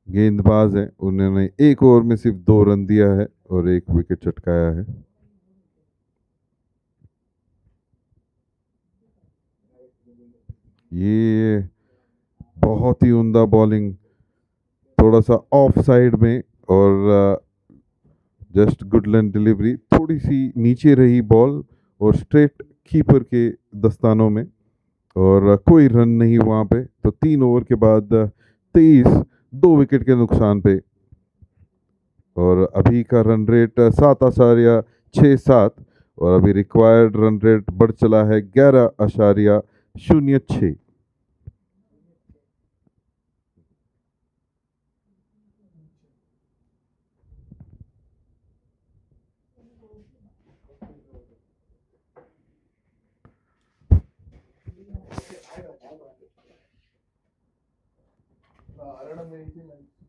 गेंदबाज हैं, उन्होंने 1 ओवर में सिर्फ 2 रन दिया है और 1 विकेट चटकाया है। ये बहुत ही उम्दा बॉलिंग, थोड़ा सा ऑफ साइड में, और जस्ट गुड लेंथ डिलीवरी, थोड़ी सी नीचे रही बॉल और स्ट्रेट कीपर के दस्तानों में, और कोई रन नहीं वहाँ पे। तो 3 ओवर के बाद 23 2 विकेट के नुकसान पे, और अभी का रन रेट 7.67, और अभी रिक्वायर्ड रन रेट बढ़ चला है 11.06।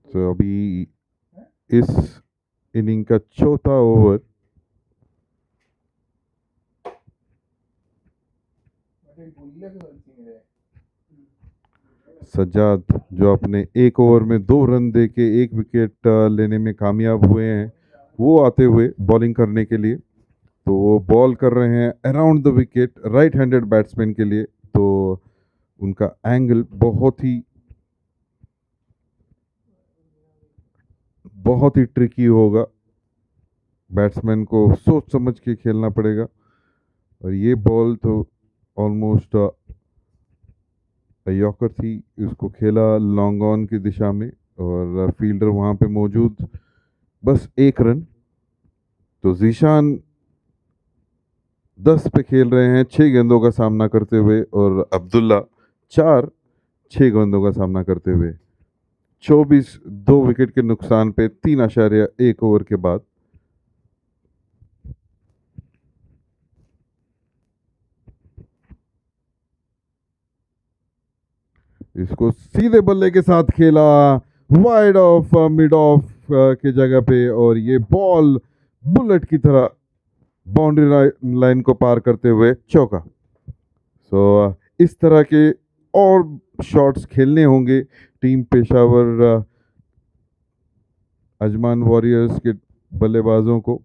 तो अभी इस इनिंग का चौथा ओवर, सज्जाद जो अपने एक ओवर में 2 रन दे के 1 विकेट लेने में कामयाब हुए हैं, वो आते हुए बॉलिंग करने के लिए। तो वो बॉल कर रहे हैं around the wicket right handed batsman के लिए। तो उनका एंगल बहुत ही ट्रिकी होगा, बैट्समैन को सोच समझ के खेलना पड़ेगा। और ये बॉल तो ऑलमोस्ट यॉर्कर थी, इसको खेला लॉन्ग ऑन की दिशा में और फील्डर वहां पे मौजूद, बस 1 रन। तो जीशान 10 पे खेल रहे हैं 6 गेंदों का सामना करते हुए और अब्दुल्ला 6 गेंदों का सामना करते हुए। 24 2 विकेट के नुकसान पे 3.1 ओवर के बाद। इसको सीधे बल्ले के साथ खेला वाइड ऑफ मिड ऑफ की जगह पे और ये बॉल बुलेट की तरह बाउंड्री लाइन को पार करते हुए चौका। सो इस तरह के और शॉट्स खेलने होंगे टीम पेशावर अजमान वॉरियर्स के बल्लेबाजों को,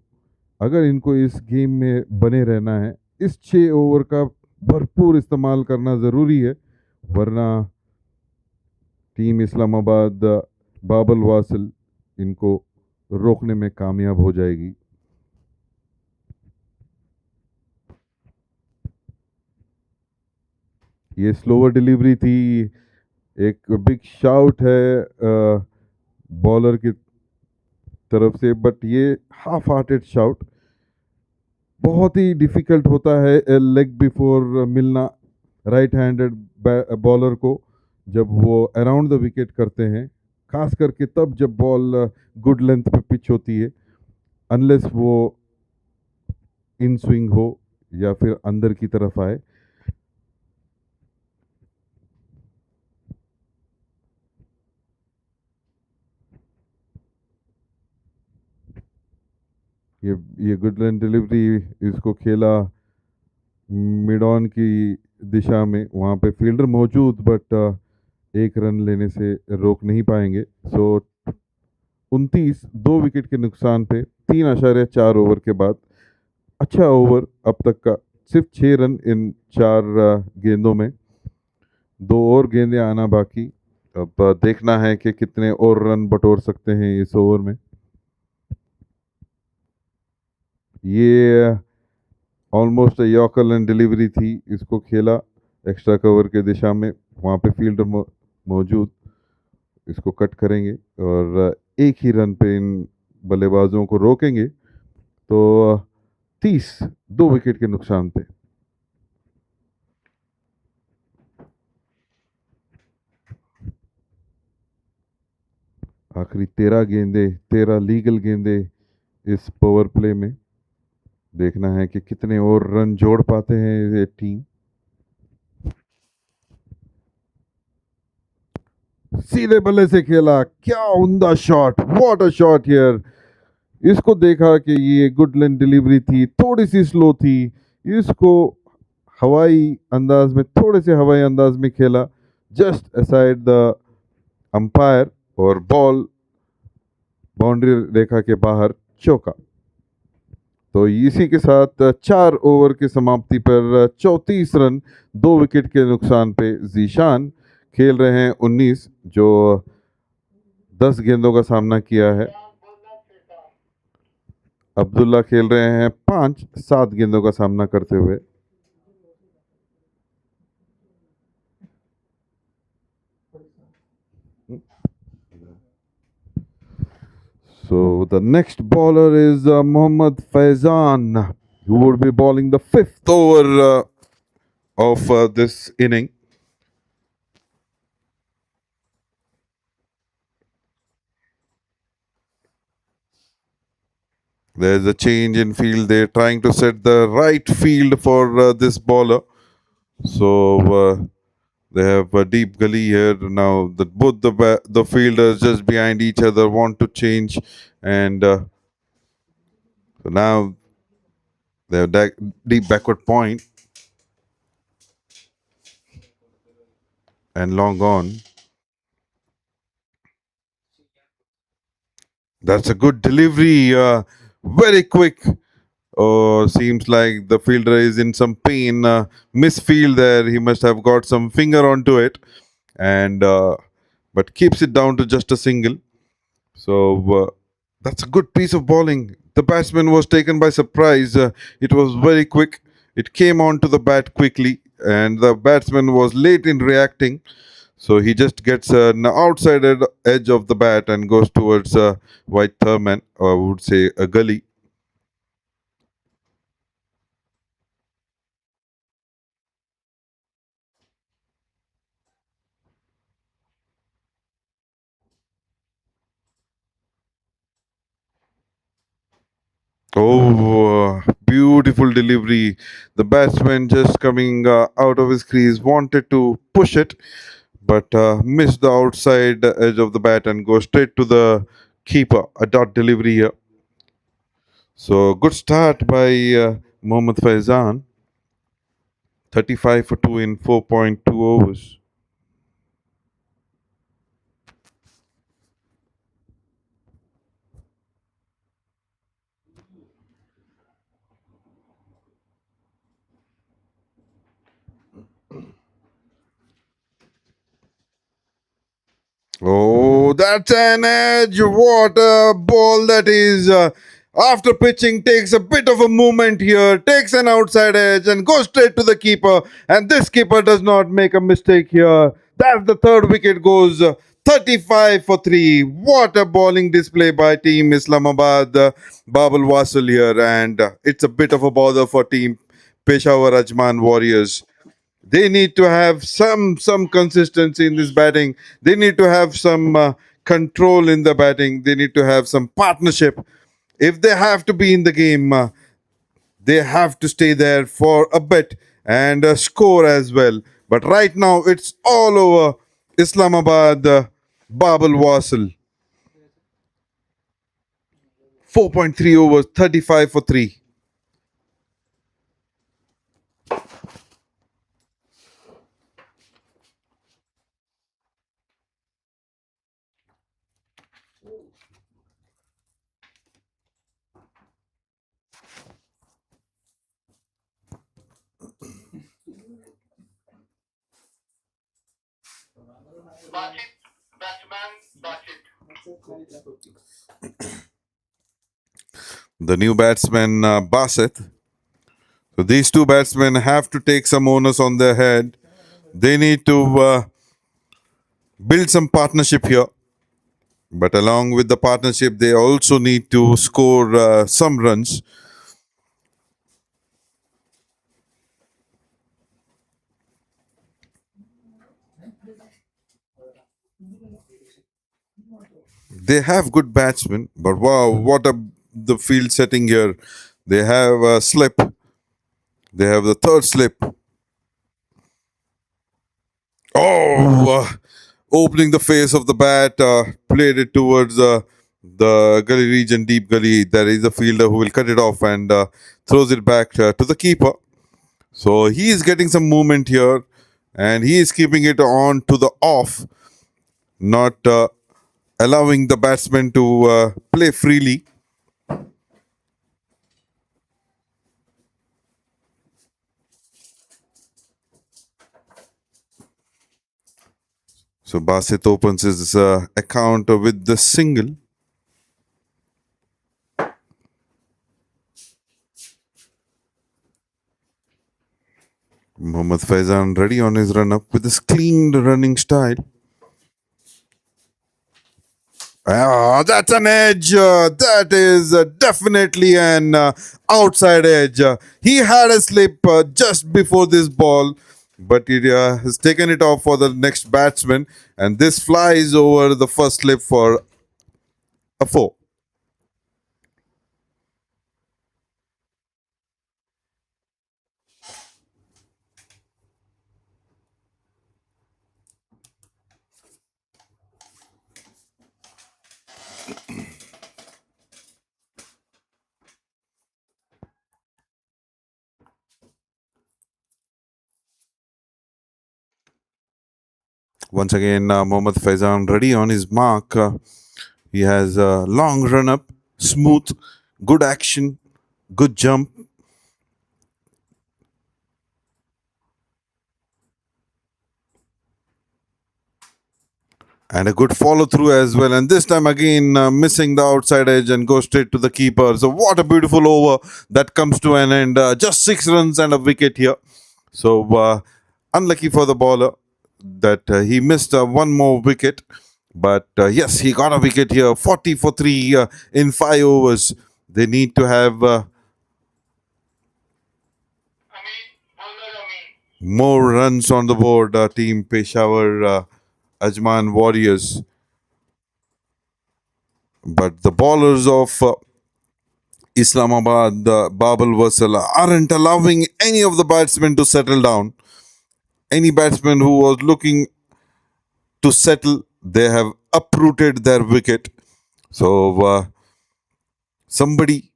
अगर इनको इस गेम में बने रहना है। इस 6 ओवर का भरपूर इस्तेमाल करना ज़रूरी है, वरना टीम इस्लामाबाद बाबल वासल इनको रोकने में कामयाब हो जाएगी। ये स्लोअर डिलीवरी थी, एक बिग शाउट है बॉलर की तरफ से, बट ये हाफ हार्टेड शाउट। बहुत ही डिफिकल्ट होता है लेग बिफोर मिलना राइट हैंडेड बॉलर को जब वो अराउंड द विकेट करते हैं, खास करके तब जब बॉल गुड लेंथ पे पिच होती है, अनलेस वो इन स्विंग हो या फिर अंदर की तरफ आए। ये गुड लेंथ डिलीवरी इसको खेला मिड ऑन की दिशा में, वहाँ पे फील्डर मौजूद, बट 1 रन लेने से रोक नहीं पाएंगे। सो 29 2 विकेट के नुकसान पे 3.4 ओवर के बाद। अच्छा ओवर अब तक का, सिर्फ 6 रन इन 4 गेंदों में, 2 और गेंदें आना बाकी। अब देखना है कि कितने और रन बटोर सकते हैं इस ओवर में। ये ऑलमोस्ट यॉर्कर लाइन डिलीवरी थी, इसको खेला एक्स्ट्रा कवर के दिशा में, वहाँ पे फील्डर मौजूद, इसको कट करेंगे और एक ही रन पे इन बल्लेबाजों को रोकेंगे। तो 30 2 विकेट के नुकसान पे। आखिरी 13 गेंदे, 13 लीगल गेंदे इस पावर प्ले में। देखना है कि कितने और रन जोड़ पाते हैं ये टीम। सीधे बल्ले से खेला, क्या उम्दा shot, what a shot here. इसको देखा कि ये गुड लेंथ डिलीवरी थी, थोड़ी सी स्लो थी, इसको हवाई अंदाज में, थोड़े से हवाई अंदाज में खेला जस्ट असाइड द अंपायर और बॉल बाउंड्री रेखा के बाहर चौका। तो इसी के साथ 4 ओवर की समाप्ति पर 34 रन 2 विकेट के नुकसान पे जीशान खेल रहे हैं 19, जो 10 गेंदों का सामना किया है। अब्दुल्ला खेल रहे हैं 7 गेंदों का सामना करते हुए। So the next bowler is Mohammad Faizan, who would be bowling the 5th over of this inning. There's a change in field. They're trying to set the right field for this bowler. So they have a deep gully here now. Both the fielders just behind each other want to change, and now they have deep backward point and long on. That's a good delivery. Very quick. Oh, seems like the fielder is in some pain. Misfield there. He must have got some finger onto it, and but keeps it down to just a single. So that's a good piece of bowling. The batsman was taken by surprise. It was very quick. It came onto the bat quickly, and the batsman was late in reacting. So he just gets an outside edge of the bat and goes towards White Thurman, or I would say a gully. Oh, beautiful delivery. The batsman just coming out of his crease wanted to push it, but missed the outside edge of the bat and go straight to the keeper. A dot delivery here. So good start by Mohammad Faizan. 35 for 2 in 4.2 overs. Oh, that's an edge. What a ball that is. After pitching, takes a bit of a movement here, takes an outside edge and goes straight to the keeper. And this keeper does not make a mistake here. That's the third wicket goes 35 for 3. What a bowling display by Team Islamabad. Babul Wasal here. And it's a bit of a bother for Team Peshawar AJMAN Warriors. They need to have some consistency in this batting. They need to have some control in the batting. They need to have some partnership. If they have to be in the game, they have to stay there for a bit and score as well. But right now, it's all over Islamabad, Babul Wasal. 4.3 overs, 35 for 3. The new batsman, Basit. So these two batsmen have to take some onus on their head. They need to build some partnership here. But along with the partnership, they also need to score some runs. They have good batsmen, but wow, what a the field setting here. They have a slip. They have the third slip. Oh, opening the face of the bat, played it towards the gully region, deep gully. There is a fielder who will cut it off and throws it back to the keeper. So he is getting some movement here, and he is keeping it on to the off, not allowing the batsman to play freely. So Basit opens his account with the single. Mohammad Faizan ready on his run up with his clean running style. Ah, that's an edge. That is definitely an outside edge. He had a slip just before this ball, but he has taken it off for the next batsman, and this flies over the first slip for a 4. Once again, Mohammad Faizan ready on his mark. He has a long run up, smooth, good action, good jump. And a good follow through as well. And this time again, missing the outside edge and go straight to the keeper. So, what a beautiful over that comes to an end. Just 6 runs and a wicket here. So, unlucky for the bowler that he missed one more wicket. But yes, he got a wicket here. 40 for 3 in 5 overs. They need to have more runs on the board. Team Peshawar AJMAN Warriors. But the bowlers of Islamabad, BAB WASAL aren't allowing any of the batsmen to settle down. Any batsman who was looking to settle, they have uprooted their wicket. So somebody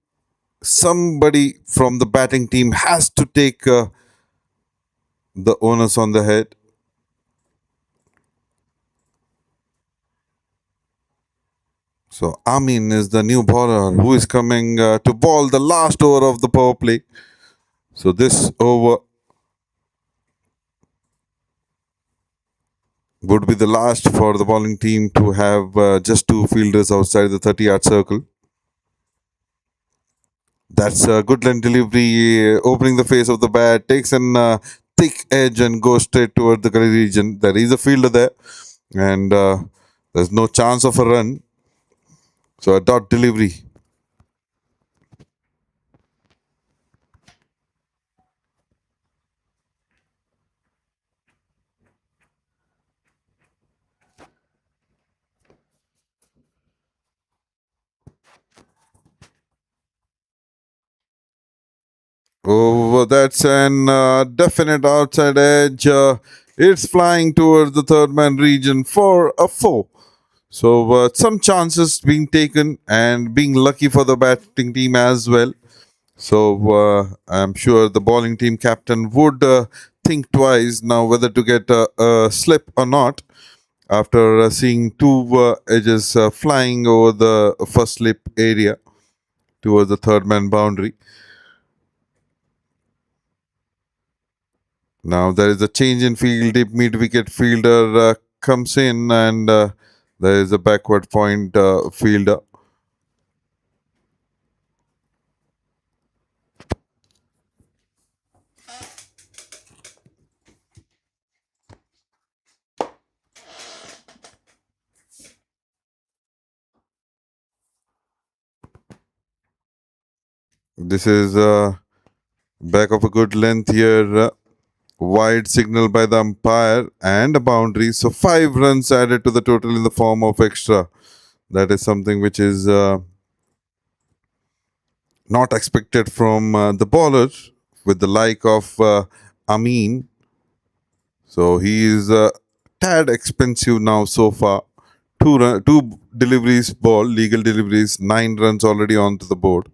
from the batting team has to take the onus on the head. So Amin is the new bowler who is coming to bowl the last over of the power play. So this over would be the last for the bowling team to have just 2 fielders outside the 30-yard circle. That's a good line delivery, opening the face of the bat, takes an thick edge and goes straight toward the gully region. There is a fielder there, and there's no chance of a run. So a dot delivery. Oh, that's an definite outside edge. It's flying towards the third man region for a 4. So some chances being taken and being lucky for the batting team as well. So I'm sure the bowling team captain would think twice now whether to get a slip or not after seeing 2 edges flying over the first slip area towards the third man boundary. Now there is a change in field. Deep mid-wicket fielder comes in and there is a backward point fielder. This is back of a good length here. Wide signal by the umpire and a boundary. So 5 runs added to the total in the form of extra. That is something which is not expected from the bowler with the like of Amin. So he is a tad expensive now so far. 2 deliveries ball, legal deliveries, 9 runs already onto the board.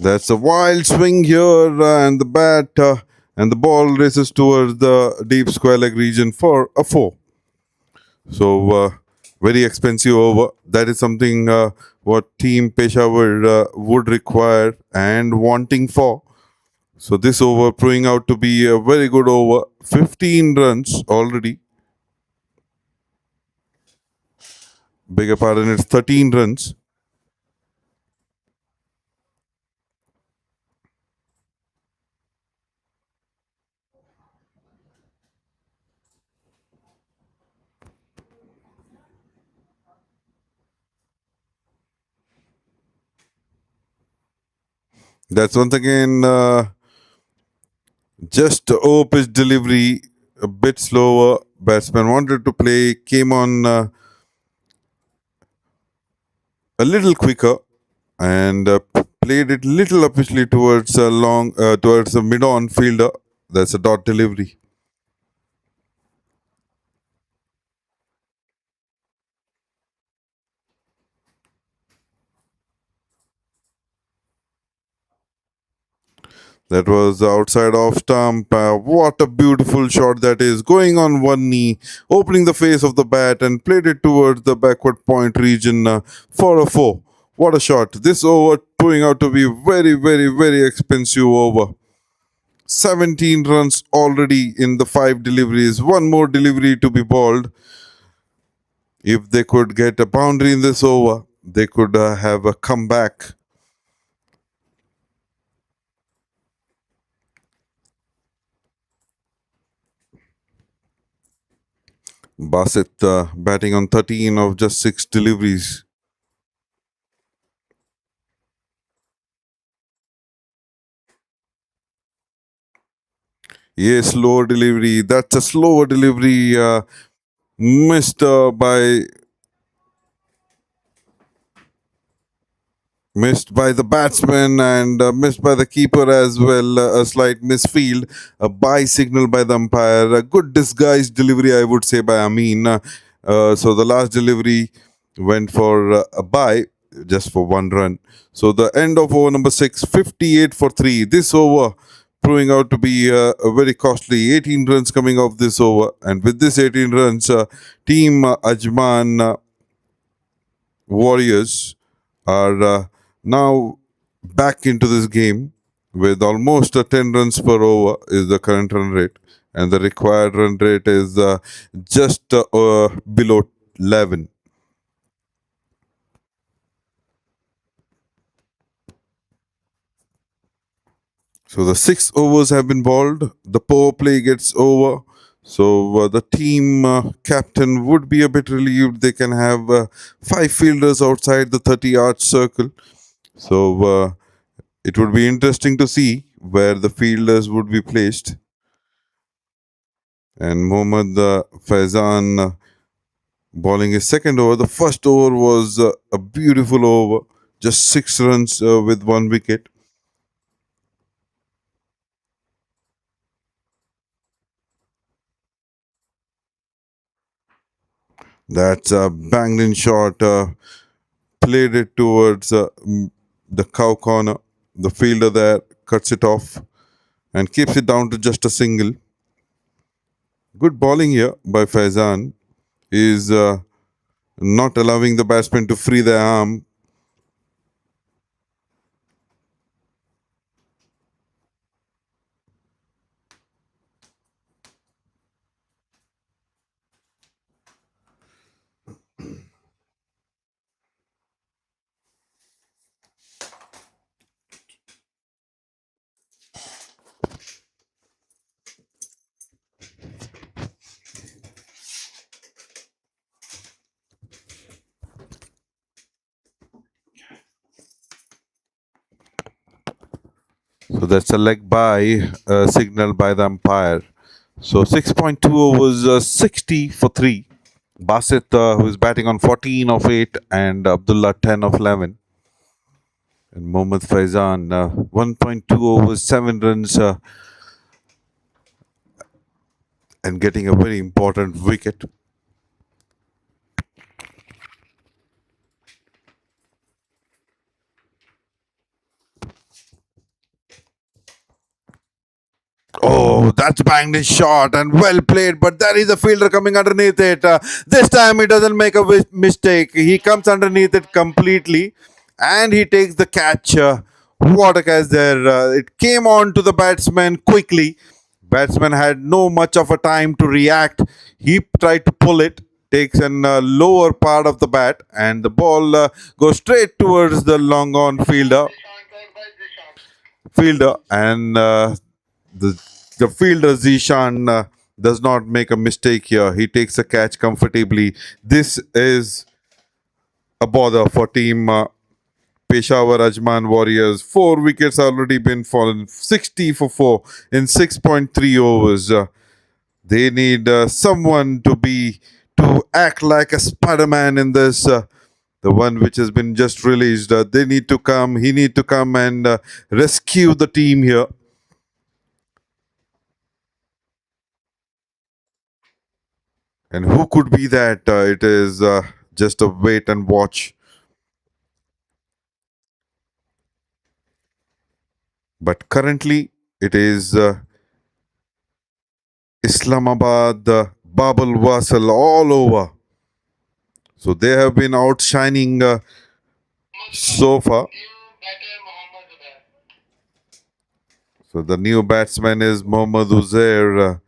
That's a wild swing here, and the bat and the ball races towards the deep square leg region for a 4. So very expensive over. That is something what Team Peshawar would require and wanting for. So this over proving out to be a very good over. 15 runs already. Bigger pardon, it's 13 runs. That's once again just over pitch delivery, a bit slower. Batsman wanted to play, came on a little quicker and played it little officially towards towards the mid-on fielder. That's a dot delivery. That was outside off stump. What a beautiful shot that is. Going on one knee, opening the face of the bat and played it towards the backward point region for a 4. What a shot. This over proving out to be very, very, very expensive over. 17 runs already in the 5 deliveries. One more delivery to be bowled. If they could get a boundary in this over, they could have a comeback. Basit batting on 13 of just 6 deliveries. Yes, slower delivery. That's a slower delivery missed by the batsman and missed by the keeper as well. A slight misfield, a bye signal by the umpire. A good disguised delivery, I would say, by Amin. So the last delivery went for a bye, just for 1 run. So the end of over number 6, 58 for 3. This over proving out to be a very costly. 18 runs coming off this over. And with this 18 runs, team AJMAN Warriors are now back into this game with almost 10 runs per over is the current run rate, and the required run rate is just below 11. So the 6 overs have been bowled. The power play gets over. So the team captain would be a bit relieved. They can have 5 fielders outside the 30-yard circle. So it would be interesting to see where the fielders would be placed. And Mohammad Faizan bowling his second over. The first over was a beautiful over. Just 6 runs with 1 wicket. That's a banged in shot. Played it towards the cow corner. The fielder there cuts it off and keeps it down to just a single. Good bowling here by Faizan. Is not allowing the batsman to free their arm. So that's a leg by signal by the umpire. So 6.2 overs, 60 for 3. Basit, who is batting on 14 of 8, and Abdullah 10 of 11. And Mohammad Faizan, 1.2 overs, 7 runs, and getting a very important wicket. Oh, that's banged his shot and well played, but there is a fielder coming underneath it. This time he doesn't make a mistake. He comes underneath it completely and he takes the catch. What a catch there. It came on to the batsman quickly. Batsman had no much of a time to react. He tried to pull it, takes an lower part of the bat, and the ball goes straight towards the long on fielder, and the fielder Zishan does not make a mistake here. He takes a catch comfortably. This is a bother for team Peshawar AJMAN Warriors. 4 wickets already been fallen. 60 for 4 in 6.3 overs. They need someone to act like a Spider-Man in this the one which has been just released. They need to come. He need to come and rescue the team here. And who could be that? It is just a wait and watch. But currently, it is Islamabad, Babel WASAL all over. So they have been outshining so far. So the new batsman is Mohammad Zubair.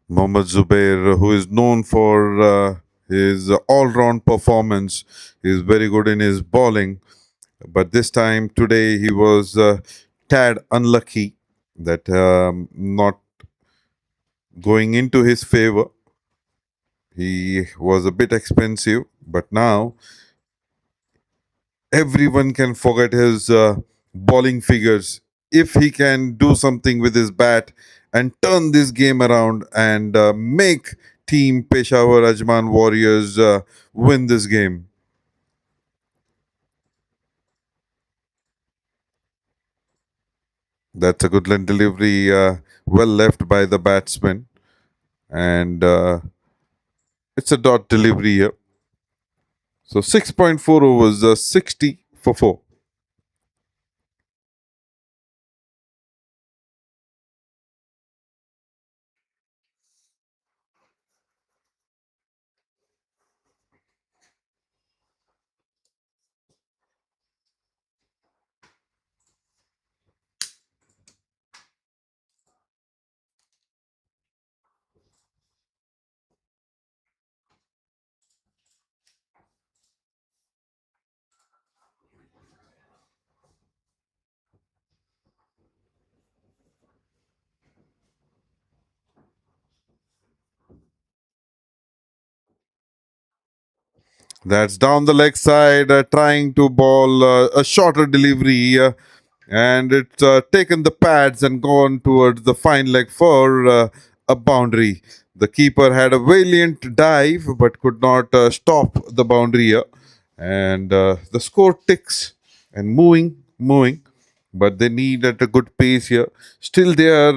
Mohammad Zubair, who is known for his all-round performance, is very good in his bowling. But this time today he was tad unlucky that not going into his favor. He was a bit expensive, but now everyone can forget his bowling figures. If he can do something with his bat and turn this game around and make team Peshawar AJMAN Warriors win this game. That's a good line delivery, well left by the batsman. And it's a dot delivery here. So 6.4 overs, 60 for 4. That's down the leg side, trying to ball a shorter delivery. And it's taken the pads and gone towards the fine leg for a boundary. The keeper had a valiant dive but could not stop the boundary here. And the score ticks and moving. But they need at a good pace here. Still, their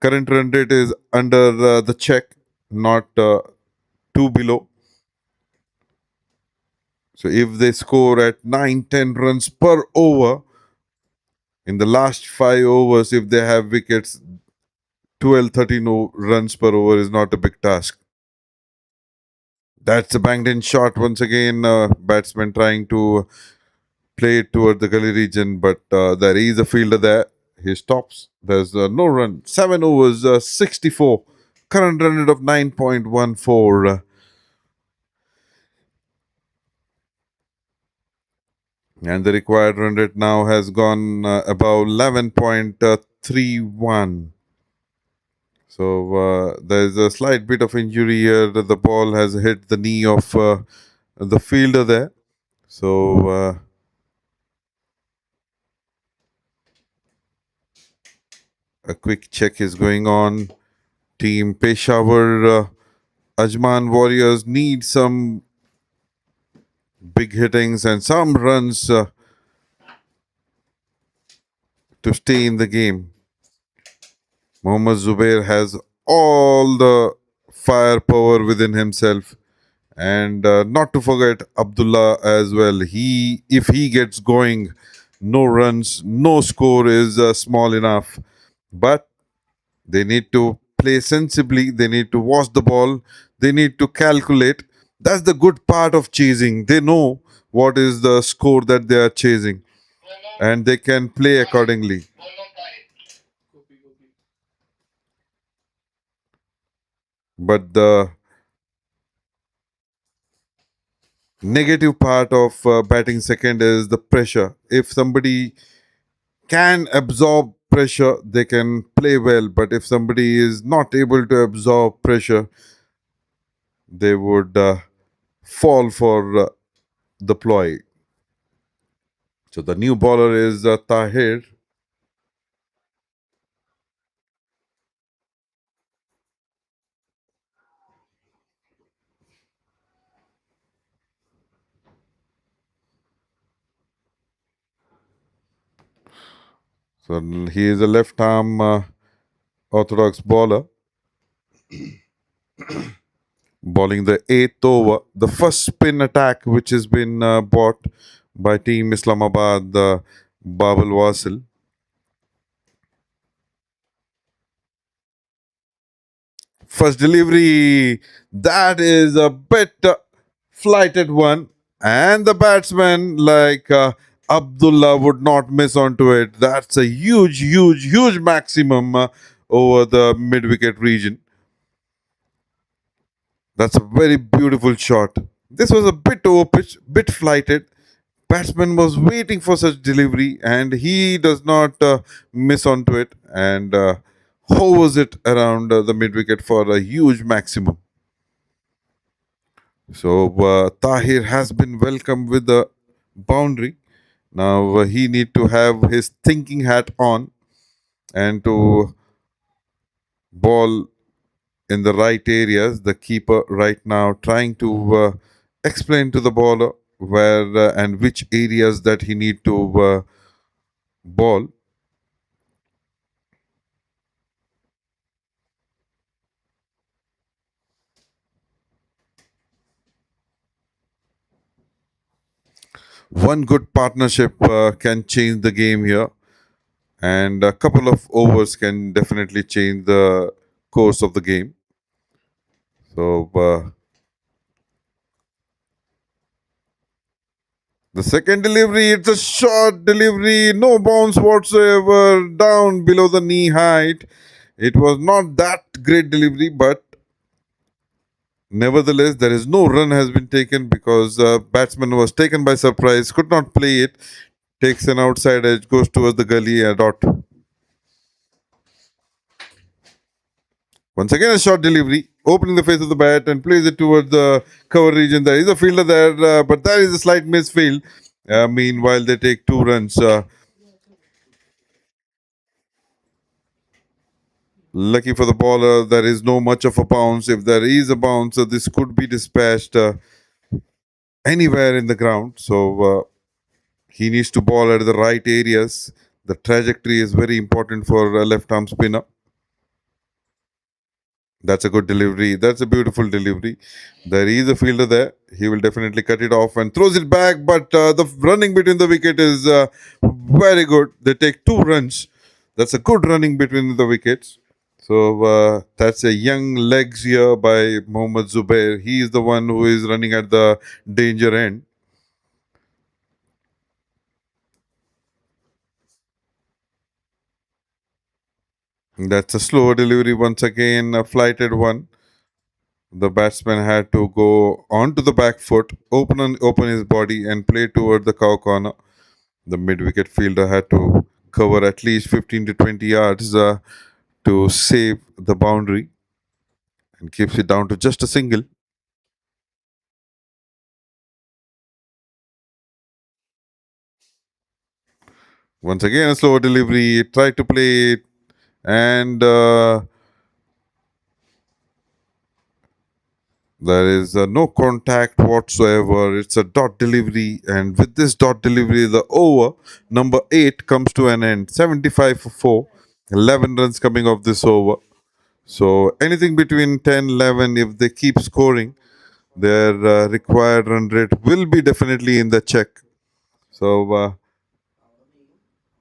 current run rate is under the check, not two below. So if they score at 9-10 runs per over, in the last 5 overs, if they have wickets, 12-13 runs per over is not a big task. That's a banged in shot once again. Batsman trying to play it toward the gully region, but there is a fielder there. He stops. There's no run. 7 overs, 64. Current run rate of 9.14. And the required run rate now has gone above 11.31. So there's a slight bit of injury here. The ball has hit the knee of the fielder there. So a quick check is going on. Team Peshawar AJMAN Warriors need some big hittings and some runs to stay in the game. Mohammad Zubair has all the firepower within himself. And not to forget Abdullah as well. If he gets going, no runs, no score is small enough. But they need to play sensibly. They need to watch the ball. They need to calculate. That's the good part of chasing. They know what is the score that they are chasing, and they can play accordingly. But the negative part of batting second is the pressure. If somebody can absorb pressure, they can play well. But if somebody is not able to absorb pressure, they would fall for the ploy. So the new bowler is Tahir. So he is a left arm orthodox bowler. Bowling the 8th over, the first spin attack which has been bought by Team Islamabad, BAB WASAL. First delivery, that is a bit flighted one, and the batsman like Abdullah would not miss onto it. That's a huge maximum over the mid wicket region. That's a very beautiful shot. This was a bit over pitch, bit flighted. Batsman was waiting for such delivery, and he does not miss onto it, and hovers it around the mid wicket for a huge maximum. So Tahir has been welcomed with the boundary. Now he need to have his thinking hat on and to ball in the right areas. The keeper right now trying to explain to the bowler where and which areas that he need to ball. One good partnership can change the game here, and a couple of overs can definitely change the course of the game. So the second delivery, it's a short delivery, no bounce whatsoever, down below the knee height. It was not that great delivery, but nevertheless, there is no run has been taken because batsman was taken by surprise, could not play it, takes an outside edge, goes towards the gully, a dot. Once again, a short delivery, opening the face of the bat and plays it towards the cover region. There is a fielder there, but there is a slight misfield. Meanwhile, they take 2 runs. Lucky for the bowler, there is no much of a bounce. If there is a bounce, this could be dispatched anywhere in the ground. So he needs to bowl at the right areas. The trajectory is very important for a left arm spinner. That's a good delivery. That's a beautiful delivery. There is a fielder there. He will definitely cut it off and throws it back. But the running between the wicket is very good. They take 2 runs. That's a good running between the wickets. So that's a young legs here by Mohammad Zubair. He is the one who is running at the danger end. That's a slower delivery once again, a flighted one. The batsman had to go onto the back foot, open his body and play toward the cow corner. The mid-wicket fielder had to cover at least 15 to 20 yards to save the boundary and keeps it down to just a single. Once again, a slower delivery, tried to play it, and there is no contact whatsoever. It's a dot delivery, and with this dot delivery, the over number 8 comes to an end. 75 for 4, 11 runs coming off this over. So anything between 10, 11, if they keep scoring, their required run rate will be definitely in the check. So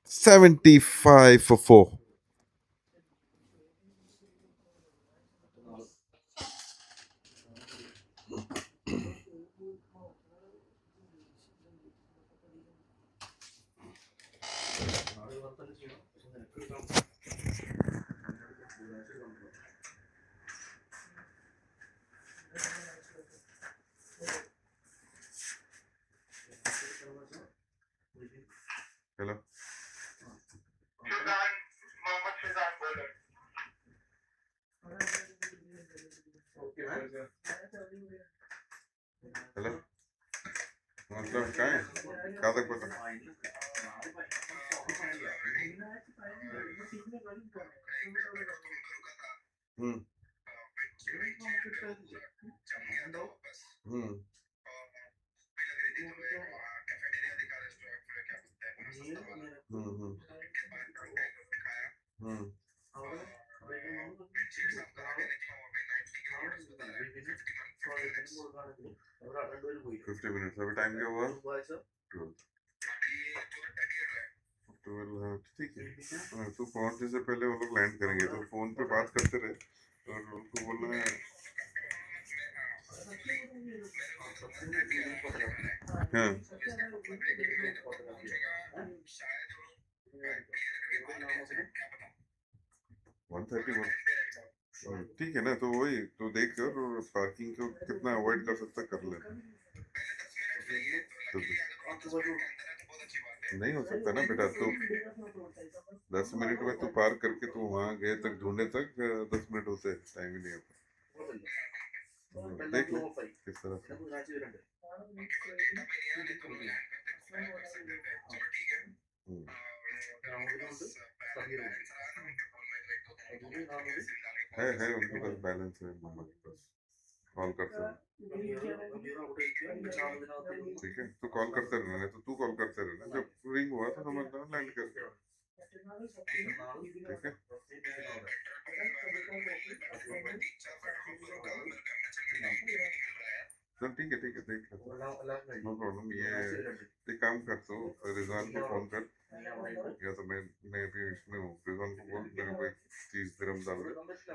75 for 4. Hello. Hello. मतलब कहाँ है? कहाँ तक पता? हम्म हम्म हम्म हम्म 50 minutes अभी time क्या हुआ? 12 हाँ ठीक है। तू पहुंचने से पहले वो लोग लैंड करेंगे तो फोन पे बात करते रहे और उनको बोलना है हाँ 131 ठीक है ना तो वही तो देख कर और पार्किंग को कितना अवॉइड कर सकता कर ले तो नहीं हो सकता ना बेटा तो 10 मिनट में तू पार करके तू वहां गए तक ढूंढने तक 10 मिनट होते टाइम ही नहीं होता देख लो किस तरह से है उनके पास बैलेंस है मम्मा के पास कॉल करते हैं ठीक है तो कॉल करते रहना तो तू कॉल करते रहना जब रिंग हुआ तो समझना लैंड कर ठीक है चल ठीक है देख लेते नो प्रॉब्लम ये एक काम कर तो रिजवान को फोन कर या तो मैं भी इसमें हूँ रिजवान को बोल मेरे को 30 दिरहम डाल दे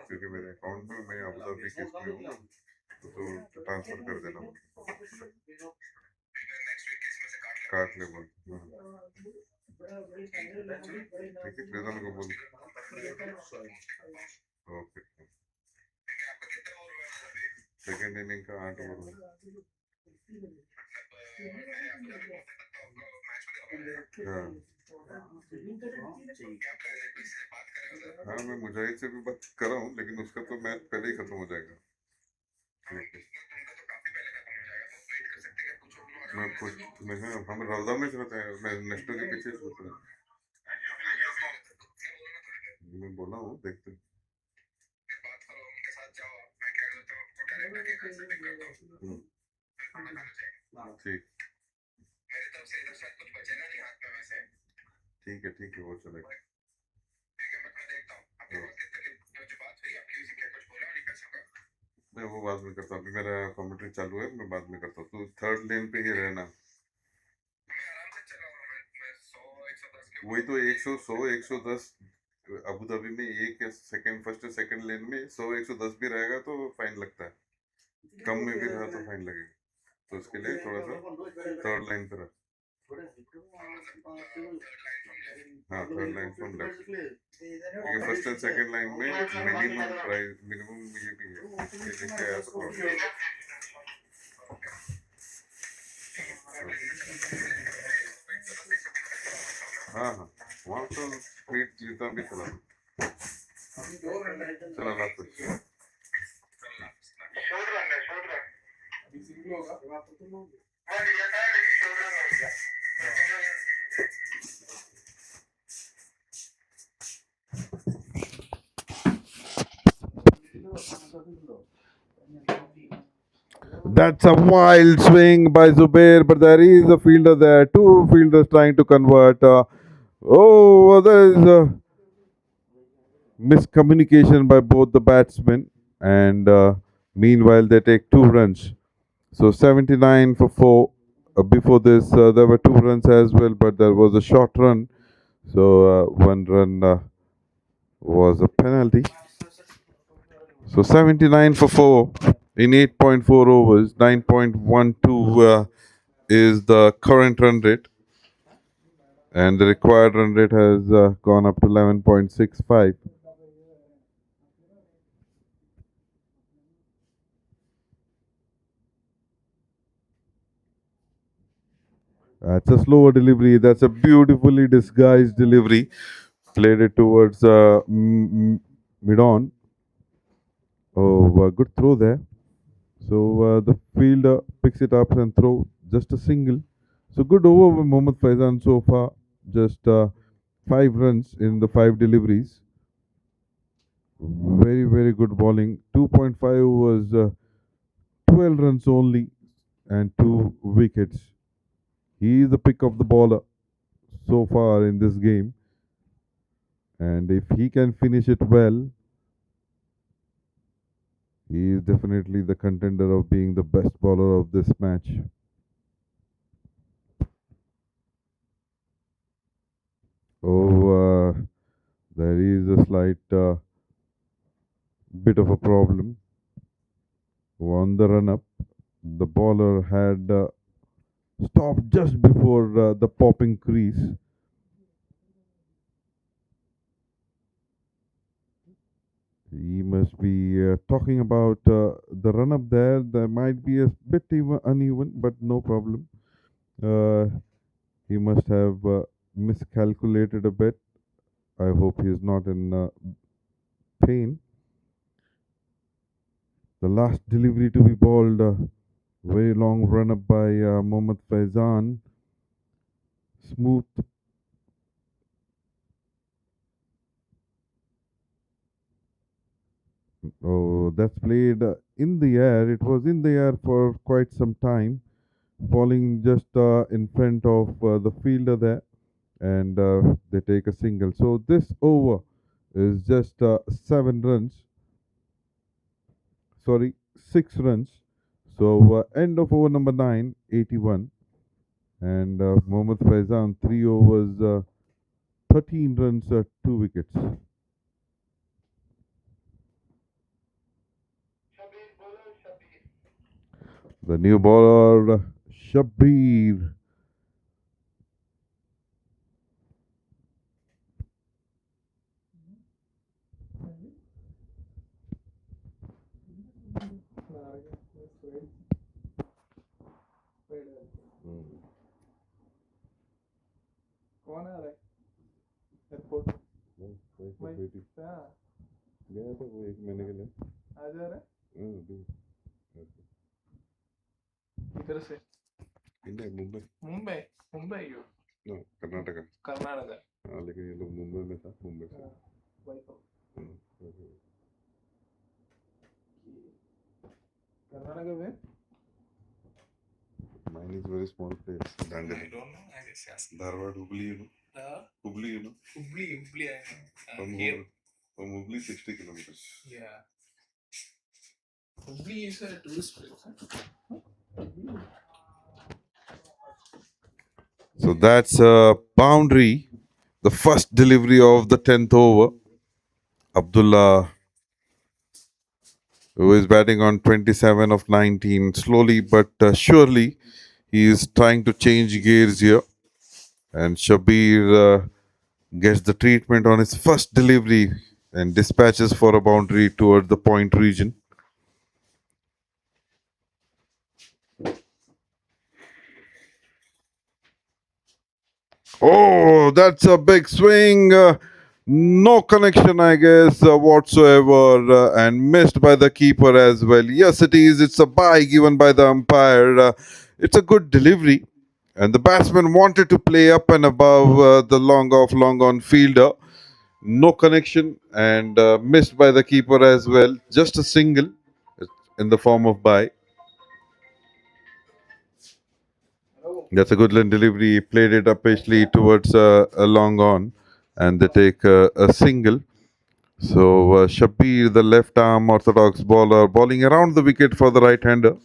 क्योंकि मेरे अकाउंट में मैं अबू धाबी के इसमें हूँ तो ट्रांसफर कर देना काट ले बोल ठीक है रिजवान को बोल ओके सेकेंड इनिंग का 8 ओवर हाँ हाँ मैं मुजाहिद से भी बात कर रहा हूँ लेकिन उसका तो मैच पहले ही खत्म हो जाएगा मैं कुछ मैं हम रौदा में रहते हैं मैं नेशनल के पीछे सोच रहा मैं बोला हूँ देखते ठीक है वो चलेगा मैं वो बाद में करता हूँ अभी मेरा कमेंट्री चालू है मैं बाद में करता हूँ तो थर्ड लेन पे ही रहना वही तो 100 100 110 अबू धाबी में एक सेकंड फर्स्ट सेकंड लेन में 100 110 भी रहेगा तो फाइन लगता है कम में भी रहा तो फाइन लगेगा तो उसके लिए थोड़ा सा थर्ड लाइन पर हाँ थर्ड लाइन फ्रॉम लेफ्ट ये फर्स्ट एंड सेकंड लाइन में मिनिमम प्राइस मिनिमम ये भी है ये लेके आया तो हाँ हाँ वहाँ तो स्पीड जीता भी चला चला कुछ That's a wild swing by Zubair, but there is a fielder there. Two fielders trying to convert. There is a miscommunication by both the batsmen, and meanwhile they take 2 runs. So 79 for 4. Before this, there were 2 runs as well, but there was a short run. So 1 run was a penalty. So 79 for 4 in 8.4 overs. 9.12 is the current run rate. And the required run rate has gone up to 11.65. That's a slower delivery. That's a beautifully disguised delivery. Played it towards mid-on. Oh, good throw there. So the fielder picks it up and throw just a single. So good over by Mohammad Faizan so far. Just 5 runs in the 5 deliveries. Very, very good bowling. 2.5 was 12 runs only and 2 wickets. He is the pick of the bowler so far in this game. And if he can finish it well, he is definitely the contender of being the best bowler of this match. Oh, there is a slight bit of a problem. On the run up, the bowler had stopped just before the popping crease. He must be talking about the run up there. There might be a bit uneven, but no problem. He must have miscalculated a bit. I hope he is not in pain. The last delivery to be bowled, very long run up by Mohammad Faizan. Smooth. Oh, that's played in the air. It was in the air for quite some time, falling just in front of the fielder there, and they take a single. So this over is just 7 runs. Sorry, 6 runs. So end of over number 9, 81. And Mohammad Faizan, 3 overs, 13 runs, 2 wickets. The new bowler, Shabir.
कौन आ रहा है airport
गया था वो 1 महीने के लिए
आ जा रहा है इधर से
मुंबई
मुंबई मुंबई यू
कर्नाटका
कर्नाटका
हाँ लेकिन ये लोग मुंबई में था मुंबई से
कर्नाटका में
Mine is very small place.
I don't know. I just asked.
Dharwad, Hubli, Hubli,
Hubli.
Here. From Hubli, 60 kilometers.
Yeah. Hubli is a tourist place.
So that's a boundary. The first delivery of the 10th over. Abdullah, who is batting on 27 of 19. Slowly but surely, he is trying to change gears here. And Shabir gets the treatment on his first delivery and dispatches for a boundary towards the point region. Oh, that's a big swing. No connection, I guess, whatsoever, and missed by the keeper as well. Yes, it is. It's a bye given by the umpire. It's a good delivery. And the batsman wanted to play up and above the long off, long on fielder. No connection and missed by the keeper as well. Just a single in the form of bye. That's a good delivery. He played it up patiently towards a long on, and they take a single. So Shabir, the left arm orthodox bowler, bowling around the wicket for the right hander.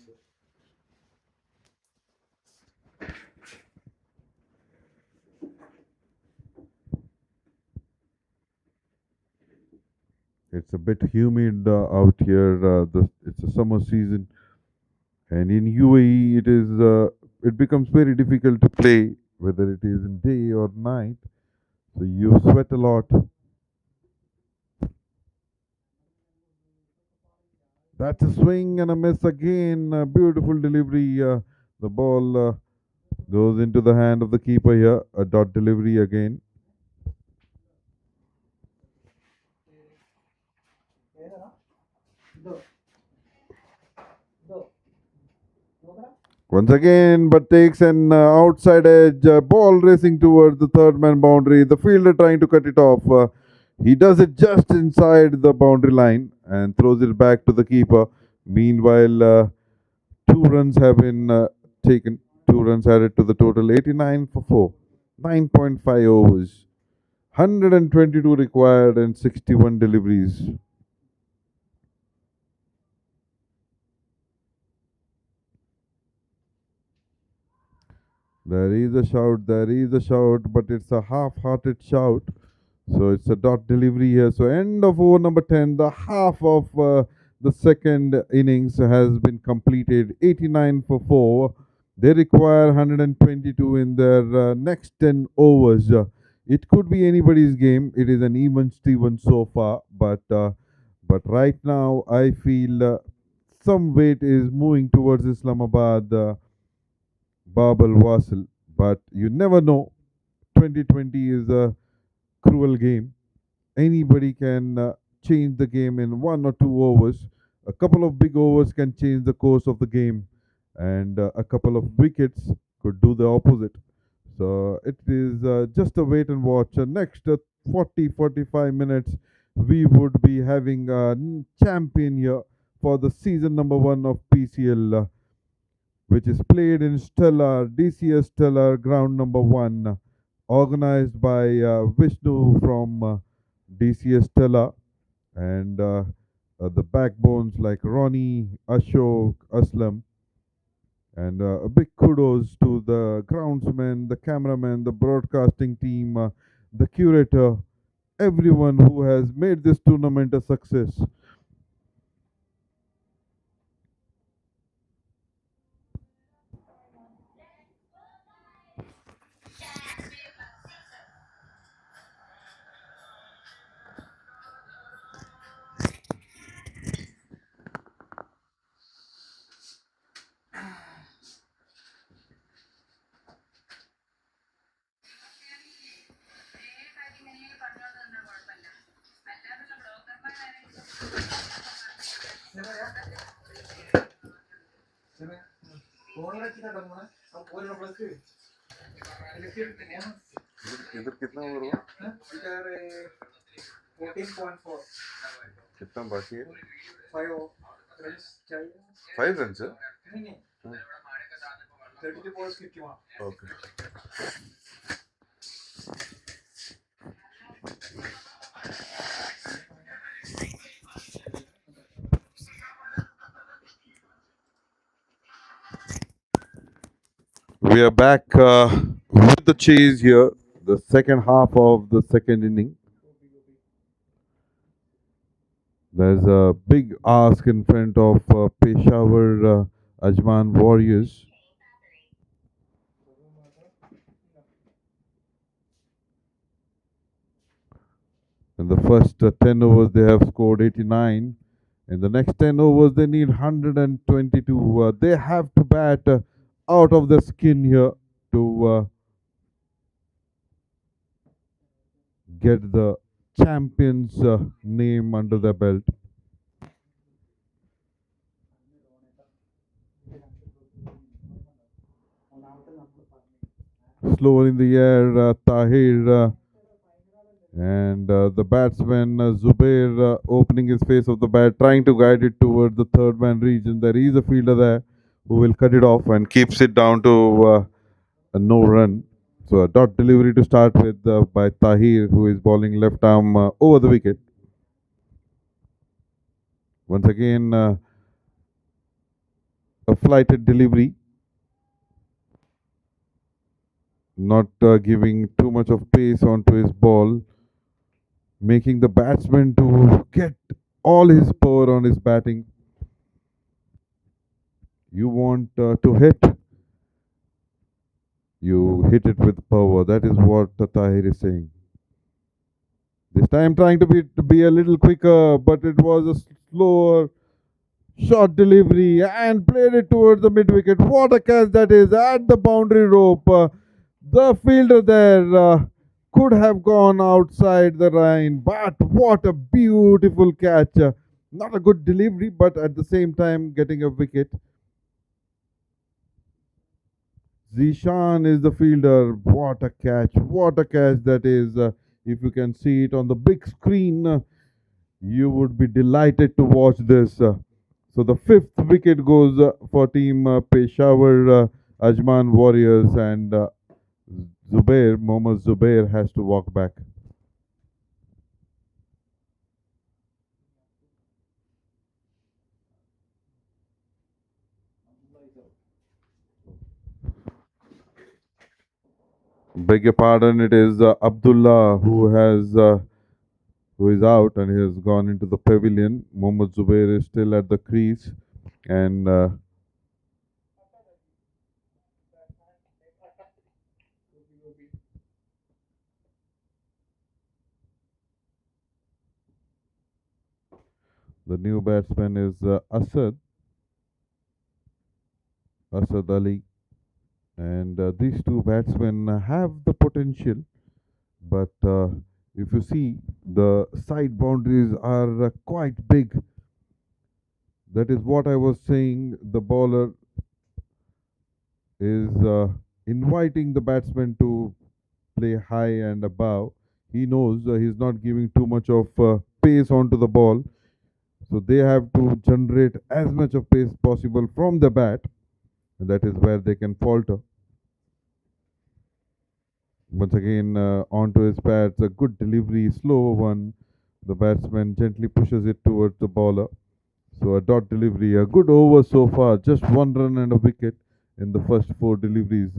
It's a bit humid out here. It's a summer season, and in UAE it becomes very difficult to play, whether it is in day or night. So you sweat a lot. That's a swing and a miss again. A beautiful delivery. The ball goes into the hand of the keeper here. A dot delivery again. Once again, but takes an outside edge, ball racing towards the third man boundary. The fielder trying to cut it off. He does it just inside the boundary line and throws it back to the keeper. Meanwhile, 2 runs have been taken. 2 runs added to the total. 89 for 4. 9.5 overs. 122 required and 61 deliveries. There is a shout, but it's a half-hearted shout. So it's a dot delivery here. So end of over number 10, the half of the second innings has been completed. 89 for 4. They require 122 in their next 10 overs. It could be anybody's game. It is an even Steven so far, but right now I feel some weight is moving towards Islamabad, BAB WASAL, but you never know. 2020 is a cruel game. Anybody can change the game in 1 or 2 overs. A couple of big overs can change the course of the game, and a couple of wickets could do the opposite. So it is just a wait and watch. Next 40-45 minutes, we would be having a champion here for the season number 1 of PCL, which is played in Stellar, DCS Stellar ground number 1, organized by Vishnu from DCS Stellar, and the backbones like Ronnie, Ashok, Aslam. And a big kudos to the groundsman, the cameraman, the broadcasting team, the curator, everyone who has made this tournament a success.
इधर कितना over हुआ?
इधर 14.4.
कितना बाकी है?
5 runs चाहिए.
5 runs है?
नहीं 32 balls 51.
Okay.
We are back with the chase here, the second half of the second inning. There's a big ask in front of Peshawar AJMAN Warriors. In the first 10 overs, they have scored 89. In the next 10 overs, they need 122. They have to bat out of the skin here to get the champion's name under their belt. Slower in the air, Tahir and the batsman Zubair opening his face of the bat, trying to guide it towards the third man region. There is a fielder there who will cut it off and keeps it down to a no run. So a dot delivery to start with by Tahir, who is bowling left arm over the wicket. Once again, a flighted delivery. Not giving too much of pace onto his ball, making the batsman to get all his power on his batting. You want to hit, you hit it with power. That is what Tahir is saying. This time trying to be a little quicker, but it was a slower short delivery and played it towards the mid-wicket. What a catch that is at the boundary rope. The fielder there could have gone outside the line, but what a beautiful catch. Not a good delivery, but at the same time getting a wicket. Zishan is the fielder. What a catch! What a catch that is. If you can see it on the big screen, you would be delighted to watch this. So the fifth wicket goes for team Peshawar Ajman Warriors, and Mohammad Zubair has to walk back. Beg your pardon, it is Abdullah who is out and he has gone into the pavilion. Mohammad Zubair is still at the crease, and the new batsman is Asad Ali, and these two batsmen have the potential, but if you see, the side boundaries are quite big. That is what I was saying. The bowler is inviting the batsman to play high and above. He knows he's not giving too much of pace onto the ball, so they have to generate as much of pace possible from the bat, and that is where they can falter. Once again, onto his pads, a good delivery, slow one. The batsman gently pushes it towards the bowler. So a dot delivery, a good over so far. Just 1 run and a wicket in the first 4 deliveries.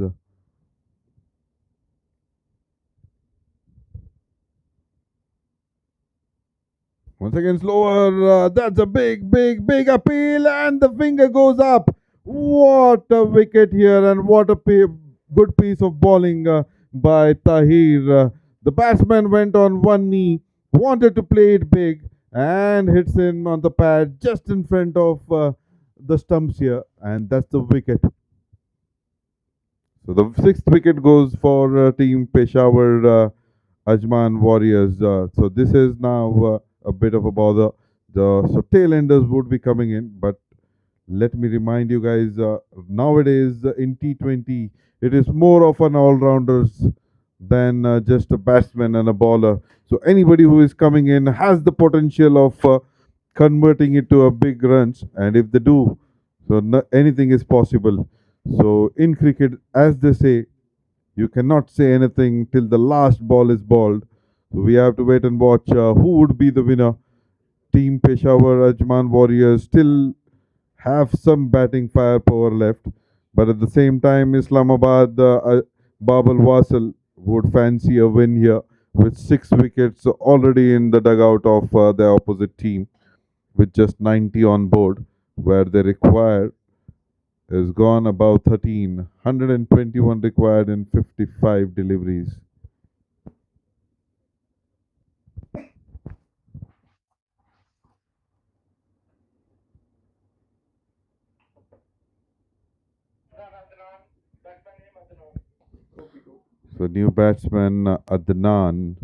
Once again, slower. That's a big, big, big appeal, and the finger goes up. What a wicket here, and what a good piece of bowling by Tahir. The batsman went on one knee, wanted to play it big, and hits in on the pad just in front of the stumps here, and that's the wicket. So the 6th wicket goes for team Peshawar Ajman Warriors. So this is now a bit of a bother. So tailenders would be coming in, but let me remind you guys, nowadays in T20, it is more of an all-rounders than just a batsman and a bowler. So anybody who is coming in has the potential of converting it to a big runs, and if they do, so anything is possible. So in cricket, as they say, you cannot say anything till the last ball is bowled. So we have to wait and watch who would be the winner. Team Peshawar Ajman Warriors still have some batting firepower left, but at the same time, Islamabad BAB WASAL would fancy a win here with 6 wickets already in the dugout of the opposite team, with just 90 on board, where they require is gone about 13, 121 required in 55 deliveries. So new batsman Adnan.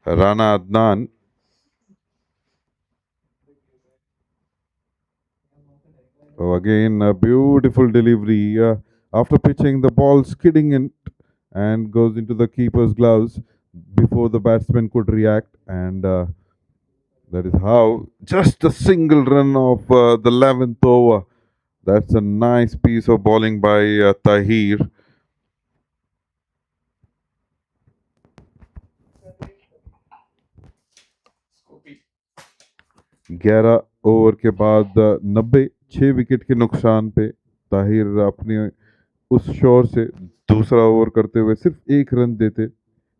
Rana Adnan. Oh, again, a beautiful delivery. After pitching, the ball skidding in and goes into the keeper's gloves before the batsman could react. And that is how just a single run of the 11th over. That's a nice piece of bowling by Tahir. ग्यारह over के बाद 6 wicket के नुकसान पे ताहिर अपने उस शोर से दूसरा ओवर करते हुए सिर्फ 1 रन देते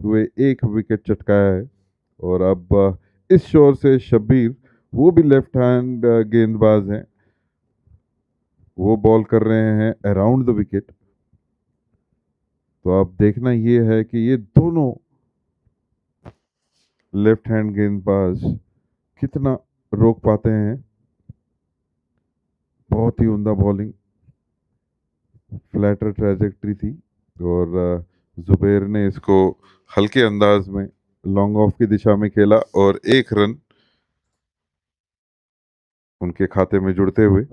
हुए 1 विकेट चटकाया है। और अब इस शोर से शब्बीर, वो भी लेफ्ट हैंड गेंदबाज हैं, वो बॉल कर रहे हैं अराउंड द विकेट। तो अब देखना ये है कि ये दोनों लेफ्ट हैंड गेंदबाज कितना रोक पाते हैं। बहुत ही उम्दा बॉलिंग, फ्लैटर ट्रैजेक्टरी थी, और जुबैर ने इसको हल्के अंदाज में लॉन्ग ऑफ की दिशा में खेला और 1 रन उनके खाते में जुड़ते हुए।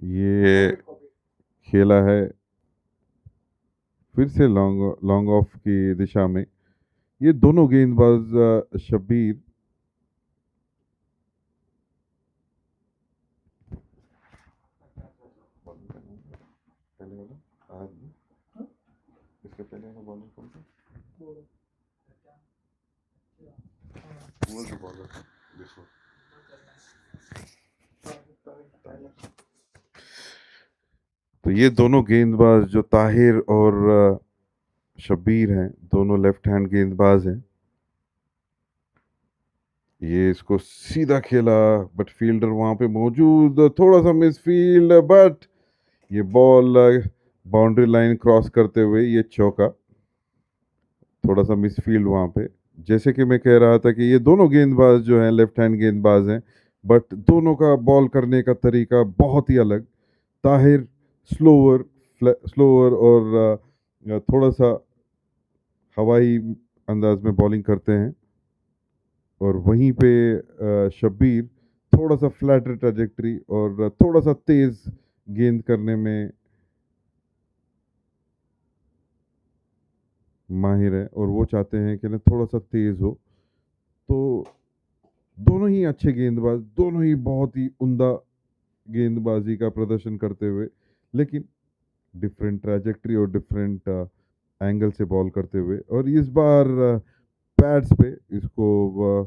ये खेला है फिर से लॉन्ग ऑफ की दिशा में। ये दोनों गेंदबाज शब्बीर इसके पहले वाला बॉलर कौन था? वो जो बॉलर था विष्णु। तो ये दोनों गेंदबाज जो ताहिर और शब्बीर हैं, दोनों लेफ्ट हैंड गेंदबाज हैं। ये इसको सीधा खेला बट फील्डर वहां पे मौजूद, थोड़ा सा मिसफील्ड, बट ये बॉल बाउंड्री लाइन क्रॉस करते हुए ये चौका। थोड़ा सा मिसफील्ड वहां पे। जैसे कि मैं कह रहा था कि ये दोनों गेंदबाज जो हैं लेफ्ट हैंड गेंदबाज हैं, बट दोनों का बॉल करने का तरीका बहुत ही अलग। ताहिर स्लोअर और थोड़ा सा हवाई अंदाज में बॉलिंग करते हैं, और वहीं पे शब्बीर थोड़ा सा फ्लैटर ट्रैजेक्टरी और थोड़ा सा तेज गेंद करने में माहिर है, और वो चाहते हैं कि ना थोड़ा सा तेज हो। तो दोनों ही अच्छे गेंदबाज, दोनों ही बहुत ही उम्दा गेंदबाजी का प्रदर्शन करते हुए, लेकिन डिफरेंट ट्रैजेक्टरी और डिफरेंट एंगल से बॉल करते हुए। और इस बार पैड्स पे इसको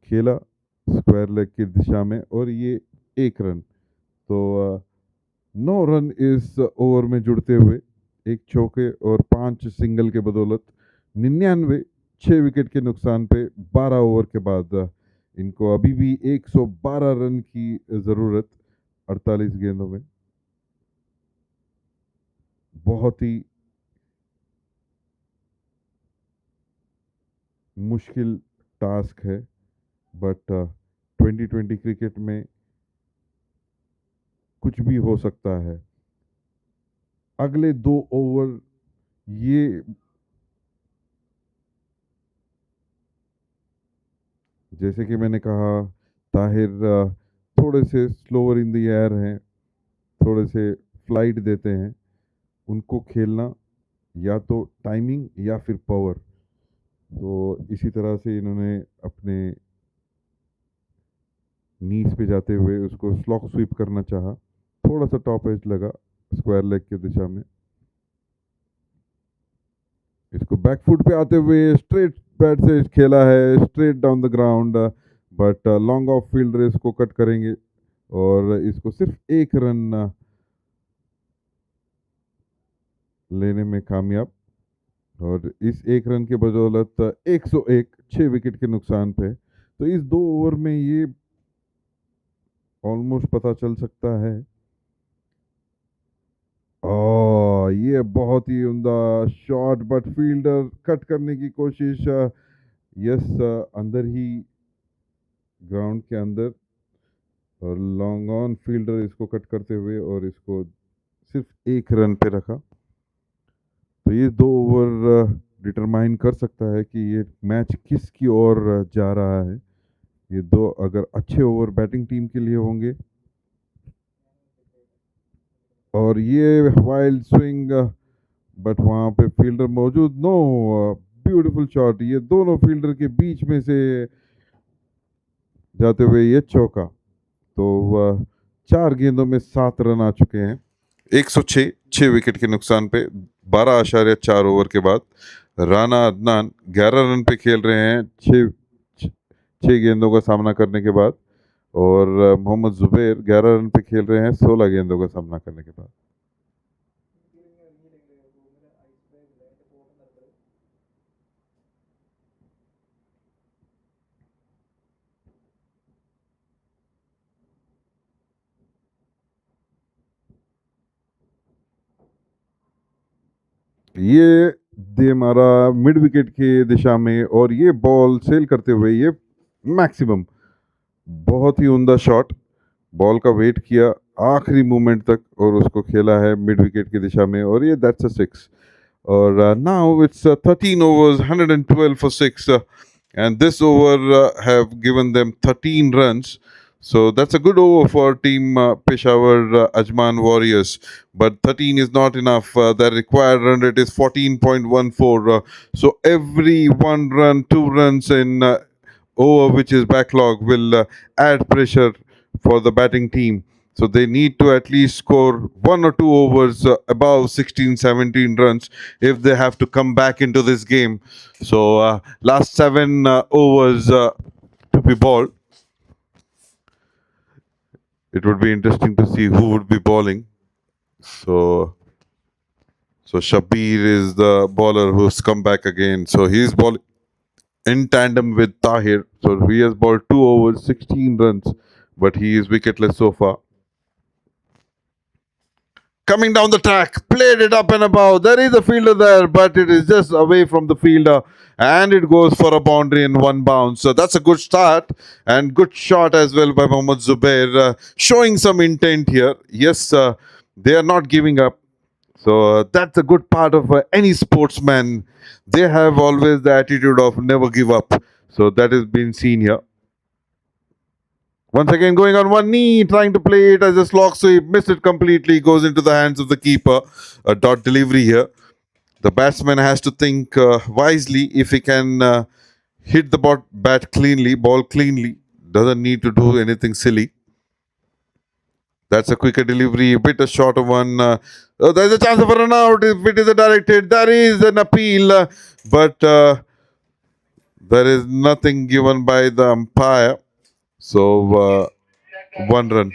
खेला स्क्वायर लेग की दिशा में, और ये 1 रन। तो 9 रन इस ओवर में जुड़ते हुए, 1 चौके और 5 सिंगल के बदौलत 99, 6 विकेट के नुकसान पे 12 ओवर के बाद इनको अभी भी 112 रन की ज़रूरत 48 गेंदों में। बहुत ही मुश्किल टास्क है, बट 2020 क्रिकेट में कुछ भी हो सकता है। अगले 2 ओवर ये जैसे कि मैंने कहा, ताहिर थोड़े से स्लोअर इन द एयर हैं, थोड़े से फ्लाइट देते हैं। उनको खेलना या तो टाइमिंग या फिर पावर। तो इसी तरह से इन्होंने अपने नीज पे जाते हुए उसको स्लॉक स्वीप करना चाहा। थोड़ा सा टॉप एज लगा स्क्वायर लेग की दिशा में। इसको बैकफुट पे आते हुए स्ट्रेट बैट से खेला है, straight down the ground, but long off fielder इसको कट करेंगे और इसको सिर्फ 1 रन लेने में कामयाब। और इस 1 रन के बदौलत 101, 6 विकेट के नुकसान पे। तो इस 2 ओवर में ये ऑलमोस्ट पता चल सकता है। ये बहुत ही उम्दा शॉट, बट फील्डर कट करने की कोशिश। यस, अंदर ही, ग्राउंड के अंदर, और लॉन्ग ऑन फील्डर इसको कट करते हुए और इसको सिर्फ 1 रन पे रखा। तो ये 2 ओवर डिटरमाइन कर सकता है कि ये मैच किसकी ओर जा रहा है। ये 2 अगर अच्छे ओवर बैटिंग टीम के लिए होंगे, और ये वाइल्ड स्विंग, बट वहाँ पे फील्डर मौजूद। नो, ब्यूटीफुल शॉट, ये दोनों फील्डर के बीच में से जाते हुए ये चौका। तो 4 गेंदों में 7 रन आ चुके हैं, 106, 6 विकेट के नुकसान पे 12.4 ओवर के बाद। राना अदनान 11 रन पे खेल रहे हैं 6 गेंदों का सामना करने के बाद, और मोहम्मद जुबैर 11 रन पे खेल रहे हैं 16 गेंदों का सामना करने के बाद। ये दे मारा मिड विकेट की दिशा में, और ये बॉल सेल करते हुए ये मैक्सिमम, बहुत ही उम्दा शॉट। बॉल का वेट किया, आखिरी मोमेंट तक और उसको खेला है मिड विकेट की दिशा में और ये दैट्स अ 6 और now it's 13 overs 112 for 6 and this over have given them 13 runs. So that's a good over for team Peshawar Ajman Warriors. But 13 is not enough. The required run rate is 14.14. So every 1 run, 2 runs in over which is backlog will add pressure for the batting team. So they need to at least score 1 or 2 overs above 16, 17 runs if they have to come back into this game. So last 7 overs to be bowled. It would be interesting to see who would be bowling. So Shabir is the bowler who's come back again. So he's bowling in tandem with Tahir. So he has bowled 2 overs, 16 runs, but he is wicketless so far. Coming down the track, played it up and above. There is a fielder there, but it is just away from the fielder. And it goes for a boundary in 1 bounce. So that's a good start and good shot as well by Mohammad Zubair. Showing some intent here. Yes, they are not giving up. So that's a good part of any sportsman. They have always the attitude of never give up. So that has been seen here. Once again going on one knee, trying to play it as a slog sweep, missed it completely, goes into the hands of the keeper. A dot delivery here. The batsman has to think wisely if he can hit the bat cleanly, ball cleanly. Doesn't need to do anything silly. That's a quicker delivery, a bit a shorter one. There's a chance of a run out if it is a direct hit. There is an appeal, but there is nothing given by the umpire. So 1 run.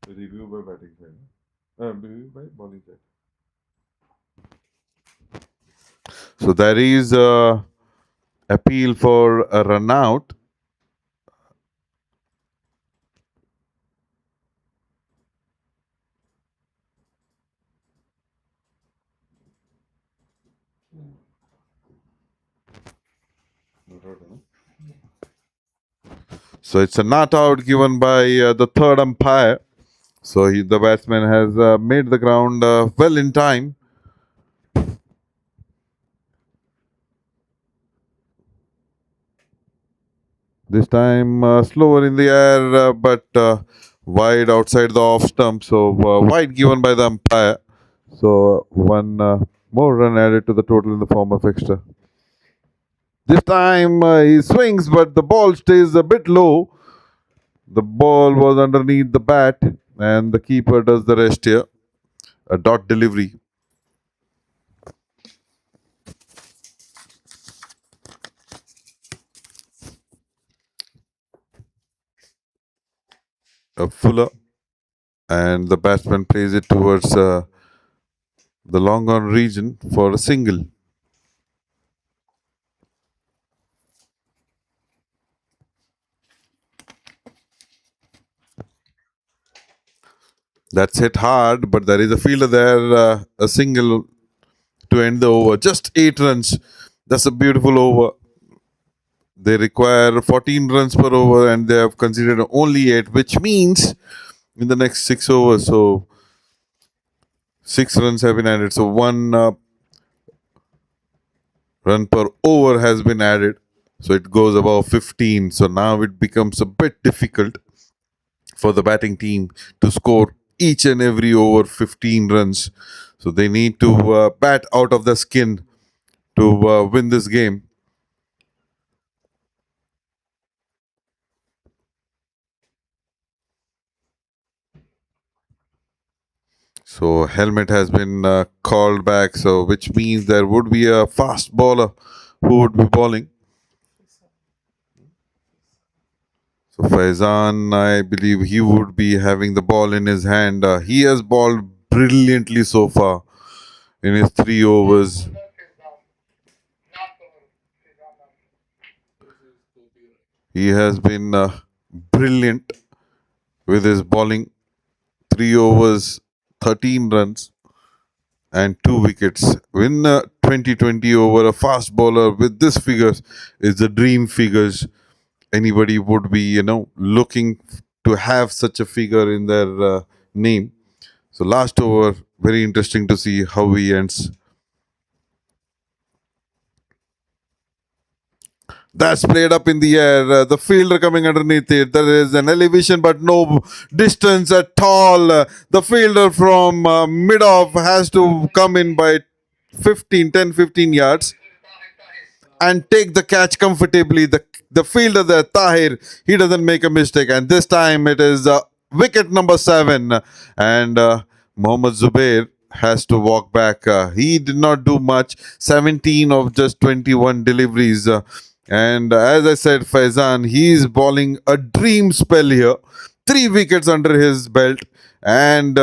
Review by batting side. Review by bowling side. So there is a appeal for a run out. So it's a not out given by the third umpire. So the batsman has made the ground well in time. This time slower in the air, but wide outside the off stump. So wide given by the umpire. So 1 more run added to the total in the form of extra. This time he swings, but the ball stays a bit low. The ball was underneath the bat, and the keeper does the rest here. A dot delivery. A fuller, and the batsman plays it towards the long on region for a single. That's hit hard, but there is a fielder there, a single to end the over. Just 8 runs. That's a beautiful over. They require 14 runs per over and they have considered only 8, which means in the next 6 overs, so 6 runs have been added. So 1 run per over has been added. So it goes above 15. So now it becomes a bit difficult for the batting team to score each and every over 15 runs. So they need to bat out of the skin to win this game. So helmet has been called back, so which means there would be a fast bowler who would be bowling. So Faizan, I believe he would be having the ball in his hand. He has bowled brilliantly so far in his 3 overs. He has been brilliant with his bowling. 3 overs, 13 runs and 2 wickets. Win 20-20 over a fast bowler with this figures is the dream figures. anybody would be, looking to have such a figure in their name. So last over, very interesting to see how he ends. That's played up in the air. The fielder coming underneath it. There is an elevation, but no distance at all. The fielder from mid-off has to come in by 15 yards and take the catch comfortably. The fielder there, Tahir, he doesn't make a mistake. And this time it is wicket number 7. And Mohammad Zubair has to walk back. He did not do much. 17 of just 21 deliveries. And as I said, Faizan, he is bowling a dream spell here. 3 wickets under his belt. And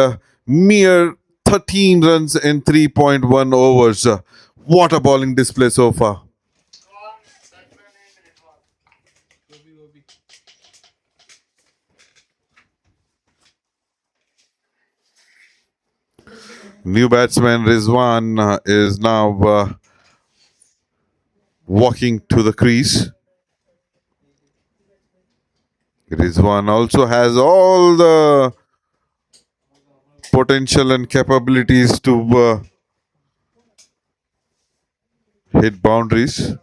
mere 13 runs in 3.1 overs. What a bowling display so far. New batsman Rizwan is now walking to the crease. Rizwan also has all the potential and capabilities to hit boundaries.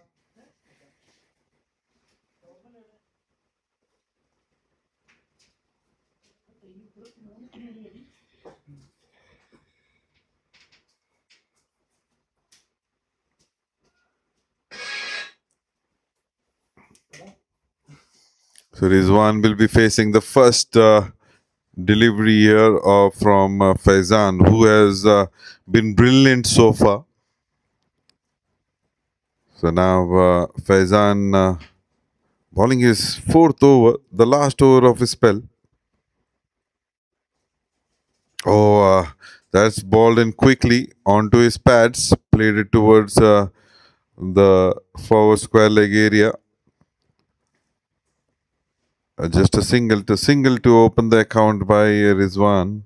So Rizwan will be facing the first delivery here from Faizan, who has been brilliant so far. So now Faizan bowling his 4th over, the last over of his spell. Oh, that's balled in quickly onto his pads, played it towards the forward square leg area. Just a single to open the account by Rizwan.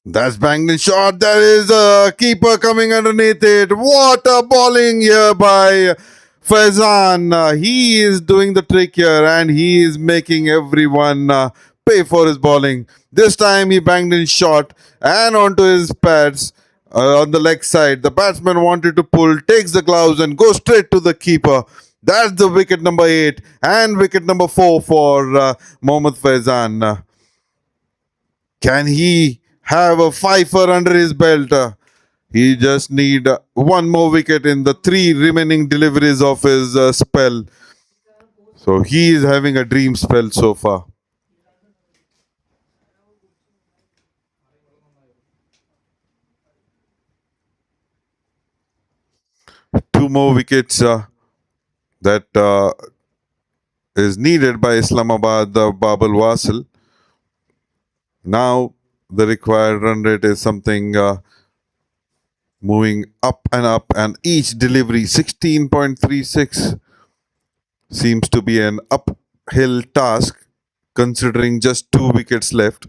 That's banged in shot. There is a keeper coming underneath it. What a bowling here by Faizan. He is doing the trick here and he is making everyone pay for his bowling. This time he banged in shot and onto his pads on the leg side. The batsman wanted to pull, takes the gloves and goes straight to the keeper. That's the wicket number 8 and wicket number 4 for Mohammad Faizan. Can he have a fifer under his belt? He just need one more wicket in the 3 remaining deliveries of his spell. So he is having a dream spell so far. Two more wickets that is needed by Islamabad, the BAB WASAL. Now the required run rate is something moving up, and each delivery 16.36 seems to be an uphill task considering just 2 wickets left.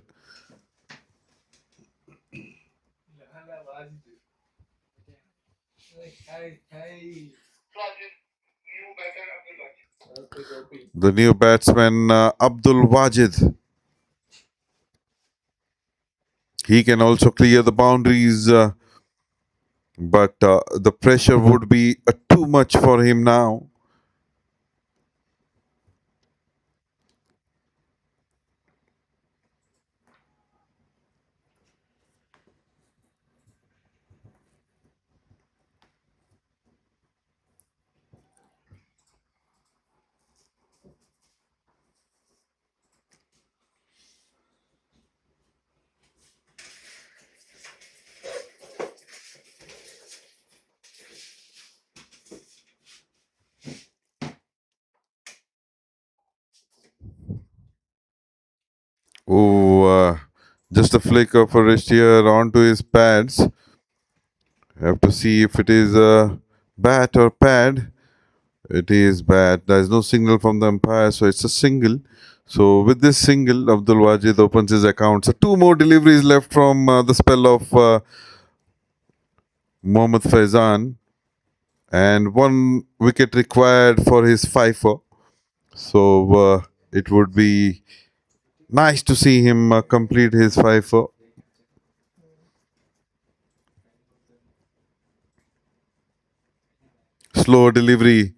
The new batsman Abdul Wajid. He can also clear the boundaries, but the pressure would be too much for him now. Oh, Just a flick of a wrist here onto his pads. Have to see if it is a bat or pad. It is bat. There is no signal from the umpire, so it's a single. So with this single, Abdul Wajid opens his account. So two more deliveries left from the spell of Mohammad Faizan, and one wicket required for his fifer. So it would be nice to see him complete his fifer. Slow delivery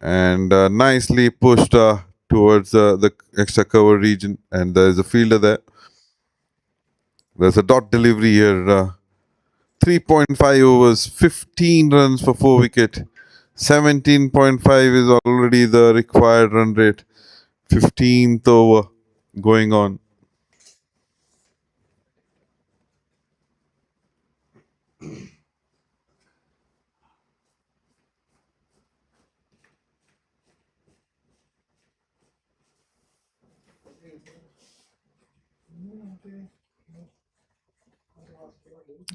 and nicely pushed towards the extra cover region, and there is a fielder there. There's a dot delivery here. 3.5 overs, 15 runs for 4 wicket. 17.5 is already the required run rate. 15th over going on.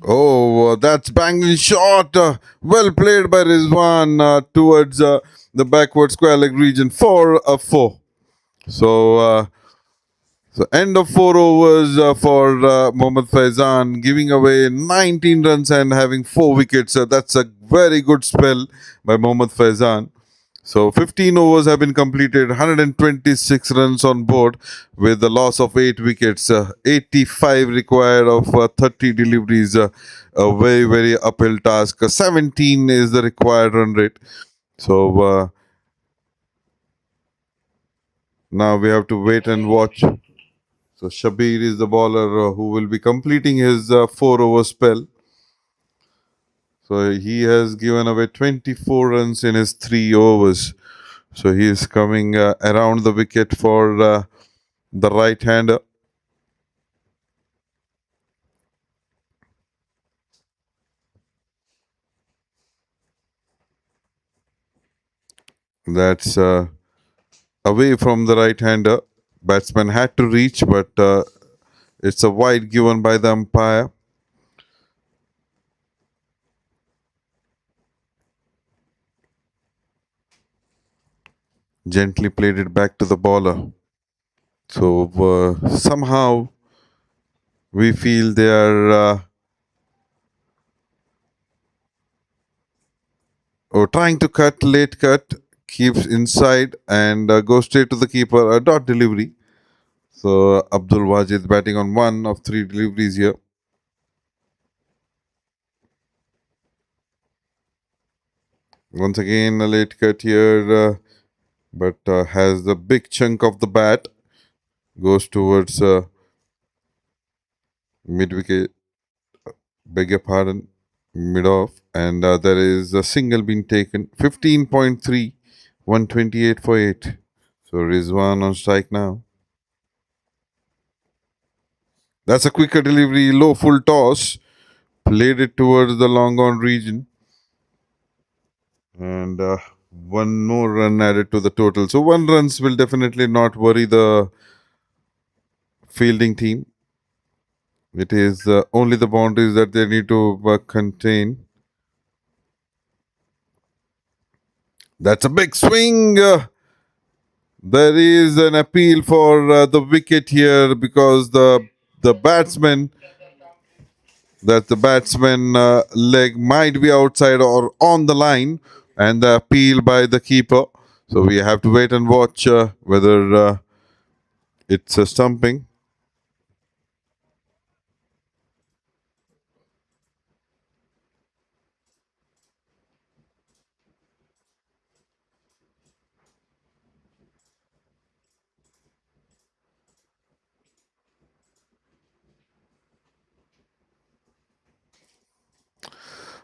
Oh, that's banging shot. Well played by Rizwan towards the backward square leg region for a 4. So end of 4 overs for Mohammad Faizan, giving away 19 runs and having 4 wickets. That's a very good spell by Mohammad Faizan. So 15 overs have been completed, 126 runs on board with the loss of 8 wickets, 85 required of 30 deliveries, a very, very uphill task. 17 is the required run rate. So now we have to wait and watch. So Shabir is the bowler who will be completing his 4 over spell. So he has given away 24 runs in his 3 overs. So he is coming around the wicket for the right-hander. That's away from the right-hander. Batsman had to reach, but it's a wide given by the umpire. Gently played it back to the bowler. So somehow we feel they are trying to cut, late cut, keeps inside and goes straight to the keeper. A dot delivery. So Abdul Wajid batting on 1 of 3 deliveries here. Once again a late cut here, but has the big chunk of the bat. Goes towards mid wicket. Beg your pardon, mid off, and there is a single being taken. 15.3, 128 for 8. So Rizwan on strike now. That's a quicker delivery, low full toss. Played it towards the long on region. And 1 more run added to the total. So 1 runs will definitely not worry the fielding team. It is only the boundaries that they need to contain. That's a big swing. There is an appeal for the wicket here because the batsman leg might be outside or on the line, and the appeal by the keeper. So we have to wait and watch whether it's a stumping.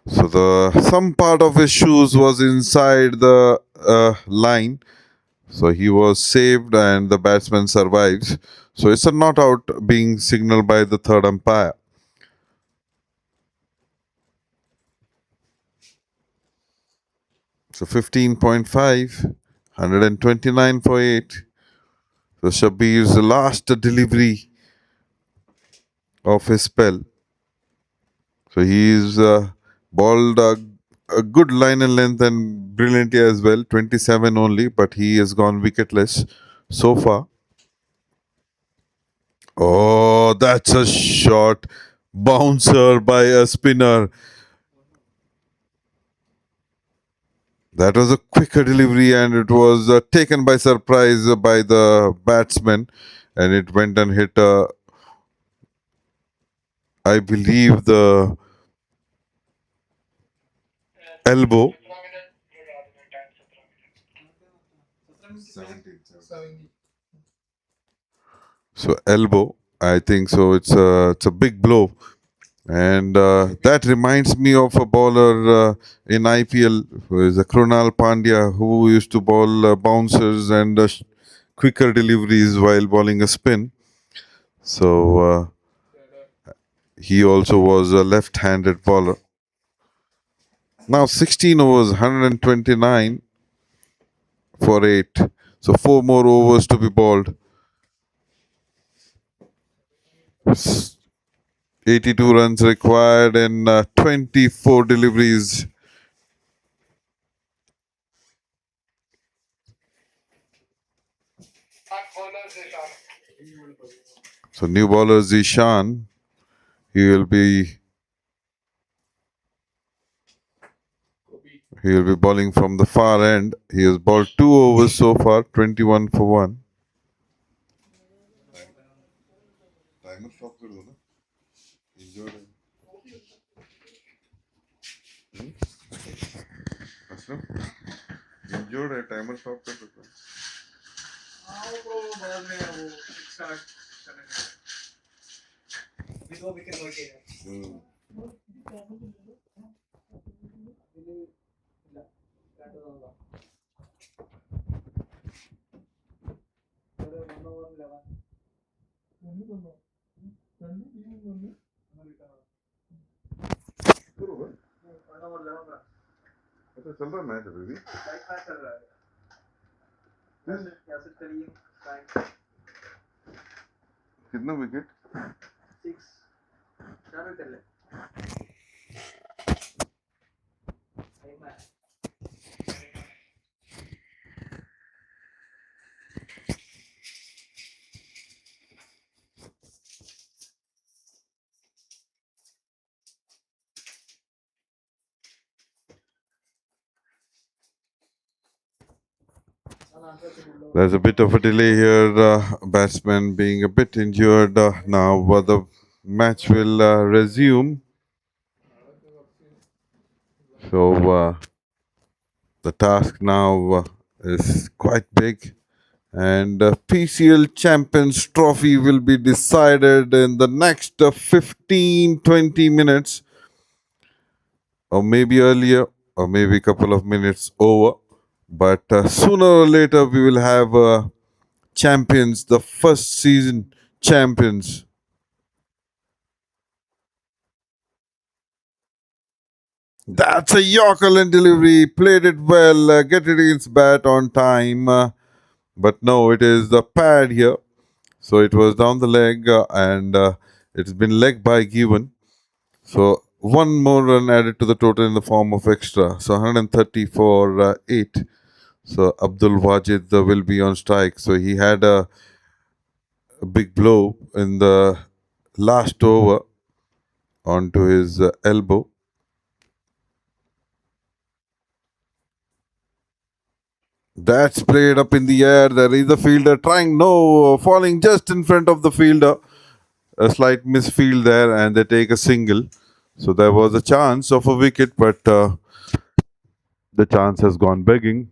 So some part of his shoes was inside the line. So he was saved and the batsman survives. So it's a not out being signaled by the third umpire. So 15.5, 129 for 8. So Shabir's last delivery of his spell. So he's balled a good line and length and brilliantly as well. 27 only, but he has gone wicketless so far. Oh, that's a shot. Bouncer by a spinner. That was a quicker delivery and it was taken by surprise by the batsman. And it went and hit, I believe, the elbow. So elbow, I think so. It's a big blow. And that reminds me of a bowler in IPL, who is a Krunal Pandya, who used to bowl bouncers and quicker deliveries while bowling a spin. So he also was a left-handed bowler. Now 16 overs, 129 for 8. So 4 more overs to be bowled. 82 runs required in 24 deliveries. So new bowler Zishan, he will be bowling from the far end. He has bowled 2 overs so far, 21 for 1. Timer stop.
हाँ वो बाद में वो start करेंगे अभी 2 wicket बाकी है
अच्छा चल रहा है मैच अभी भी
चल रहा है
कितना विकेट
6 चालू कर ले
There's a bit of a delay here, batsman being a bit injured now, but the match will resume. So the task now is quite big, and PCL Champions Trophy will be decided in the next 15-20 minutes, or maybe earlier, or maybe a couple of minutes over. But sooner or later, we will have champions, the first season champions. That's a Yorker and delivery. Played it well. Get it against bat on time. But no, it is the pad here. So it was down the leg and it's been leg by given. So one more run added to the total in the form of extra. So 130 for 8. So Abdul Wajid will be on strike. So he had a big blow in the last over onto his elbow. That's played up in the air. There is a fielder trying, falling just in front of the fielder. A slight misfield there and they take a single. So there was a chance of a wicket, but the chance has gone begging.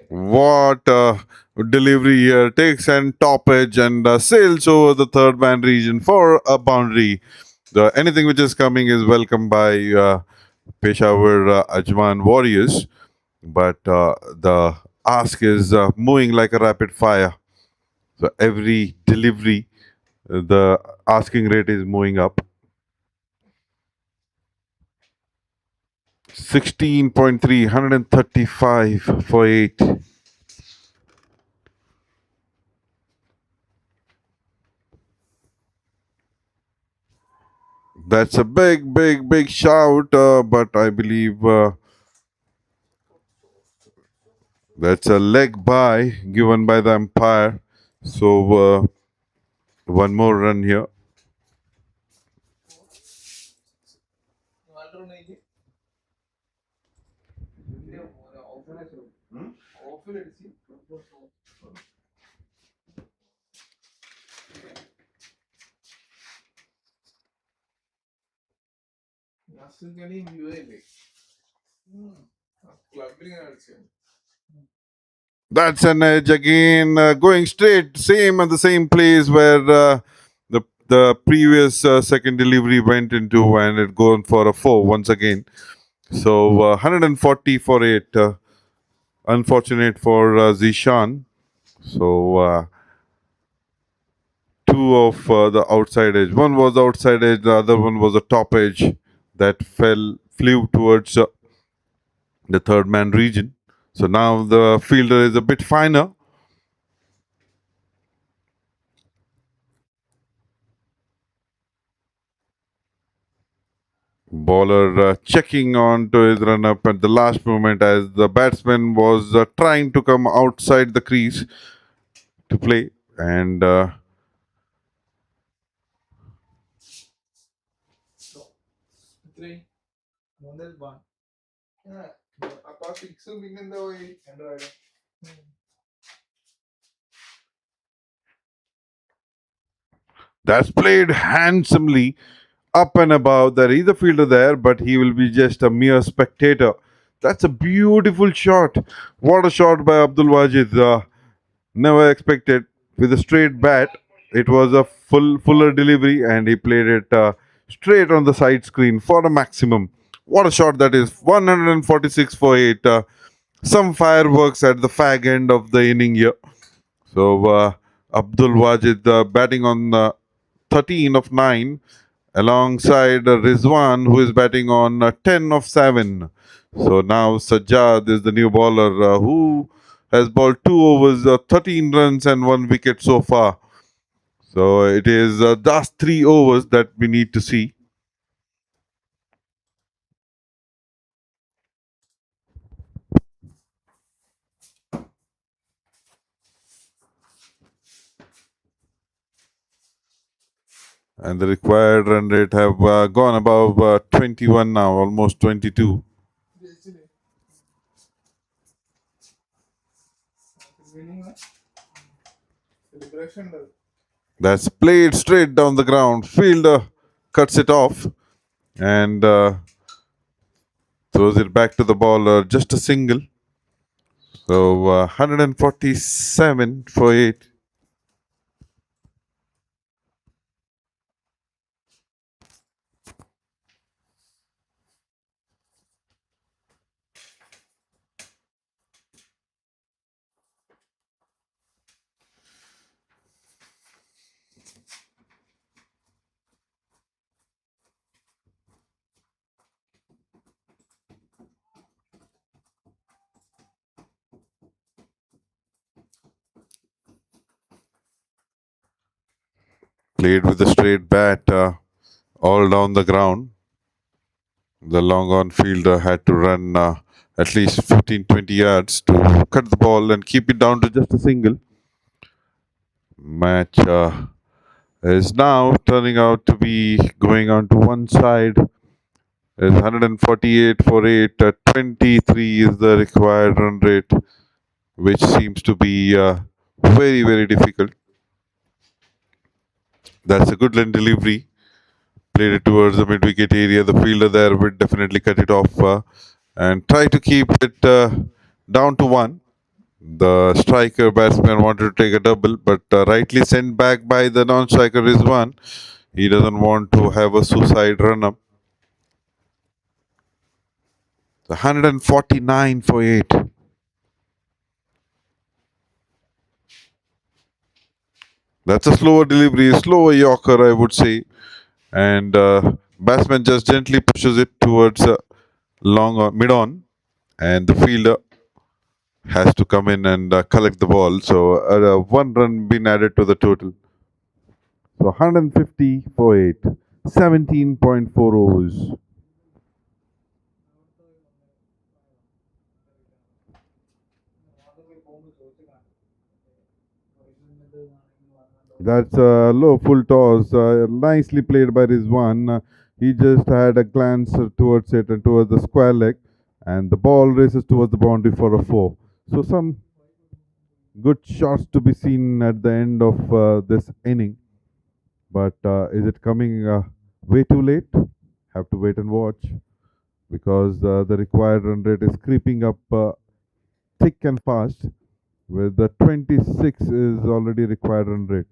What delivery here, takes and top edge and sails over the third man region for a boundary. Anything which is coming is welcome by Peshawar AJMAN Warriors, but the ask is moving like a rapid fire. So every delivery, the asking rate is moving up. 16.3, 135 for 8. That's a big shout, but I believe that's a leg by given by the umpire. So one more run here. That's an edge again, going straight, same at the same place where the previous second delivery went into, and it gone for a 4 once again. So 140 for 8. Unfortunate for Zishan. So two of the outside edge. One was outside edge, the other one was a top edge that flew towards the third man region. So now the fielder is a bit finer. Bowler checking on to his run up at the last moment as the batsman was trying to come outside the crease to play, and that's played handsomely up and above. There is a fielder there, but he will be just a mere spectator. That's a beautiful shot. What a shot by Abdul Wajid. Never expected with a straight bat. It was a fuller delivery, and he played it straight on the side screen for a maximum. What a shot that is! 146 for 8. Some fireworks at the fag end of the inning here. So Abdul Wajid batting on 13 of 9 alongside Rizwan, who is batting on 10 of 7. So now Sajjad is the new bowler who has bowled 2 overs, 13 runs and 1 wicket so far. So it is just 3 overs that we need to see. And the required run rate have gone above 21 now, almost 22. That's played straight down the ground. Fielder cuts it off and throws it back to the bowler. Just a single. So 147 for 8. Played with a straight bat all down the ground. The long on fielder had to run at least 15-20 yards to cut the ball and keep it down to just a single. Match is now turning out to be going on to one side. Is 148 for 8. 23 is the required run rate, which seems to be very difficult. That's a good line delivery. Played it towards the mid-wicket area. The fielder there would definitely cut it off and try to keep it down to 1. The striker batsman wanted to take a double, but rightly sent back by the non-striker Rizwan. He doesn't want to have a suicide run-up. 149 for 8. That's a slower delivery, slower Yorker, I would say. And batsman just gently pushes it towards long on, mid-on. And the fielder has to come in and collect the ball. So one run been added to the total. So 150 for 8. 17.4 overs. That's a low full toss. Nicely played by Rizwan. He just had a glance towards it and towards the square leg. And the ball races towards the boundary for a 4. So some good shots to be seen at the end of this inning. But is it coming way too late? Have to wait and watch. Because the required run rate is creeping up thick and fast. With the 26 is already required run rate.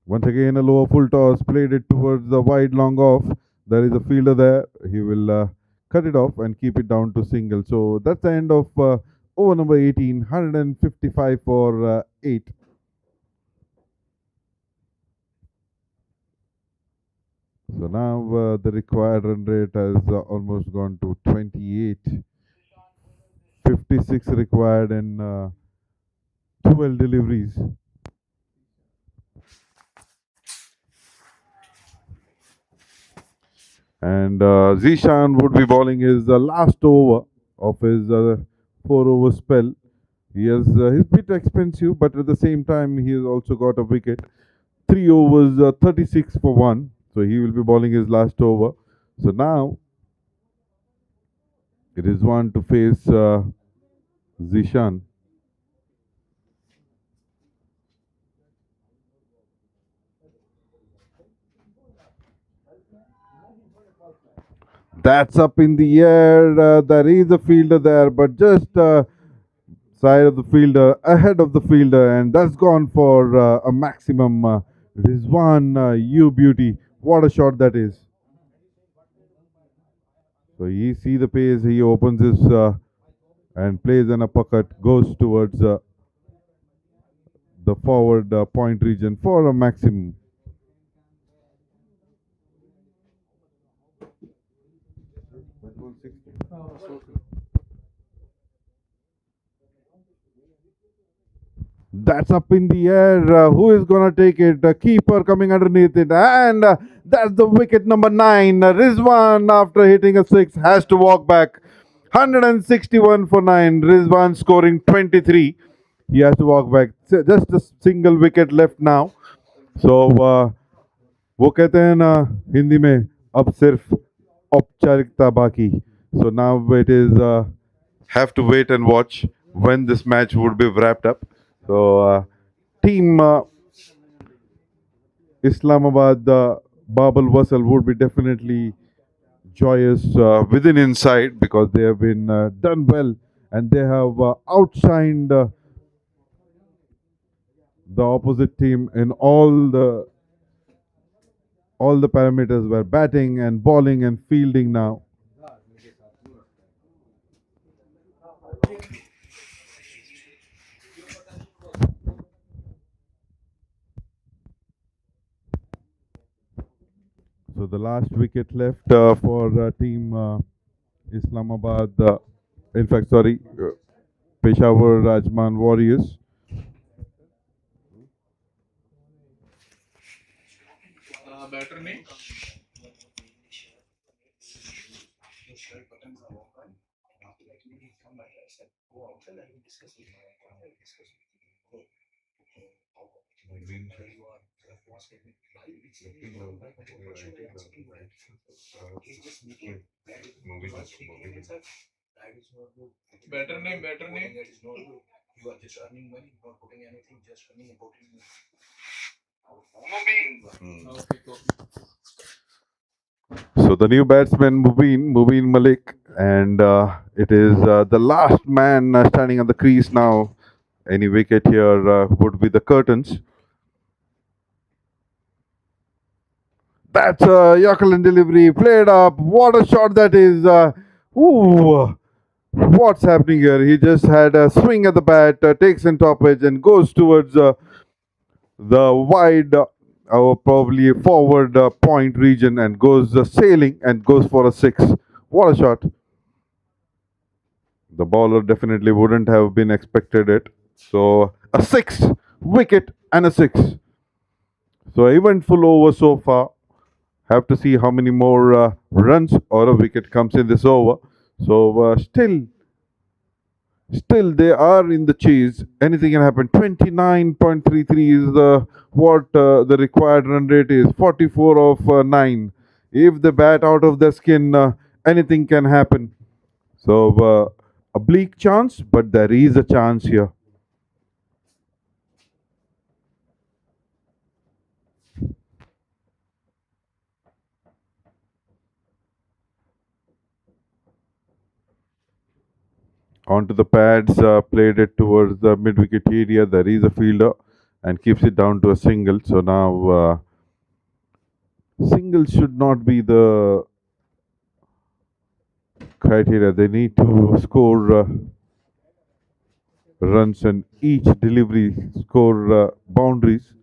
Once again, a lower full toss, played it towards the wide long off. There is a fielder there. He will cut it off and keep it down to single. So that's the end of over number 18, 155 for 8. So now the required run rate has almost gone to 28. 56 required in 12 deliveries. And Zishan would be bowling his last over of his 4-over spell. He has he's bit expensive, but at the same time he has also got a wicket. 3 overs, 36 for 1. So he will be bowling his last over. So now it is one to face Zishan. That's up in the air. There is a fielder there, but just side of the fielder, ahead of the fielder, and that's gone for a maximum. Rizwan, you beauty. What a shot that is. So he see the pace, he opens his and plays an uppercut, goes towards the forward point region for a maximum. That's up in the air. Who is going to take it? Keeper coming underneath it. And that's the wicket number 9. Rizwan, after hitting a 6, has to walk back. 161 for 9. Rizwan scoring 23. He has to walk back. Just a single wicket left now. So, वो कहते हैं ना हिंदी में अब सिर्फ औपचारिकता बाकी. So now it is have to wait and watch when this match would be wrapped up. So team Islamabad BAB WASAL would be definitely joyous within inside because they have been done well and they have outshined the opposite team in all the parameters were batting and bowling and fielding now. So the last wicket left for team Islamabad, in fact, sorry, Peshawar AJMAN Warriors.
Batter name? Better name.
So the new batsman Mubin Malik, and it is the last man standing on the crease now. Any wicket here would be the curtains. That's a Yorkerland delivery. Played up. What a shot that is. Ooh. What's happening here? He just had a swing at the bat, takes in top edge and goes towards the wide or probably forward point region and goes sailing and goes for a 6. What a shot. The bowler definitely wouldn't have been expected it. So a 6 wicket and a 6. So eventful over so far. Have to see how many more runs or a wicket comes in this over. So still they are in the chase. Anything can happen. 29.33 is what the required run rate is. 44 of 9. If they bat out of their skin, anything can happen. So a bleak chance, but there is a chance here. Onto the pads, played it towards the mid-wicket area. There is a fielder and keeps it down to a single. So now single should not be the criteria. They need to score runs and each delivery score boundaries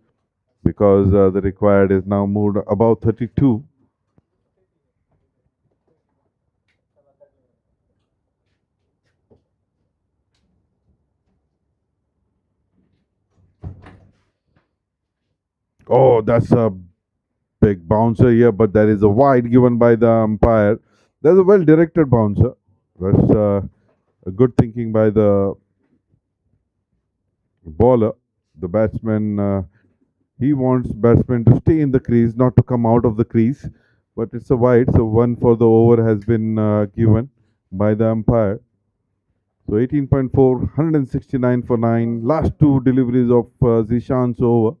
because the required is now moved above 32. Oh, that's a big bouncer here, but there is a wide given by the umpire. There's a well-directed bouncer. That's a good thinking by the bowler. The batsman, he wants batsman to stay in the crease, not to come out of the crease. But it's a wide, so 1 for the over has been given by the umpire. So 18.4, 169 for 9. Last 2 deliveries of Zishan's over.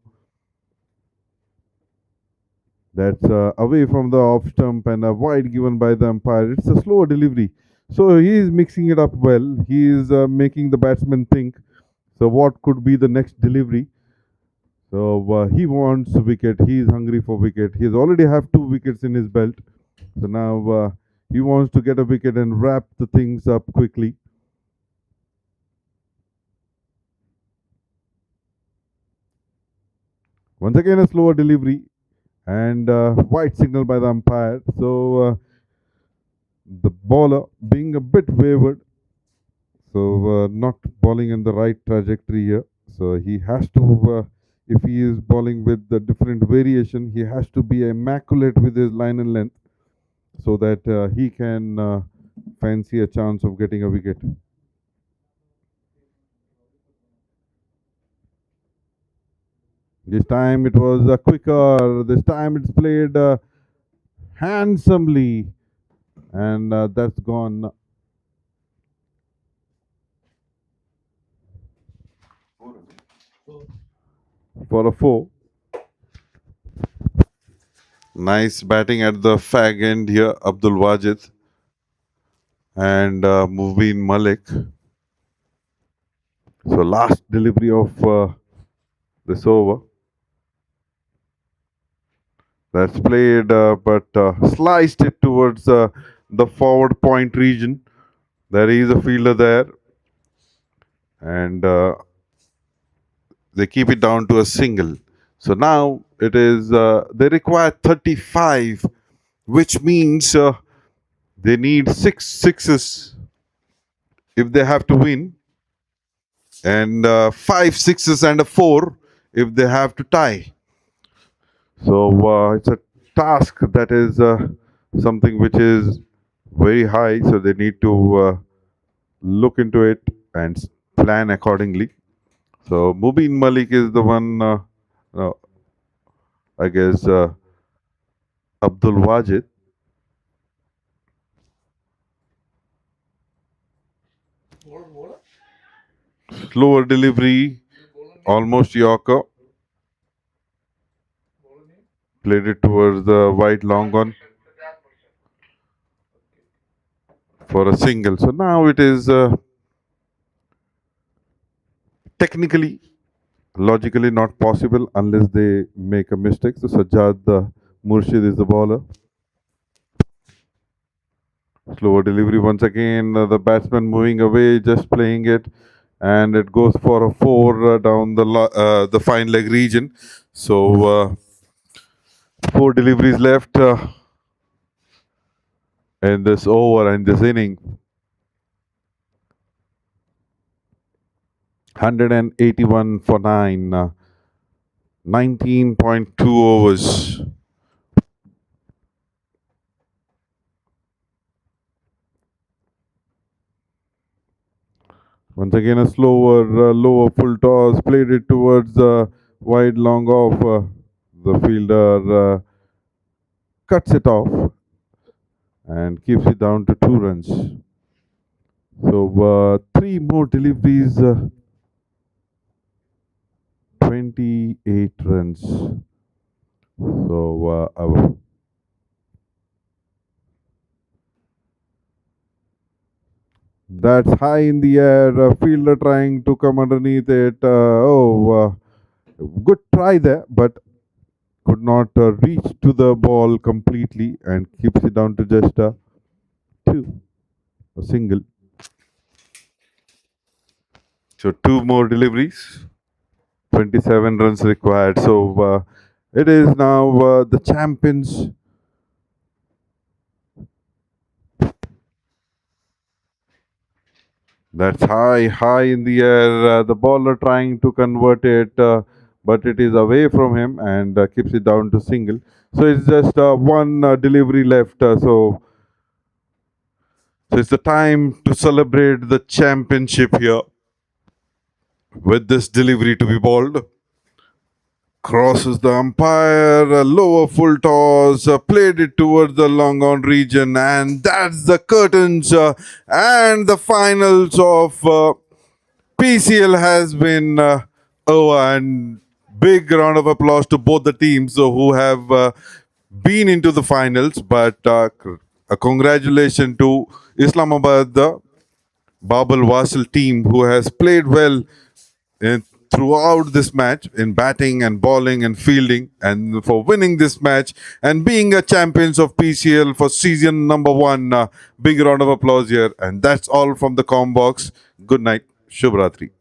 That's away from the off stump and a wide given by the umpire. It's a slower delivery. So he is mixing it up well. He is making the batsman think. So what could be the next delivery? So he wants a wicket. He is hungry for wicket. He has already have 2 wickets in his belt. So now he wants to get a wicket and wrap the things up quickly. Once again a slower delivery. And white signal by the umpire. So the bowler being a bit wavered, so not bowling in the right trajectory here. So he has to, if he is bowling with the different variation, he has to be immaculate with his line and length, so that he can fancy a chance of getting a wicket. This time it was quicker. This time it's played handsomely, and that's gone. For a 4. Nice batting at the fag end here, Abdul Wajid and Mubin Malik. So last delivery of this over. That's played, but sliced it towards the forward point region. There is a fielder there, and they keep it down to a single. So now it is, they require 35, which means they need 6 sixes if they have to win, and 5 sixes and a 4 if they have to tie. So it's a task that is something which is very high, so they need to look into it and plan accordingly. So Mubin Malik is the one, I guess, Abdul Wajid. Slower delivery, almost Yorker. Played it towards the wide long on for a single. So now it is technically, logically not possible unless they make a mistake. So Sajjad Murshid is the bowler. Slower delivery once again. The batsman moving away, just playing it, and it goes for a 4 down the fine leg region. So 4 deliveries left in this over and this inning. 181 for 9. 19.2 overs. Once again a slower, lower full toss, played it towards wide long off. The fielder cuts it off and keeps it down to 2 runs. So 3 more deliveries, 28 runs. So that's high in the air. Fielder trying to come underneath it. Good try there, but could not reach to the ball completely and keeps it down to just 2, a single. So 2 more deliveries, 27 runs required. So it is now the champions. That's high in the air. The bowler trying to convert it, but it is away from him and keeps it down to single. So it's just 1 delivery left. So it's the time to celebrate the championship here with this delivery to be bowled. Crosses the umpire, a lower full toss, played it towards the long on region, and that's the curtains and the finals of PCL has been over. And big round of applause to both the teams who have been into the finals. But a congratulations to Islamabad, the Babal WASAL team who has played well throughout this match in batting and bowling and fielding, and for winning this match and being a champions of PCL for season number 1. Big round of applause here. And that's all from the Combox. Good night. Shubh Ratri.